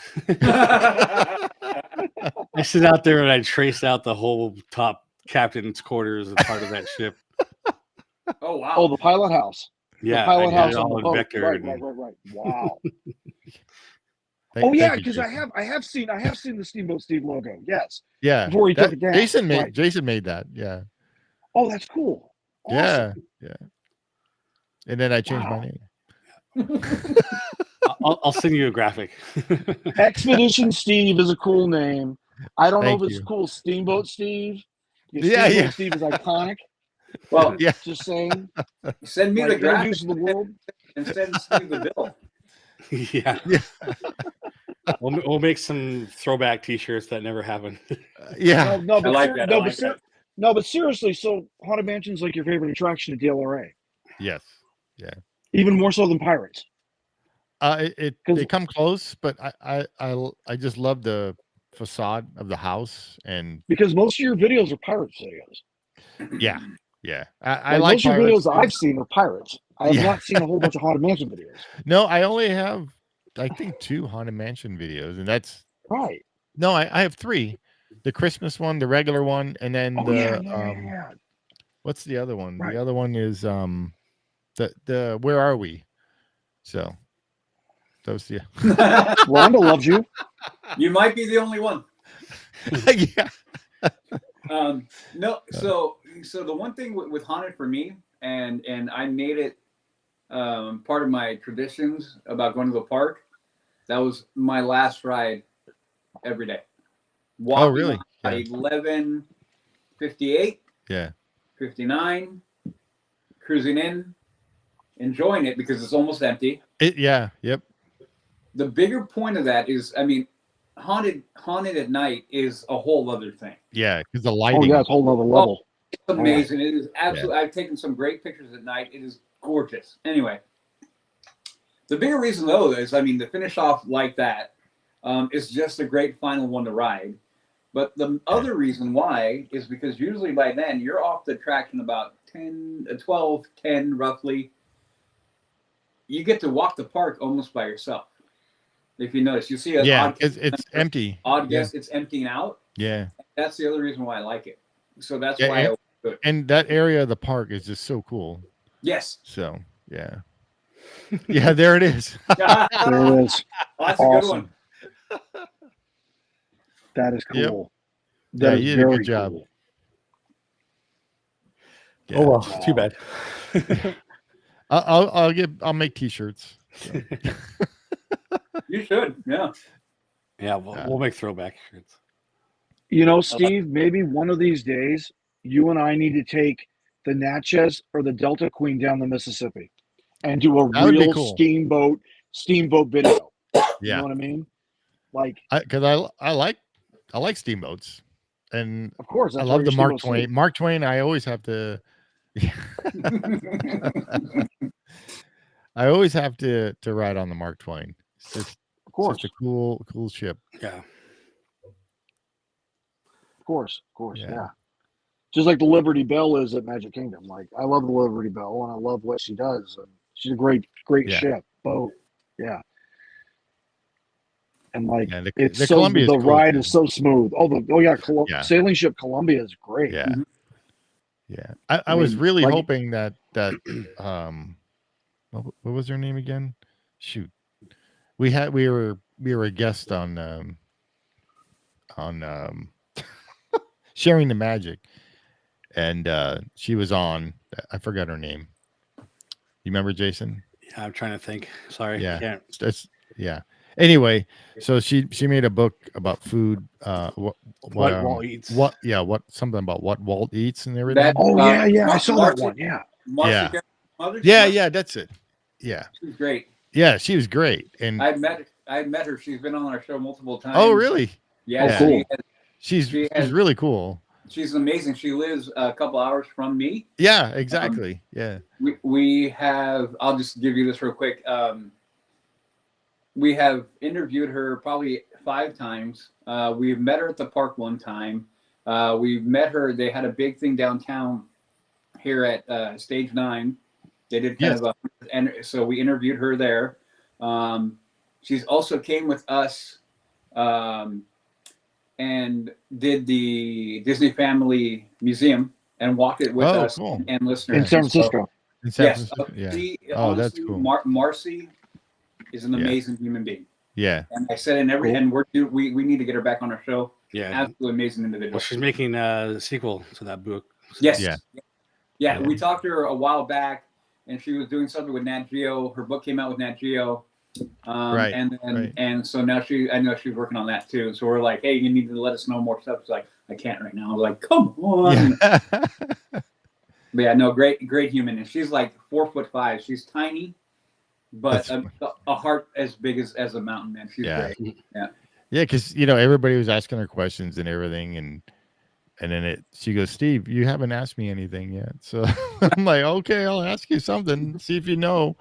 I sit out there and I trace out the whole top captain's quarters as part of that ship. Oh wow. Oh, the pilot house. Yeah, the pilot I did house it on all the in boat. vector. Right. Wow. Oh yeah, Thank you, because I Jason. have seen the Steamboat Steve logo. Yes. Yeah. Before he took it down. Jason made Right. Jason made that. Yeah. Oh, that's cool. Awesome. Yeah. And then I changed my Wow. name. I'll send you a graphic. Expedition Steve is a cool name. I don't know Thank if it's you. cool Steamboat Steve. Because Yeah, Steamboat yeah. Steve is iconic. Well, Yeah. Just saying. send me the Like, graphic introduced to the world. and send Steve the bill. Yeah. We'll make some throwback T-shirts that never happened. Yeah. No, but I like that. I like that. No, but seriously, so Haunted Mansion's like your favorite attraction at DLRA, Yes. Yeah. even more so than Pirates. They come close, but I just love the facade of the house, and Because most of your videos are Pirates videos. yeah. I Like like most of your Pirates. videos I've seen are Pirates. I have Yeah. not seen a whole bunch of Haunted Mansion videos. No, I only have I think 2 Haunted Mansion videos, and that's Right. no, I have 3. The Christmas one, the regular one, and then Oh, the yeah. what's the other one? Right. The other one is the Where Are We? So those the Rhonda loves you. You might be the only one. yeah. No, so the one thing with Haunted for me, and I made it part of my traditions about going to the park. That was my last ride every day. Walking really? on Yeah. 11:58, Yeah. 59, cruising in, enjoying it because it's almost empty. Yep. The bigger point of that is, I mean, haunted at night is a whole other thing. Yeah, because the Oh, lighting. yeah, it's a whole nother level. It's amazing. It is absolutely. I've taken some great pictures at night. It is gorgeous. Anyway, the bigger reason though is, I mean, to finish off like that is just a great final one to ride. But the other reason why is because usually by then you're off the attraction about 12, 10 roughly. You get to walk the park almost by yourself. If you notice, you see an odd it's empty. guest, it's emptying out. Yeah. That's the other reason why I like it. So that's Yeah, why I do it. And that area of the park is just so cool. Yes. So yeah. Yeah, there it is. There it is. Well, that's Awesome. a good one. That is Yep. cool. Yeah, That is you did a very good job. cool. Yeah. Oh well, too bad. I'll make T-shirts. So. You should. Yeah. Yeah, we'll make throwback shirts. You know, Steve, maybe one of these days, you and I need to take the Natchez or the Delta Queen down the Mississippi and do a That would be real cool. steamboat video. You Yeah, know what I mean? Like, because I like steamboats, and of course, I that's love why the you're Mark Steamboat Twain. Steve. Mark Twain. I always have to. I always have to ride on the Mark Twain. It's just, Of course, it's just a cool ship. Yeah. of course, Yeah. yeah. Just like the Liberty Bell is at Magic Kingdom. Like, I love the Liberty Bell, and I love what she does. And she's a great Yeah. ship, boat. Yeah. And like, Yeah, it's the so Columbia is the cool, ride too. is so smooth. Yeah. Sailing ship Columbia is great. Yeah. Mhm. Yeah. I was mean, really like- hoping that what was her name again? Shoot. We were a guest on Sharing the Magic, and she was on. I forgot her name. You remember, Jason? Yeah, I'm trying to think. Sorry. Yeah. I can't. Yeah. Anyway, so she made a book about food. What Walt eats. Something about what Walt eats and everything. That- Oh yeah, I saw that Marcy- one. Yeah. Marcy Mother? Yeah, that's it. Yeah. She's great. Yeah, she was great. And I met her. She's been on our show multiple times. oh, really? Yeah. Oh, cool. She's really cool. She's amazing. She lives a couple hours from me. Yeah, exactly. Yeah. We have. I'll just give you this real quick. We have interviewed her probably 5 times. We've met her at the park one time. We've met her. They had a big thing downtown here at Stage 9. They did kind of and so we interviewed her there. She's also came with us and did the Disney Family Museum and walked it with us cool. and listeners in San Francisco. In San Yes, Francisco? Yeah. she, Oh, that's honestly, cool. Marcy is an amazing human being. Yeah. And I said in every, and we need to get her back on our show. Yeah. Absolutely amazing individual. Well, she's making a sequel to that book. So. Yes. Yeah. Yeah. We talked to her a while back, and she was doing something with Nat Geo. Her book came out with Nat Geo. Right. And so now I know she's working on that too. So we're like, hey, you need to let us know more stuff. She's like, I can't right now. I'm like, come on. Yeah. But yeah, no, great human. And she's like 4'5". She's tiny, but a heart as big as a mountain, man. She's great. Yeah. Yeah, because everybody was asking her questions and everything, and then she goes, Steve, you haven't asked me anything yet. So I'm like, okay, I'll ask you something, see if you know.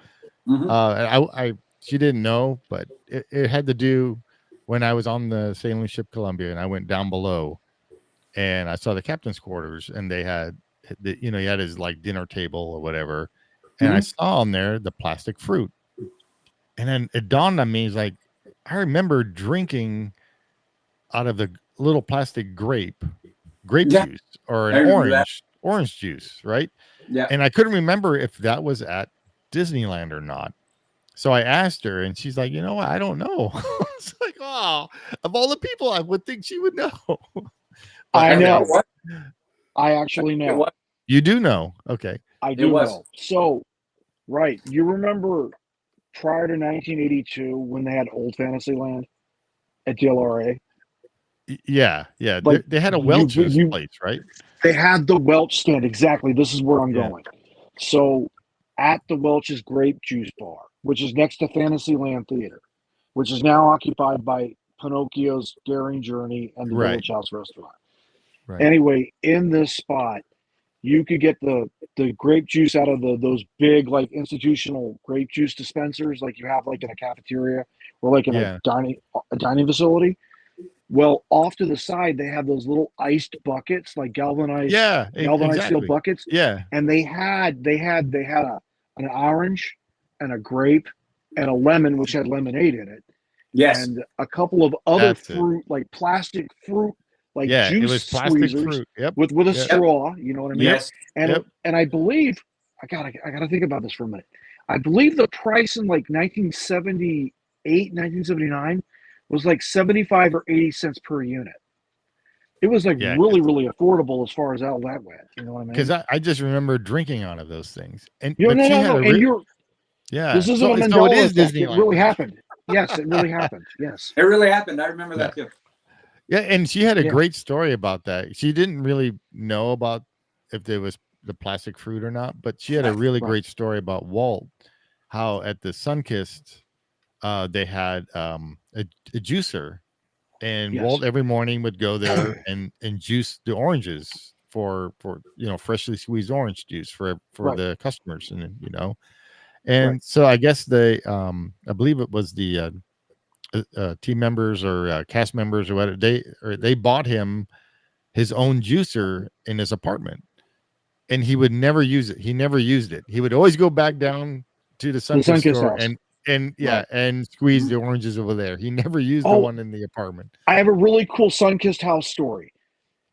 Mm-hmm. She didn't know, but it had to do when I was on the sailing ship Columbia, and I went down below, and I saw the captain's quarters, and they had he had his like dinner table or whatever, and I saw on there the plastic fruit, and then it dawned on me, it's like, I remember drinking out of the little plastic grape juice or an orange juice, right? Yeah. And I couldn't remember if that was at Disneyland or not. So I asked her, and she's like, you know what? I don't know. It's like, oh, of all the people, I would think she would know. I know. I actually know. You do know. Okay. I do know. So, right. You remember prior to 1982 when they had Old Fantasyland at DLRA? Yeah. Like, they had a Welch's place, right? They had the Welch stand. Exactly. This is where I'm going. So at the Welch's Grape Juice Bar, which is next to Fantasyland Theater, which is now occupied by Pinocchio's Daring Journey and the Village House Restaurant. Right. Anyway, in this spot, you could get the grape juice out of those big like institutional grape juice dispensers like you have like in a cafeteria or like in a dining facility. Well, off to the side, they have those little iced buckets, like galvanized steel buckets. Yeah. And they had an orange and a grape and a lemon, which had lemonade in it. Yes. And a couple of other fruit, like plastic fruit, like juice it was plastic squeezers fruit. Yep. with a straw. You know what I mean? Yes. And I believe I gotta think about this for a minute. I believe the price in like 1978, 1979 was like 75 or 80 cents per unit. It was like really, really affordable as far as all that went. You know what I mean? Because I just remember drinking out of those things. And no. And you're this isn't a Mandela effect. It really happened. Yes, it really happened. Yes, it really happened. I remember that too. Yeah, and she had a great story about that. She didn't really know about if there was the plastic fruit or not, but she had a really great story about Walt, how at the Sunkist, they had a juicer, and Walt every morning would go there and juice the oranges for freshly squeezed orange juice for the customers, and so I guess I believe it was the team members or cast members or whatever, they bought him his own juicer in his apartment, and he would never use it. He never used it. He would always go back down to the Sunkist store and squeeze the oranges over there. He never used the one in the apartment. I have a really cool Sunkist house story.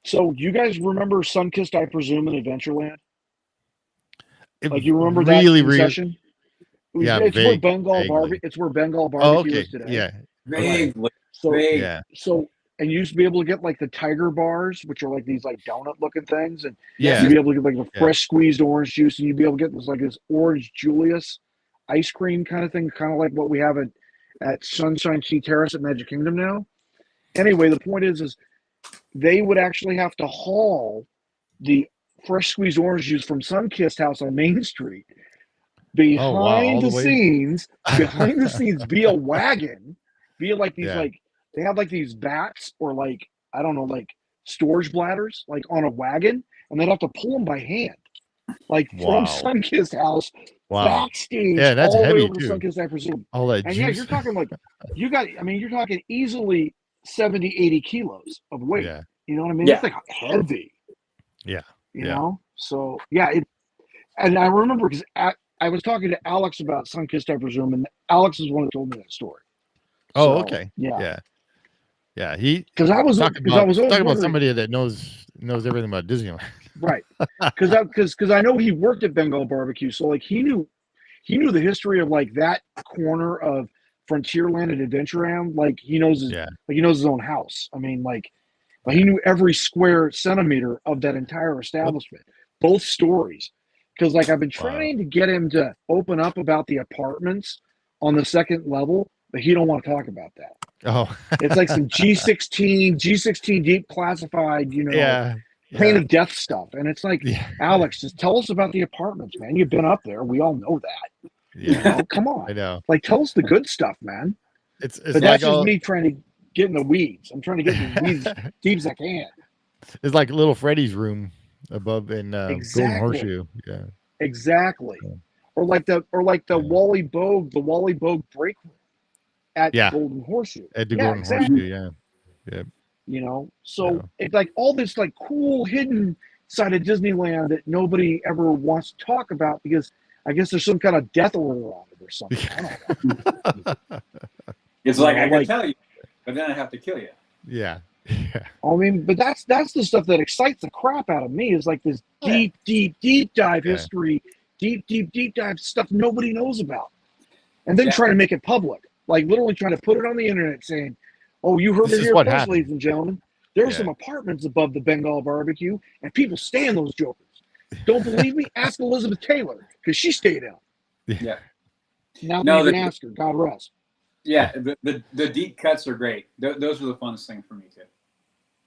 So you guys remember Sunkist, I presume, in Adventureland? Like you remember that concession? It's where Bengal barbecue. It's where Bengal barbecue is today. Yeah. Vaguely. So and you used to be able to get like the Tiger bars, which are like these like donut looking things, and you'd be able to get like the fresh squeezed orange juice, and you'd be able to get this orange Julius ice cream kind of thing, kind of like what we have at Sunshine Sea Terrace at Magic Kingdom now. Anyway, the point is they would actually have to haul the fresh squeezed orange juice from Sunkist House on Main Street behind the scenes via wagon, via like these they have like these bats or like I don't know, like storage bladders like on a wagon, and they'd have to pull them by hand, like from Sunkist House Wow. backstage, Yeah, that's all the way heavy, over to too. Sunkist, I presume. All that And juice. yeah, you're talking like you're talking easily 70, 80 kilos of weight. Yeah. You know what I mean? Yeah. It's like heavy. Yeah. You Yeah. know? So yeah, and I remember because I was talking to Alex about Sunkist, I presume, and Alex is the one who told me that story. Oh, So, okay. Yeah. Yeah. Yeah. He Because I was talk because I about was always talk about wondering, somebody that knows everything about Disneyland. right? Because I know he worked at Bengal Barbecue, so like he knew the history of like that corner of Frontierland and Adventureland. Like he knows his own house. I mean, like he knew every square centimeter of that entire establishment, both stories. Because like I've been trying to get him to open up about the apartments on the second level, but he don't want to talk about that. Oh. It's like some G16 deep classified, Yeah. Pain of Death stuff. And it's like, Yeah. Alex, just tell us about the apartments, man. You've been up there. We all know that. Yeah. Come on. I know. Like, tell us the good stuff, man. It's But like that's just me trying to get in the weeds. I'm trying to get in the weeds as deep as I can. It's like Little Freddy's room above in Golden Exactly. Horseshoe. Yeah. Exactly. Yeah. Or like the Yeah. Wally Bogue break room at Yeah. Golden Horseshoe. At the Yeah, Golden exactly. Horseshoe, yeah. So it's like all this like cool hidden side of Disneyland that nobody ever wants to talk about because I guess there's some kind of death order on it or something. I don't know. It's like I can tell you, but then I have to kill you. Yeah. Yeah. I mean, but that's the stuff that excites the crap out of me is like this deep dive history, deep dive stuff nobody knows about. And then trying to make it public. Like literally trying to put it on the internet saying, oh, you heard it here first, ladies and gentlemen. There's some apartments above the Bengal Barbecue, and people stay in those jokers. Don't believe me? Ask Elizabeth Taylor, because she stayed out. Yeah. Now you can ask her. God rest. Yeah, the deep cuts are great. Those are the funnest thing for me too.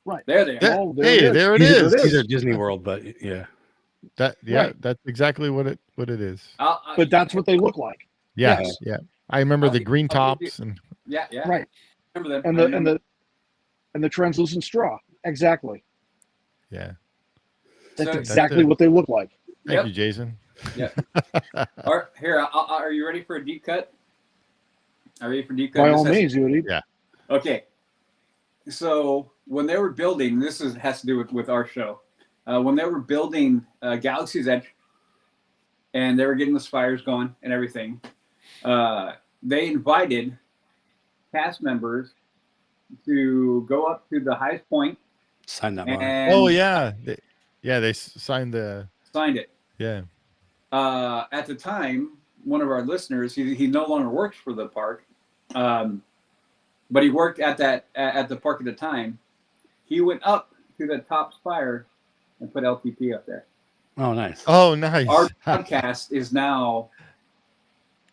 Right. There they are. Oh, there it is. These are Disney World, but yeah. That's exactly what it is. But that's what they look like. Yeah. I remember the green tops and right. Remember them. And the translucent straw. Exactly. Yeah. That's exactly what they look like. Thank you, Jason. Yeah. Here, are you ready for a deep cut? Are you ready for deep cut? By all means, Judy. Yeah. Okay. So when they were building, has to do with our show. When they were building Galaxy's Edge, and they were getting the spires going and everything, they invited cast members to go up to the highest point. Sign that bar. They signed the. Signed it. Yeah. At the time, one of our listeners, he no longer works for the park, but he worked at the park at the time. He went up to the top spire and put LTP up there. Oh, nice. Oh, nice. Our podcast is now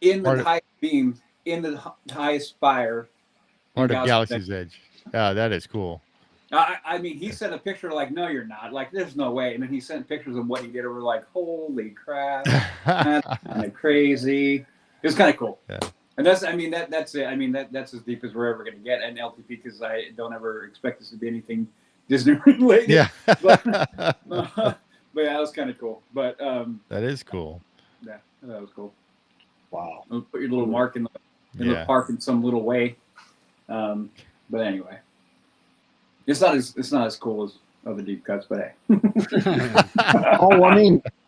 in the highest beam, in the highest spire. Part of Galaxy's Edge. Yeah, that is cool. I mean, he sent a picture like, no, you're not. Like, there's no way. And then he sent pictures of what he did. And we're like, holy crap. That's kind of crazy. It was kind of cool. Yeah. And that's it. I mean, that's as deep as we're ever going to get. And LTP, because I don't ever expect this to be anything Disney related. Yeah. But yeah, that was kind of cool. But that is cool. Yeah, that was cool. Wow. Put your little mark in the park in some little way. But anyway, it's not as cool as other deep cuts, but hey. Oh,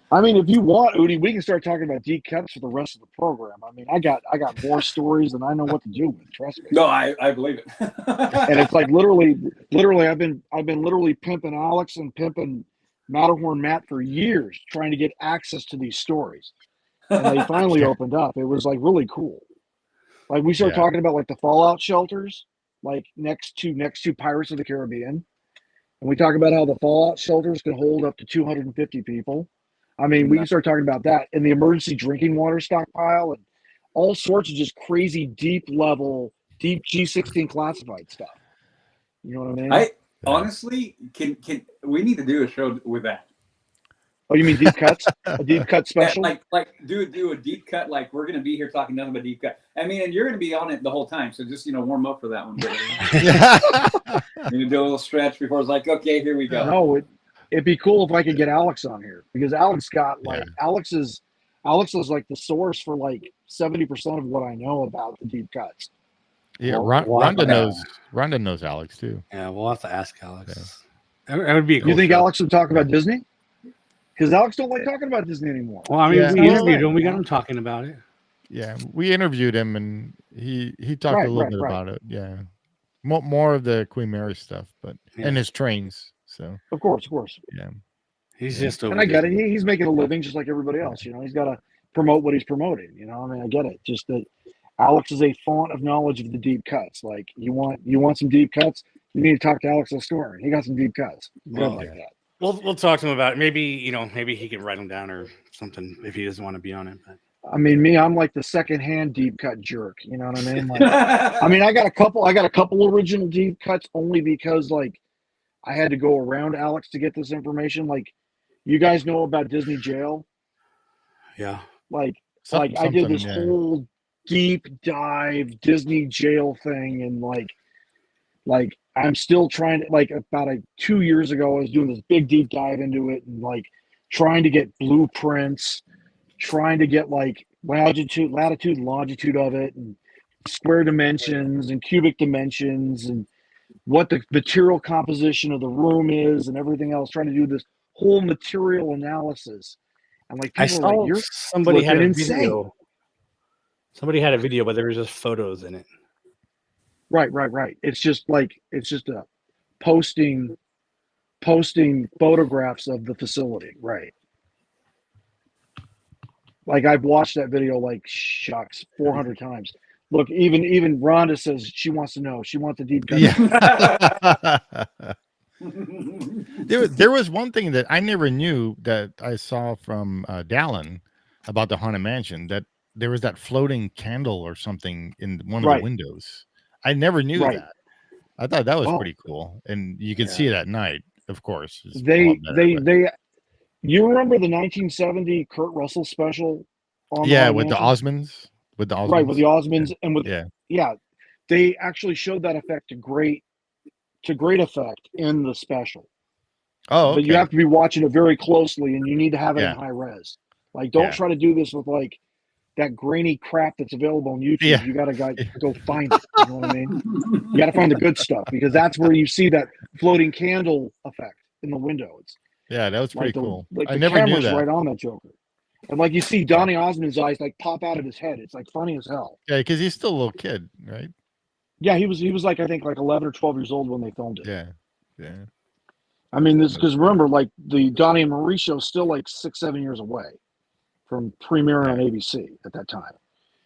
I mean, if you want, Udi, we can start talking about deep cuts for the rest of the program. I mean, I got more stories than I know what to do with. Trust me. No, I believe it. And it's like literally, I've been literally pimping Alex and pimping Matterhorn Matt for years, trying to get access to these stories, and they finally opened up. It was like really cool. Like we started talking about like the fallout shelters, like next to Pirates of the Caribbean. And we talk about how the fallout shelters can hold up to 250 people. I mean, we can start talking about that and the emergency drinking water stockpile and all sorts of just crazy deep G16 classified stuff. You know what I mean? Honestly, can we need to do a show with that? Oh, you mean deep cuts? A deep cut special? Yeah, like do a deep cut. Like we're gonna be here talking nothing but deep cut. I mean, and you're gonna be on it the whole time. So just warm up for that one. You do a little stretch before it's like, okay, here we go. No, it'd be cool if I could get Alex on here because Alex got Alex Alex is like the source for like 70% of what I know about the deep cuts. Yeah, Well, Rhonda knows Alex too. Yeah, we'll have to ask Alex. That would be a cool You think show. Alex would talk about Disney? Because Alex don't like talking about Disney anymore. Well, I mean, Yeah, we well, interviewed him. We got him talking about it. Yeah, we interviewed him, and he talked a little bit about it. Yeah, more of the Queen Mary stuff, but and his trains. So of course, yeah, he's just over. And I get it. He's making a living just like everybody else. You know, he's got to promote what he's promoting. You know, I mean, I get it. Just that Alex is a font of knowledge of the deep cuts. Like you want some deep cuts, you need to talk to Alex O'Store. He got some deep cuts. Good like that. We'll talk to him about it. Maybe he can write them down or something if he doesn't want to be on it. But I mean, I'm like the secondhand deep cut jerk. You know what I mean? Like, I mean, I got a couple original deep cuts only because like I had to go around Alex to get this information. Like, you guys know about Disney Jail? Yeah. Like I did this whole deep dive Disney Jail thing, and like I'm still trying to, like, about 2 years ago, I was doing this big deep dive into it, and like trying to get blueprints, trying to get like latitude, longitude of it, and square dimensions and cubic dimensions, and what the material composition of the room is, and everything else. Trying to do this whole material analysis, and like people are like, "You're somebody had a insane." video. Somebody had a video, but there was just photos in it. Right. It's just a posting photographs of the facility, right? Like, I've watched that video like shucks 400 times. Look, even Rhonda says she wants to know. She wants the deep cut. Yeah. There was one thing that I never knew that I saw from Dallin about the Haunted Mansion, that there was that floating candle or something in one of the windows. I never knew that. I thought that was pretty cool, and you could see it at night, of course. You remember the 1970 Kurt Russell special? With the Osmonds, with the Osmonds, and they actually showed that effect to great effect in the special. Oh, okay. But you have to be watching it very closely, and you need to have it in high res. Like, don't try to do this with like that grainy crap that's available on YouTube. Yeah. You gotta go find it. You know what I mean? You gotta find the good stuff, because that's where you see that floating candle effect in the window. That was pretty cool. Like, I the never knew camera's that. right on that Joker. And like, you see Donny Osmond's eyes like pop out of his head. It's like funny as hell. Yeah, because he's still a little kid, right? Yeah, he was like, I think like 11 or 12 years old when they filmed it. Yeah. I mean, this, because remember, like, the Donnie and Marie show is still like 6-7 years away from premiering on ABC at that time.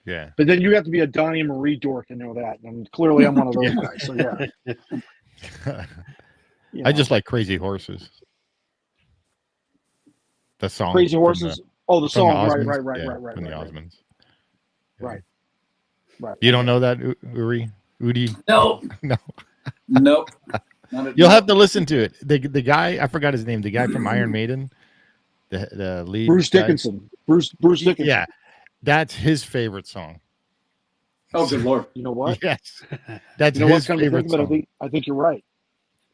Yeah. But then you have to be a Donnie and Marie dork to know that. And clearly I'm one of those guys. So yeah. I just like Crazy Horses. The song. Crazy Horses. The song. Right. From the Osmonds. Right. You don't know that, Udi? No. No. Nope. You'll have to listen to it. The guy, I forgot his name. The guy from Iron Maiden, the lead. Bruce Dickinson. Bruce Dickinson. Yeah, that's his favorite song. Oh, good Lord! You know what? Yes, that's his favorite song. But I think you're right.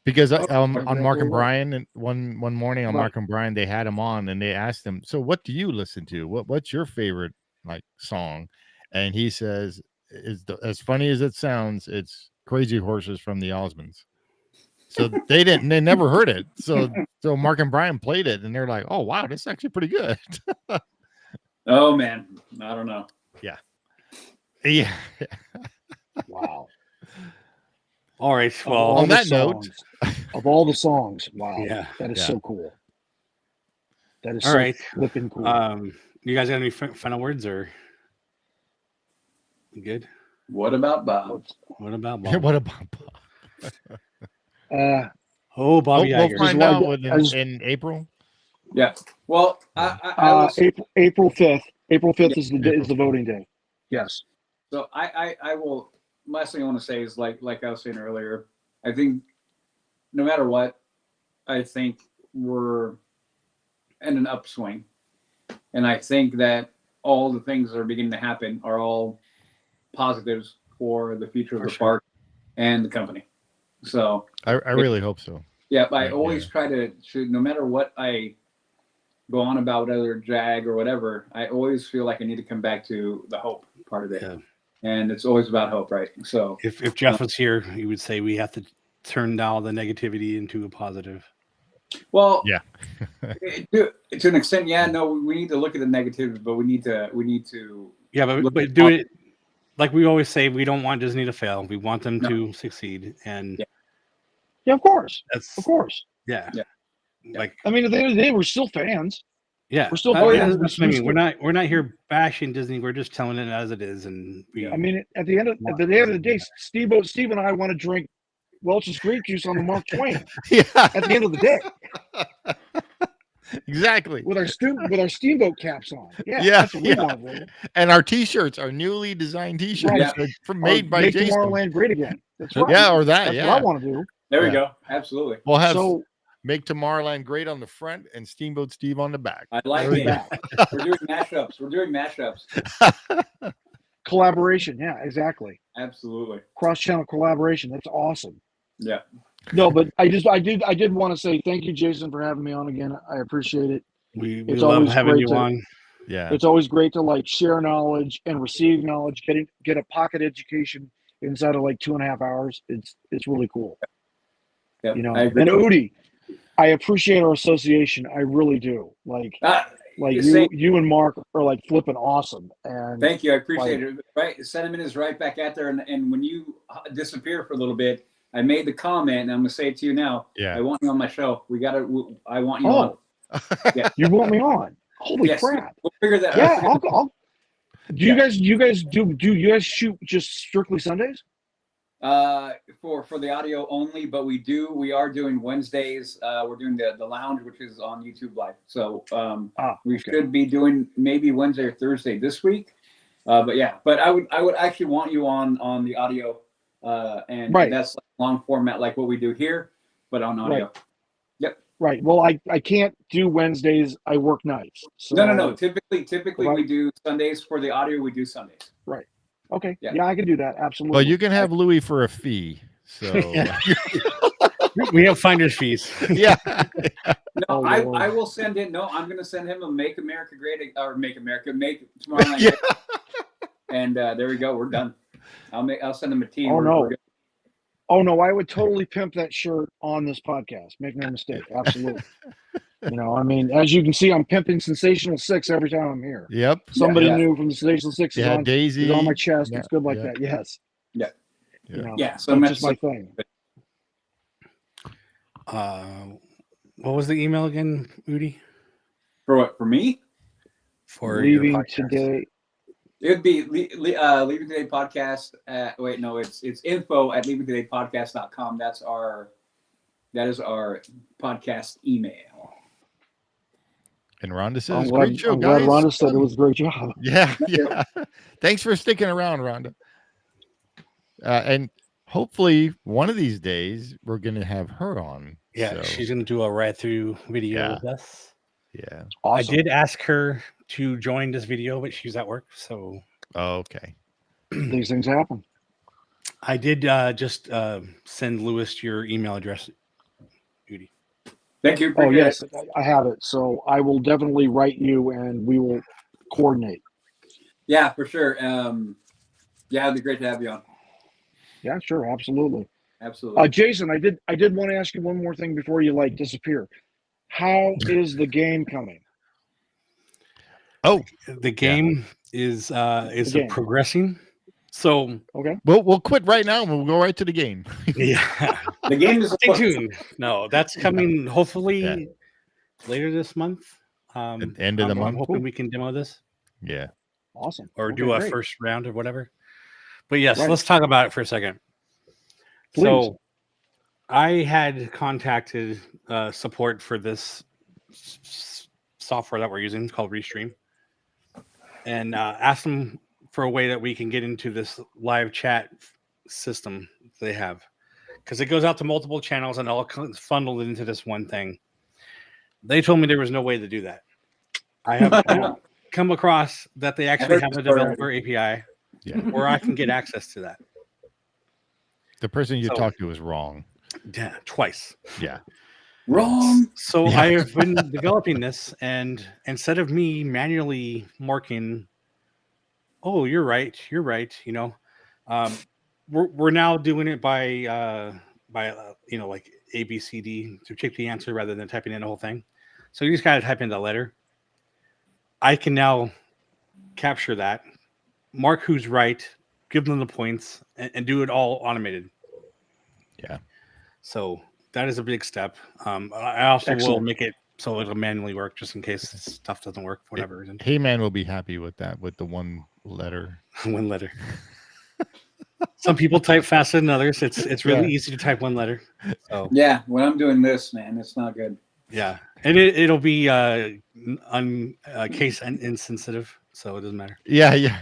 Because on Mark and Brian, and one morning on Mark and Brian, they had him on, and they asked him, "So what do you listen to? What's your favorite like song?" And he says, "As funny as it sounds, it's Crazy Horses from the Osmonds." So they never heard it. So Mark and Brian played it, and they're like, "Oh wow, that's actually pretty good." Oh man, I don't know. Yeah. Wow. All right. Well, on that note, of all the songs, wow, that is Yeah. so cool. That is all so right. flipping cool. You guys got any final words, or you good? What about Bob? What about Bob? What about Bob? Bob Iger. We'll find out in April. Yeah. Well, I April 5th. April 5th is the voting day. Yes. So I will. Last thing I want to say is like I was saying earlier. I think no matter what, I think we're in an upswing, and I think that all the things that are beginning to happen are all positives for the future of the park and the company. So I really hope so. Yeah, I always try to, no matter what I go on about other Jag or whatever, I always feel like I need to come back to the hope part of it. Yeah. And it's always about hope, right? So If Jeff was here, he would say we have to turn down the negativity into a positive. well, Yeah. to an extent, yeah, no, we need to look at the negatives, but we need to Yeah, but do it like we always say. We don't want Disney to fail. We want them to succeed, and Yeah, of course. that's Of course. yeah. Yeah. Like I mean, at the end of the day, we're still fans. yeah, We're still that's fans. what I mean. We're not here bashing Disney. We're just telling it as it is, and we, I mean, at the end of the day, Steve and I want to drink Welch's grape juice on the Mark Twain. Yeah. At the end of the day, Exactly. with our steamboat caps on. Yeah, Yeah, that's what we want to do. And our T-shirts, our newly designed T-shirts, Right. from made by Make Jason. Tomorrowland great again. That's right. Yeah, or that. That's Yeah, what I want to do. there we Yeah. go. Absolutely. we'll have So Make Tomorrowland great on the front and Steamboat Steve on the back. I like There we it. We're doing mashups. collaboration. Yeah, exactly. Absolutely. Cross-channel collaboration. That's awesome. Yeah. No, but I did want to say thank you, Jason, for having me on again. I appreciate it. we It's love always having great you to- on. Yeah. It's always great to like share knowledge and receive knowledge, get a pocket education inside of like 2.5 hours. It's really cool. Yeah. You know, I agree. and Udi, I appreciate our association. I really do. Like Same. you and Mark are like flipping awesome. And Thank you. I appreciate it. Right. Sentiment is right back out there. And when you disappear for a little bit, I made the comment, and I'm going to say it to you now. Yeah. I want you on my show. I want you Oh. on. Yeah. you want me on? Holy Yes. crap! We'll figure that Yeah, out. I'll do you guys do you guys shoot just strictly Sundays? For the audio only, but we are doing Wednesdays. We're doing the lounge, which is on YouTube Live. So we should be doing maybe Wednesday or Thursday this week. But I would actually want you on the audio, and Right. that's like long format like what we do here, but on audio. Right. Right. Well, I can't do Wednesdays. I work nights. So, No. Typically we do Sundays for the audio. We do Sundays. Okay. Yeah. Yeah, I can do that. Absolutely. Well, you can have Louis for a fee. So We have finder's fees. yeah. No, Oh, I Lord. will send it. No, I'm going to send him a Make America Great Make Tomorrowland Yeah. Great. And there we go. We're done. I'll send him a tee. Oh, We're no. good. Oh no, I would totally pimp that shirt on this podcast. Make no mistake. Absolutely. You know, I mean, as you can see, I'm pimping Sensational Six every time I'm here. Yep. Somebody Yeah. new from the Sensational Six Yeah. is Daisy. on my chest. Yeah, It's good like yeah. that. Yes. Yeah. You know, Yeah. So that's just my thing. What was the email again, Udi? For what? For me? For your Leaving podcast? today. It'd be Leaving Today Podcast. Wait, no, it's info@leavingtodaypodcast.com. That is our podcast email. And Rhonda says, I'm great show, glad guys. Rhonda said it was a great job. Yeah. Yeah. Thanks for sticking around, Rhonda. And hopefully one of these days we're going to have her on. Yeah, So, she's gonna do a ride-through video Yeah. with us. yeah. Awesome. I did ask her to join this video, but she's at work, so Oh, okay. These things happen. I did just send Lewis your email address, Udi. Thank you. Oh Appreciate yes, I have it. So I will definitely write you, and we will coordinate. it. Yeah, for sure. It'd be great to have you on. Yeah, sure, absolutely. Absolutely. Jason, I did want to ask you one more thing before you like disappear. How is the game coming? Oh, The game is game. progressing. So Okay. we'll quit right now and we'll go right to the game. yeah, The game is stay tuned. No, that's coming hopefully Yeah. later this month. At the end of the I'm month. hoping Cool. we can demo this Awesome. or Okay, do a great. first round or whatever. But yes, Right. let's talk about it for a second. Please. So I had contacted support for this software that we're using called Restream and asked them for a way that we can get into this live chat system they have, because it goes out to multiple channels and all funneled into this one thing. They told me there was no way to do that. I have now come across that they actually heard have a this story. developer API Yeah. where I can get access to that. The person you So- talked to was wrong. Yeah, twice. Yeah. Wrong. So Yeah. I have been developing this, and instead of me manually marking, oh, you're right, you know, we're now doing it by like A B C D to check the answer rather than typing in the whole thing. So you just gotta type in the letter. I can now capture that, mark who's right, give them the points, and do it all automated. Yeah. So that is a big step. I also will Excellent. make it so it'll manually work just in case stuff doesn't work for whatever reason. Heyman will be happy with that, with the one letter. One letter. Some people type faster than others. It's really Yeah. easy to type one letter. So Yeah, when I'm doing this, man, it's not good. yeah, and it'll be case insensitive, so it doesn't matter. Yeah.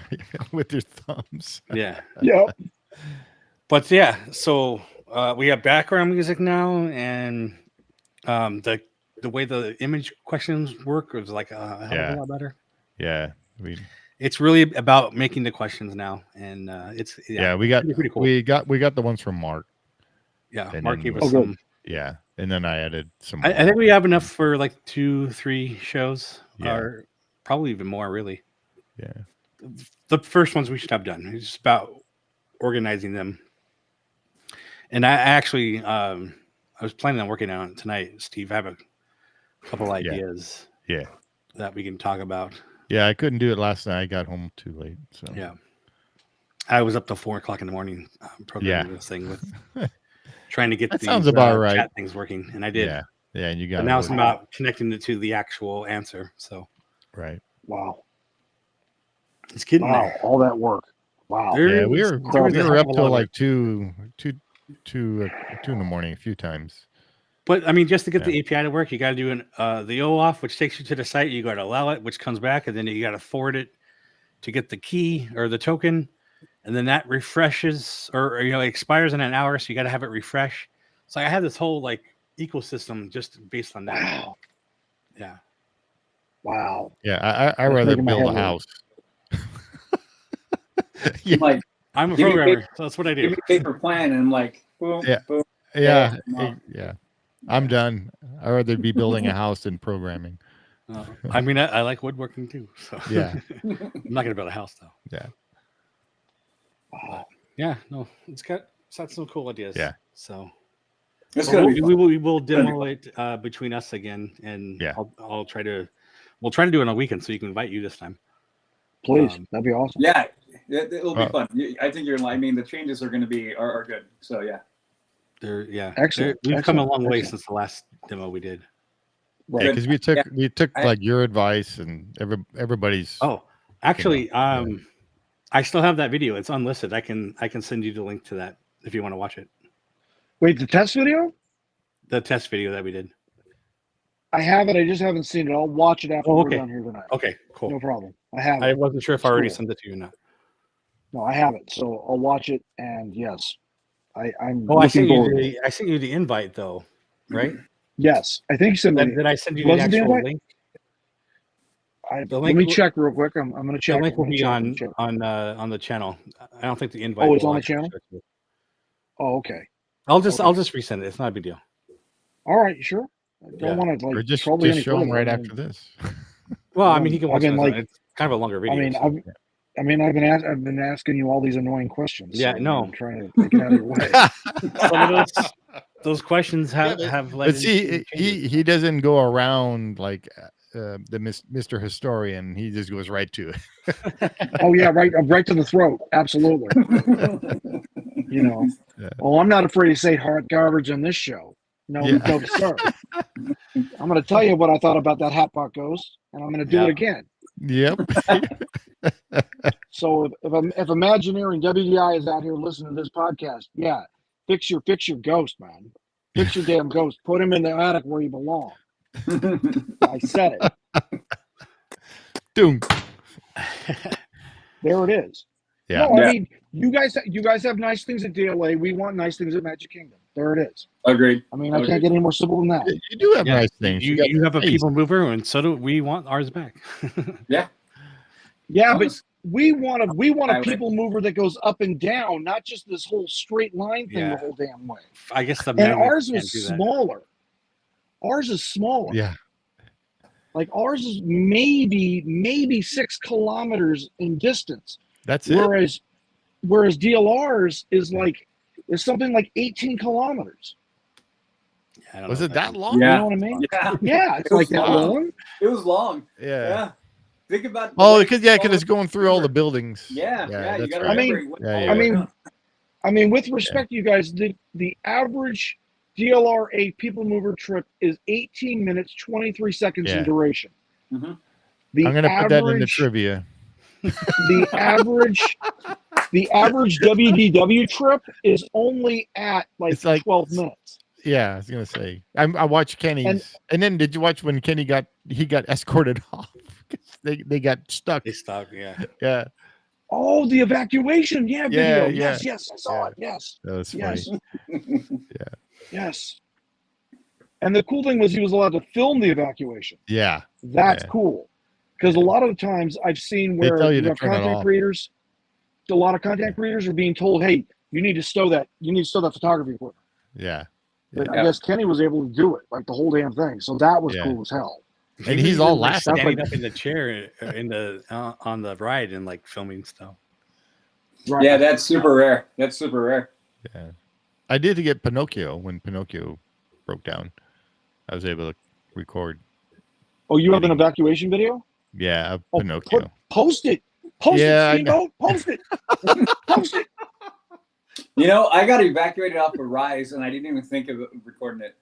With your thumbs. Yeah, Yep. but yeah, so we have background music now, and the way the image questions work is like a hell of a lot better. Yeah. It's really about making the questions now, and it's We got pretty cool. we got the ones from Mark. Yeah, and Mark then gave we- us some. Yeah, and then I added some. I think we have enough for like 2-3 shows, Yeah. or probably even more. Really, Yeah. the first ones we should have done. It's just about organizing them. And I actually, I was planning on working on it tonight, Steve. I have a couple ideas. Yeah. That we can talk about. Yeah, I couldn't do it last night. I got home too late. So Yeah, I was up till 4 o'clock in the morning programming this thing with trying to get That these sounds about right. chat things working, and I did. Yeah, and you got. But now it's about connecting it to the actual answer. So right. Wow. it's getting Wow. there. All that work. Wow. Yeah, we were up till like two. 2 in the morning a few times. But I mean, just to get the API to work, you got to do the OAuth, which takes you to the site. You got to allow it, which comes back, and then you got to forward it to get the key or the token, and then that refreshes or expires in an hour. So you got to have it refresh. So I have this whole like ecosystem just based on that. Wow. Yeah. Wow. Yeah, I rather making my build a head hurt. house. Yeah, Like, I'm a Give me programmer, so that's what I give do. me a paper plan and like, boom, Yeah. boom. yeah, Yeah. I'm done. I'd rather be building a house than programming. I mean, I like woodworking too. So Yeah. I'm not gonna build a house though. Yeah. Wow. Yeah, no, it's got some cool ideas. Yeah. So It's well, gonna be we will demo it between us again, and Yeah. we'll try to do it on a weekend so you can invite you this time. Please. That'd be awesome. Yeah, it'll be fun. I think you're. I mean, the changes are going to be are good. So yeah. Excellent. We've come a Excellent. long way Excellent. since the last demo we did. Right. Yeah, because we took like your advice and everybody's. Oh, actually, I still have that video. It's unlisted. I can send you the link to that if you want to watch it. Wait, the test video? The test video that we did. I have it. I just haven't seen it. I'll watch it after we're okay. done here tonight. Okay, cool. No problem. I have I it. wasn't sure if I already Cool. sent it to you or not. No, I have it. So I'll watch it. And yes, I'm Oh, I looking sent forward. I sent you the invite though, right? Yes, I think you sent me. Did I send you the Wasn't the actual invite? link? The Let link me will- check real quick. I'm going to check. The link will I'm gonna be check, on I'm gonna check. on the channel. I don't think the invite. Oh, it's will on the actually channel? show to you. Oh, okay. I'll just Okay. resend it. It's not a big deal. All right, sure. I don't Yeah. want to Or like just trouble you any show them further. right I mean, after this. Well, I mean, he can I've watch it. been, on- like- it's kind of a longer video. I mean, so- I've been asking you all these annoying questions. Yeah, so no. I'm trying to take it out of your way. some of those questions have led But see, into changes. he doesn't go around like Mr. Historian. He just goes right to it. Oh yeah, right to the throat. Absolutely. You know. Yeah. Oh, I'm not afraid to say hard garbage on this show. No, Yeah. no, sir. I'm going to tell you what I thought about that Hatbot Ghost, and I'm going to do Yeah. it again. Yep. So if Imagineering WDI is out here listening to this podcast, yeah, fix your ghost, man. Fix your damn ghost. Put him in the attic where he belongs. I said it. Doom. There it is. Yeah. No, Yeah. I mean, you guys have nice things at DLA. We want nice things at Magic Kingdom. There it is. Agreed. I mean, I can't get any more simple than that. You do have Yeah, nice things. You got have a space. people mover, and so do we want ours back. Yeah, That but was- we want a I would- people mover that goes up and down, not just this whole straight line thing Yeah. the whole damn way. I guess the And magnet ours can't was do that. smaller. Ours is smaller. Yeah. Like ours is maybe 6 kilometers in distance. That's it. Whereas DLR's is something like 18 kilometers. I don't Was know it if I that can- long? You Yeah. know what I mean? Yeah. Yeah, it's It was like that long. long. It was long. Yeah. Yeah. Think about. Oh, because it's going through all the buildings. Yeah. Yeah. You that's got to right. remember. it went Yeah, all yeah. the way up. I mean, with respect to you guys, the average DLR-A people mover trip is 18 minutes 23 seconds in Yeah. duration. Mhm. The I'm going to put that in the average- trivia. The average WDW trip is only at It's like- 12 minutes. Yeah, I was going to say. I watched Kenny's. And then did you watch when Kenny got escorted off? They got stuck. They stopped. Yeah. Yeah. Oh, the evacuation, video. Yeah. Yes, I saw it. Yes, That was funny. yes, yes. And the cool thing was he was allowed to film the evacuation. Yeah. That's Yeah. cool. Because a lot of the times I've seen They where tell you you to have turn it content off. creators, a lot of content creators are being told, hey, you need to stow that photography equipment. Yeah. But Yeah. I guess Kenny was able to do it, like the whole damn thing. So that was Yeah. cool as hell. And he's all laughing. standing up in the chair on the ride and like filming stuff. Right. Yeah, that's super rare. That's super rare. Yeah. I did to get Pinocchio when Pinocchio broke down. I was able to record. Oh, you have an evacuation video? Yeah, of Oh, Pinocchio. Post it. Post Yeah, I it, Steamboat. Post it. Post it. You know, I got evacuated off of Rise, and I didn't even think of recording it.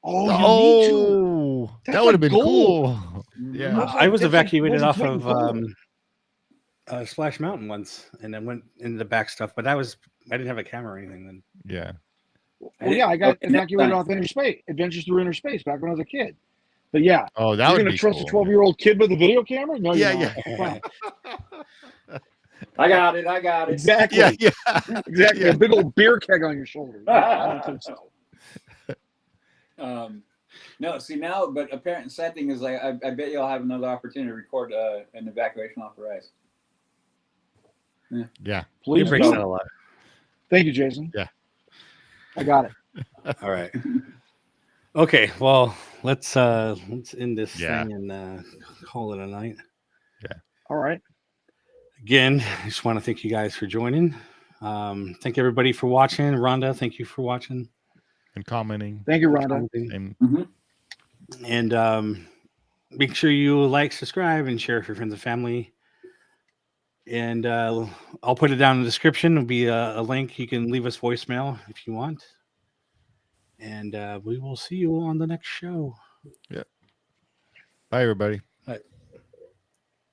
Oh, you need to. Oh, That's that would have like been gold. cool. Mhm. Yeah. That's I was that's evacuated that's off of gold. Splash Mountain once, and then went into the back stuff. But I didn't have a camera or anything then. Yeah. Well, yeah, I got Okay, next evacuated time. off Adventures Through Inner Space back when I was a kid. But yeah, Oh, that you're would going to be trust cool. a 12-year-old kid with a video camera? No, you're Yeah, not. I got it. I got it. Exactly. Yeah, yeah. Exactly. Yeah. A big old beer keg on your shoulder. No, I don't think so. No, see now, but apparent sad thing is like I bet you'll have another opportunity to record an evacuation off the Rise. Yeah. Please It breaks do. out a lot. Thank you, Jason. Yeah. I got it. All right. Okay. Well, let's end this Yeah. thing and call it a night. All right. Again, I just want to thank you guys for joining. Thank everybody for watching. Rhonda, thank you for watching. And commenting. Thank you, Rhonda. And Make sure you like, subscribe, and share with your friends and family. And I'll put it down in the description. It'll be a link. You can leave us voicemail if you want. And we will see you on the next show. bye, everybody.